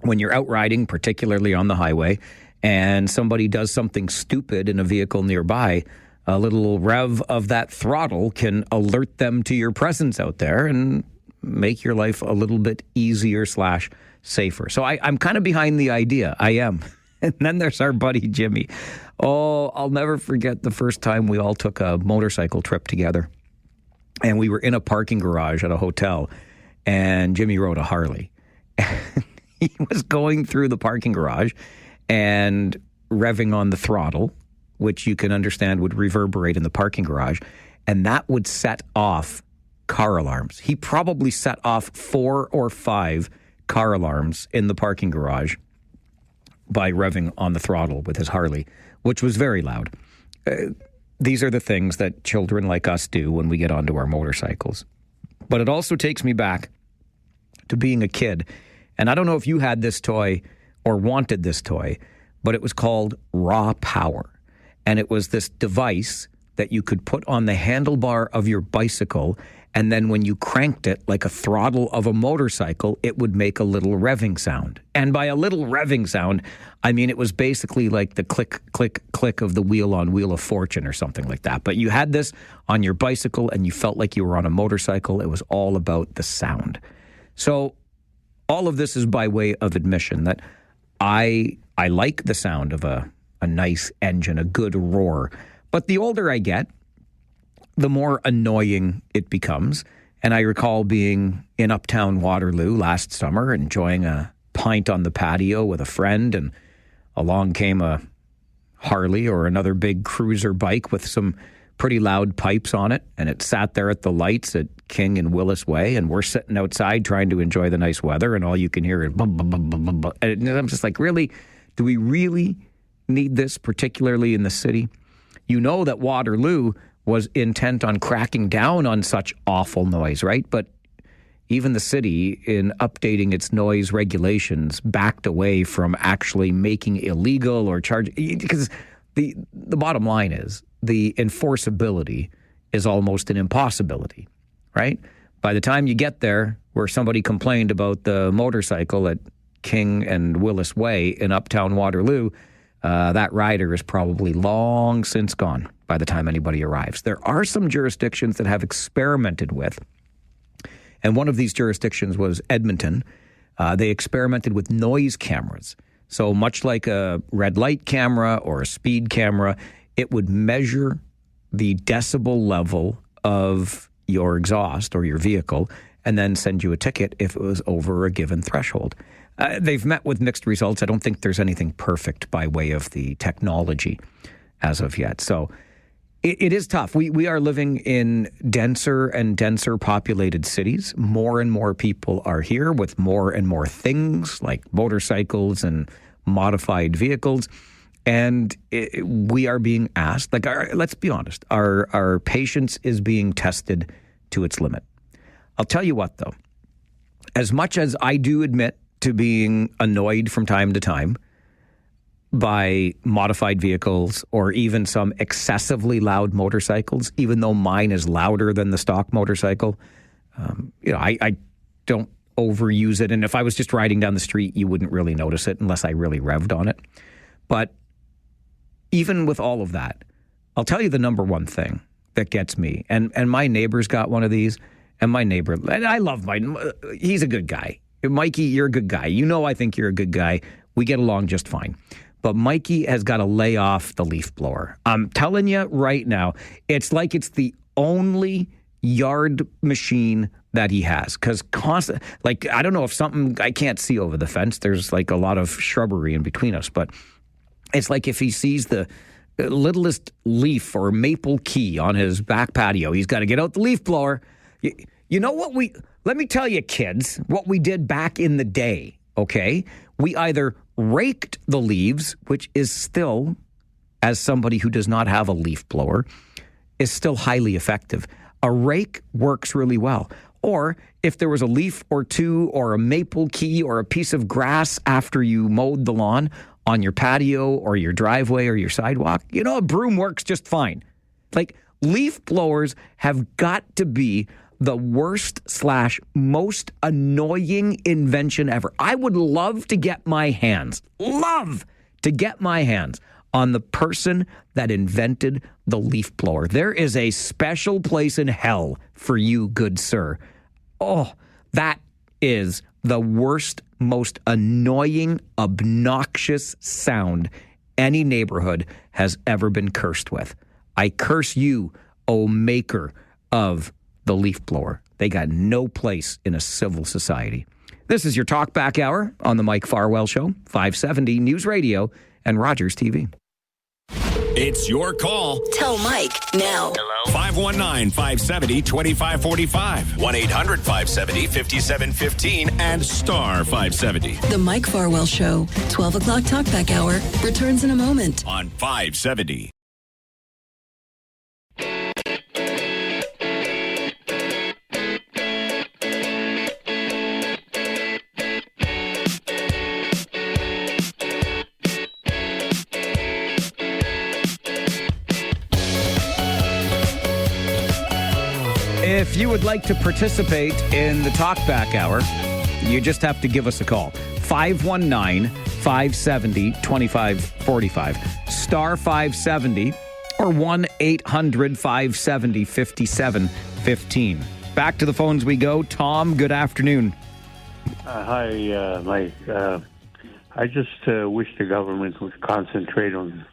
when you're out riding, particularly on the highway, and somebody does something stupid in a vehicle nearby, a little rev of that throttle can alert them to your presence out there and make your life a little bit easier / safer. So I'm kind of behind the idea. I am. And then there's our buddy Jimmy. Oh, I'll never forget the first time we all took a motorcycle trip together. And we were in a parking garage at a hotel, and Jimmy rode a Harley. He was going through the parking garage and revving on the throttle, which you can understand would reverberate in the parking garage, and that would set off car alarms. He probably set off 4 or 5 car alarms in the parking garage by revving on the throttle with his Harley, which was very loud. These are the things that children like us do when we get onto our motorcycles. But it also takes me back to being a kid. And I don't know if you had this toy or wanted this toy, but it was called Raw Power. And it was this device that you could put on the handlebar of your bicycle, and then when you cranked it like a throttle of a motorcycle, it would make a little revving sound. And by a little revving sound, I mean it was basically like the click, click, click of the wheel on Wheel of Fortune or something like that. But you had this on your bicycle and you felt like you were on a motorcycle. It was all about the sound. So all of this is by way of admission that I like the sound of a nice engine, a good roar. But the older I get, the more annoying it becomes. And I recall being in Uptown Waterloo last summer, enjoying a pint on the patio with a friend, and along came a Harley or another big cruiser bike with some pretty loud pipes on it, and it sat there at the lights at King and Willis Way, and we're sitting outside trying to enjoy the nice weather, and all you can hear is bum, bum, bum, bum, bum. And I'm just like, really? Do we really need this, particularly in the city? You know that Waterloo was intent on cracking down on such awful noise, right? But even the city, in updating its noise regulations, backed away from actually making illegal or charging, because the bottom line is the enforceability is almost an impossibility, right? By the time you get there, where somebody complained about the motorcycle at King and Willis Way in Uptown Waterloo, that rider is probably long since gone by the time anybody arrives. There are some jurisdictions that have experimented with, and one of these jurisdictions was Edmonton. They experimented with noise cameras. So much like a red light camera or a speed camera, it would measure the decibel level of your exhaust or your vehicle and then send you a ticket if it was over a given threshold. They've met with mixed results. I don't think there's anything perfect by way of the technology as of yet. So it is tough. We are living in denser and denser populated cities. More and more people are here with more and more things like motorcycles and modified vehicles. And we are being asked, let's be honest, our patience is being tested to its limit. I'll tell you what, though. As much as I do admit to being annoyed from time to time by modified vehicles or even some excessively loud motorcycles, even though mine is louder than the stock motorcycle, I don't overuse it. And if I was just riding down the street, you wouldn't really notice it unless I really revved on it. But even with all of that, I'll tell you the number one thing that gets me. And my neighbor's got one of these, and my neighbor, and I love he's a good guy. Mikey, you're a good guy. You know I think you're a good guy. We get along just fine. But Mikey has got to lay off the leaf blower. I'm telling you right now, it's like it's the only yard machine that he has. Because I don't know if something, I can't see over the fence. There's like a lot of shrubbery in between us. But it's like if he sees the littlest leaf or maple key on his back patio, he's got to get out the leaf blower. You know what let me tell you, kids, what we did back in the day, okay? We either raked the leaves, which is still, as somebody who does not have a leaf blower, is still highly effective. A rake works really well. Or if there was a leaf or two or a maple key or a piece of grass after you mowed the lawn, on your patio or your driveway or your sidewalk, a broom works just fine. Like, leaf blowers have got to be the worst / most annoying invention ever. I would love to get my hands on the person that invented the leaf blower. There is a special place in hell for you, good sir. Oh, that is the worst, most annoying, obnoxious sound any neighborhood has ever been cursed with. I curse you, O maker of the leaf blower. They got no place in a civil society. This is your Talkback Hour on the Mike Farwell Show, 570 News Radio and Rogers TV.
It's your call.
Tell Mike now.
Hello? 519-570-2545. 1-800-570-5715 and star 570.
The Mike Farwell Show, 12 o'clock Talkback Hour, returns in a moment.
On 570.
If you would like to participate in the Talkback Hour, you just have to give us a call. 519-570-2545. Star 570 or 1-800-570-5715. Back to the phones we go. Tom, good afternoon.
Hi, Mike. I just wish the government would concentrate on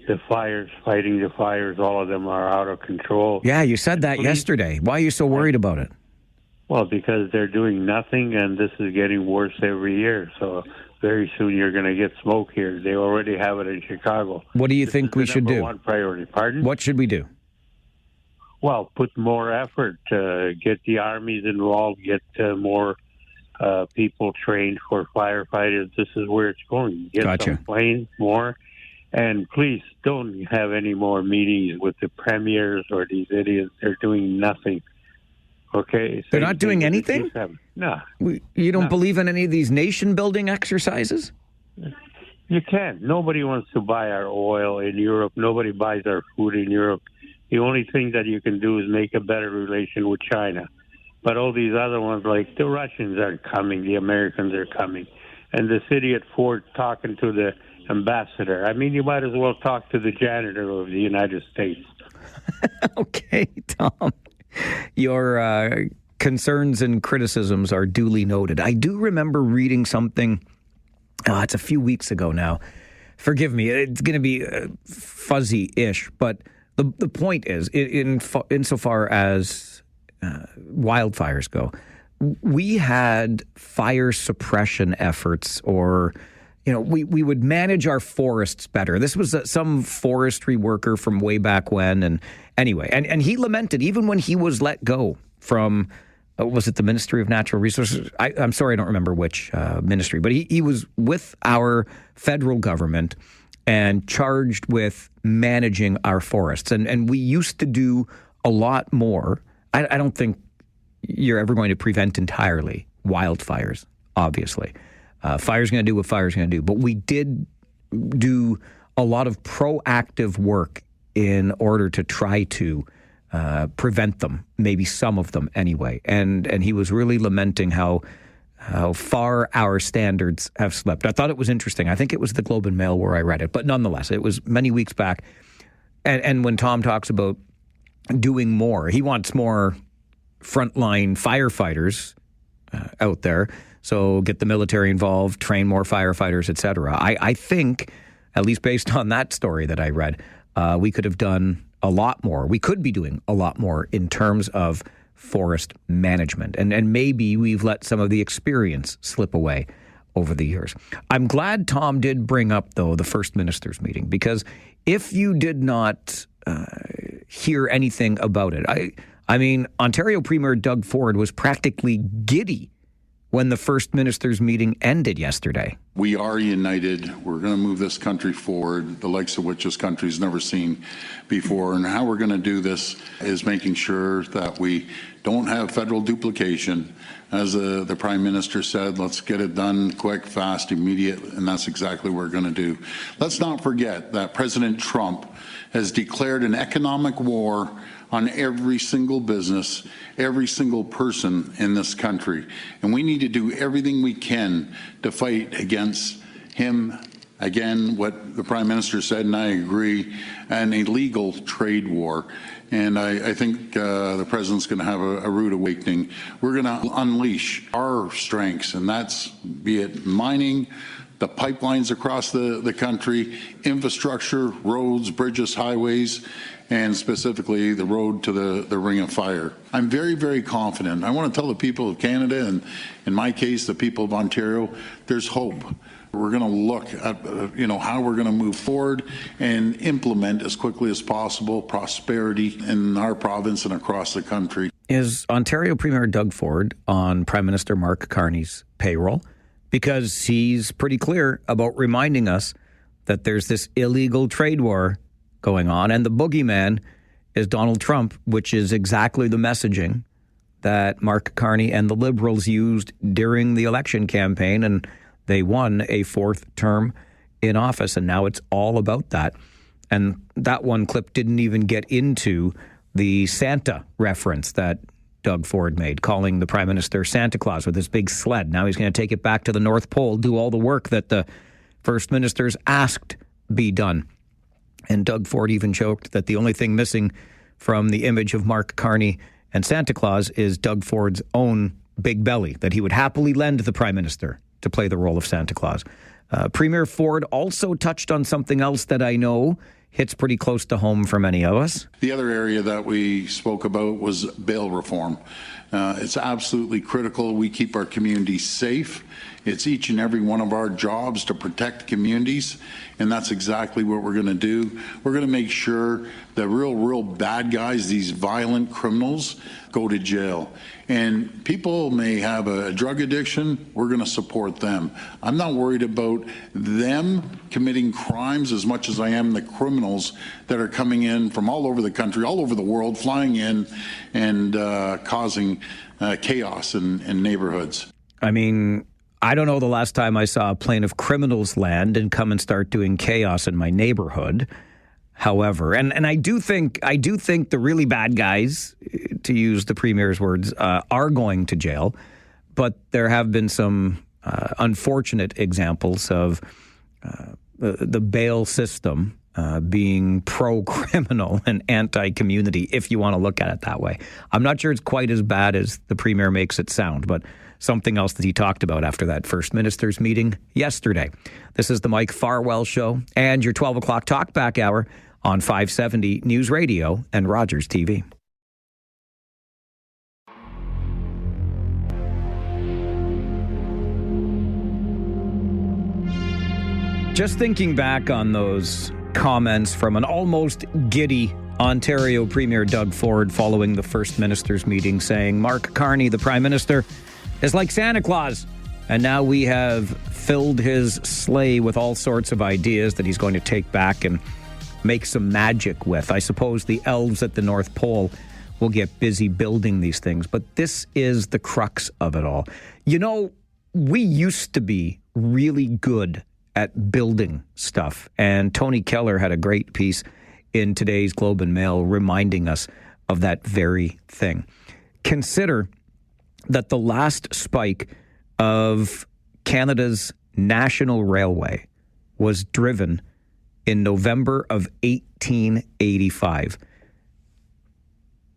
the fires, fighting the fires. All of them are out of control.
Yeah, you said that yesterday. Why are you so worried about it?
Well, because they're doing nothing, and this is getting worse every year. So very soon you're going to get smoke here. They already have it in Chicago.
What do you think we should do?
Number one priority. Pardon?
What should we do?
Well, put more effort. Get the armies involved. Get more people trained for firefighters. This is where it's going. Get some planes, more. And please don't have any more meetings with the premiers or these idiots. They're doing nothing. Okay?
They're not doing anything?
No.
You don't believe in any of these nation-building exercises?
You can't. Nobody wants to buy our oil in Europe. Nobody buys our food in Europe. The only thing that you can do is make a better relation with China. But all these other ones, like the Russians aren't coming. The Americans are coming. And this idiot Ford talking to the ambassador. I mean, you might as well talk to the janitor of the United States.
Okay, Tom. Your concerns and criticisms are duly noted. I do remember reading something, it's a few weeks ago now. Forgive me, it's going to be fuzzy-ish, but the point is, insofar as wildfires go, we had fire suppression efforts, or we would manage our forests better. This was some forestry worker from way back when. And anyway, and he lamented, even when he was let go from, was it the Ministry of Natural Resources? I'm sorry, I don't remember which ministry, but he was with our federal government and charged with managing our forests. And we used to do a lot more. I don't think you're ever going to prevent entirely wildfires, obviously. Fire's going to do what fire's going to do. But we did do a lot of proactive work in order to try to prevent them, maybe some of them anyway. And he was really lamenting how far our standards have slipped. I thought it was interesting. I think it was the Globe and Mail where I read it. But nonetheless, it was many weeks back. And when Tom talks about doing more, he wants more frontline firefighters out there. So get the military involved, train more firefighters, et cetera. I think, at least based on that story that I read, we could have done a lot more. We could be doing a lot more in terms of forest management. And maybe we've let some of the experience slip away over the years. I'm glad Tom did bring up, though, the First Minister's meeting, because if you did not hear anything about it, I mean, Ontario Premier Doug Ford was practically giddy when the First Minister's meeting ended yesterday.
We are united. We're going to move this country forward, the likes of which this country's never seen before. And how we're going to do this is making sure that we don't have federal duplication. As the Prime Minister said, let's get it done quick, fast, immediate, and that's exactly what we're going to do. Let's not forget that President Trump has declared an economic war on every single business, every single person in this country. And we need to do everything we can to fight against him. Again, what the Prime Minister said, and I agree, an illegal trade war. And I think the President's going to have a rude awakening. We're going to unleash our strengths, and that's be it mining, the pipelines across the country, infrastructure, roads, bridges, highways, and specifically the road to the Ring of Fire. I'm very, very confident. I want to tell the people of Canada, and in my case, the people of Ontario, there's hope. We're going to look at how we're going to move forward and implement as quickly as possible prosperity in our province and across the country.
Is Ontario Premier Doug Ford on Prime Minister Mark Carney's payroll? Because he's pretty clear about reminding us that there's this illegal trade war going on, and the boogeyman is Donald Trump, which is exactly the messaging that Mark Carney and the Liberals used during the election campaign, and they won a fourth term in office, and now it's all about that. And that one clip didn't even get into the Santa reference that Doug Ford made, calling the Prime Minister Santa Claus with his big sled. Now he's going to take it back to the North Pole, do all the work that the First Minister's asked be done. And Doug Ford even joked that the only thing missing from the image of Mark Carney and Santa Claus is Doug Ford's own big belly, that he would happily lend the Prime Minister to play the role of Santa Claus. Premier Ford also touched on something else that I know hits pretty close to home for many of us.
The other area that we spoke about was bail reform. It's absolutely critical we keep our communities safe. It's each and every one of our jobs to protect communities, and that's exactly what we're going to do. We're going to make sure the real bad guys, these violent criminals, go to jail. And people may have a drug addiction, we're going to support them. I'm not worried about them committing crimes as much as I am the criminals that are coming in from all over the country, all over the world, flying in and causing chaos in neighborhoods.
I mean, I don't know the last time I saw a plane of criminals land and come and start doing chaos in my neighborhood. However, and I do think the really bad guys, to use the Premier's words, are going to jail. But there have been some unfortunate examples of the bail system being pro-criminal and anti-community, if you want to look at it that way. I'm not sure it's quite as bad as the Premier makes it sound, but something else that he talked about after that First Minister's meeting yesterday. This is the Mike Farwell Show and your 12 o'clock Talkback Hour on 570 News Radio and Rogers TV. Just thinking back on those comments from an almost giddy Ontario Premier Doug Ford following the First Minister's meeting, saying Mark Carney, the Prime Minister, is like Santa Claus. And now we have filled his sleigh with all sorts of ideas that he's going to take back and make some magic with. I suppose the elves at the North Pole will get busy building these things. But this is the crux of it all. You know, we used to be really good at building stuff. And Tony Keller had a great piece in today's Globe and Mail reminding us of that very thing. Consider that the last spike of Canada's national railway was driven in November of 1885.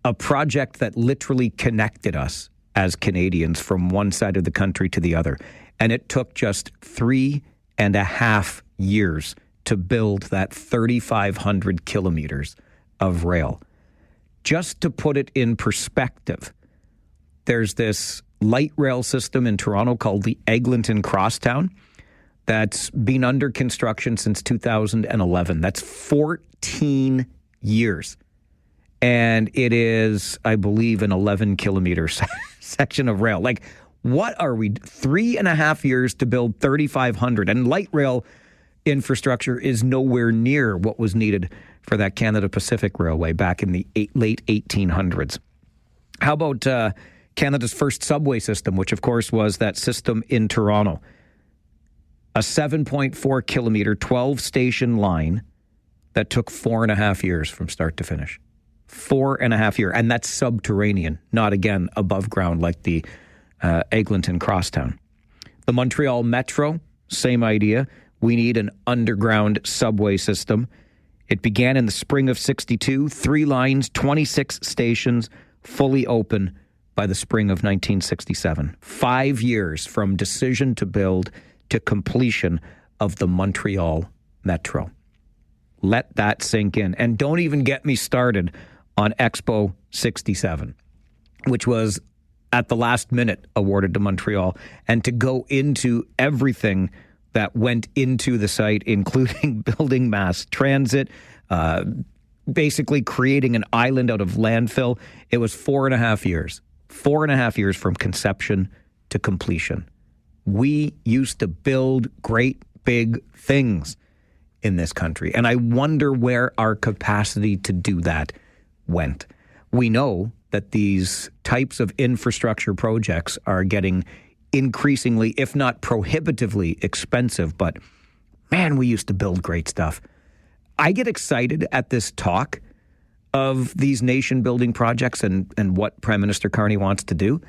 A project that literally connected us as Canadians from one side of the country to the other. And it took just 3.5 years to build that 3,500 kilometers of rail. Just to put it in perspective, there's this light rail system in Toronto called the Eglinton Crosstown that's been under construction since 2011. That's 14 years. And it is, I believe, an 11-kilometer section of rail. Like, What are we, 3.5 years to build 3,500? And light rail infrastructure is nowhere near what was needed for that Canada Pacific Railway back in the late 1800s. How about Canada's first subway system, which of course was that system in Toronto? A 7.4 kilometer, 12 station line that took 4.5 years from start to finish. 4.5 years. And that's subterranean, not again above ground like the Eglinton Crosstown. The Montreal Metro, same idea. We need an underground subway system. It began in the spring of 62, 3 lines, 26 stations, fully open by the spring of 1967. 5 years from decision to build to completion of the Montreal Metro. Let that sink in. And don't even get me started on Expo 67, which was at the last minute awarded to Montreal, and to go into everything that went into the site, including building mass transit, basically creating an island out of landfill. It was 4.5 years. 4.5 years from conception to completion. We used to build great big things in this country, and I wonder where our capacity to do that went. We know that these types of infrastructure projects are getting increasingly, if not prohibitively, expensive. But man, we used to build great stuff. I get excited at this talk of these nation-building projects and what Prime Minister Carney wants to do.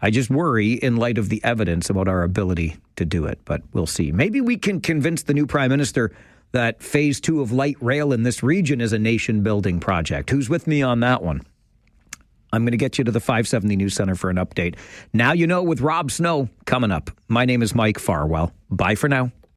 I just worry in light of the evidence about our ability to do it, but we'll see. Maybe we can convince the new Prime Minister that Phase 2 of light rail in this region is a nation-building project. Who's with me on that one? I'm going to get you to the 570 News Center for an update. Now you know with Rob Snow coming up. My name is Mike Farwell. Bye for now.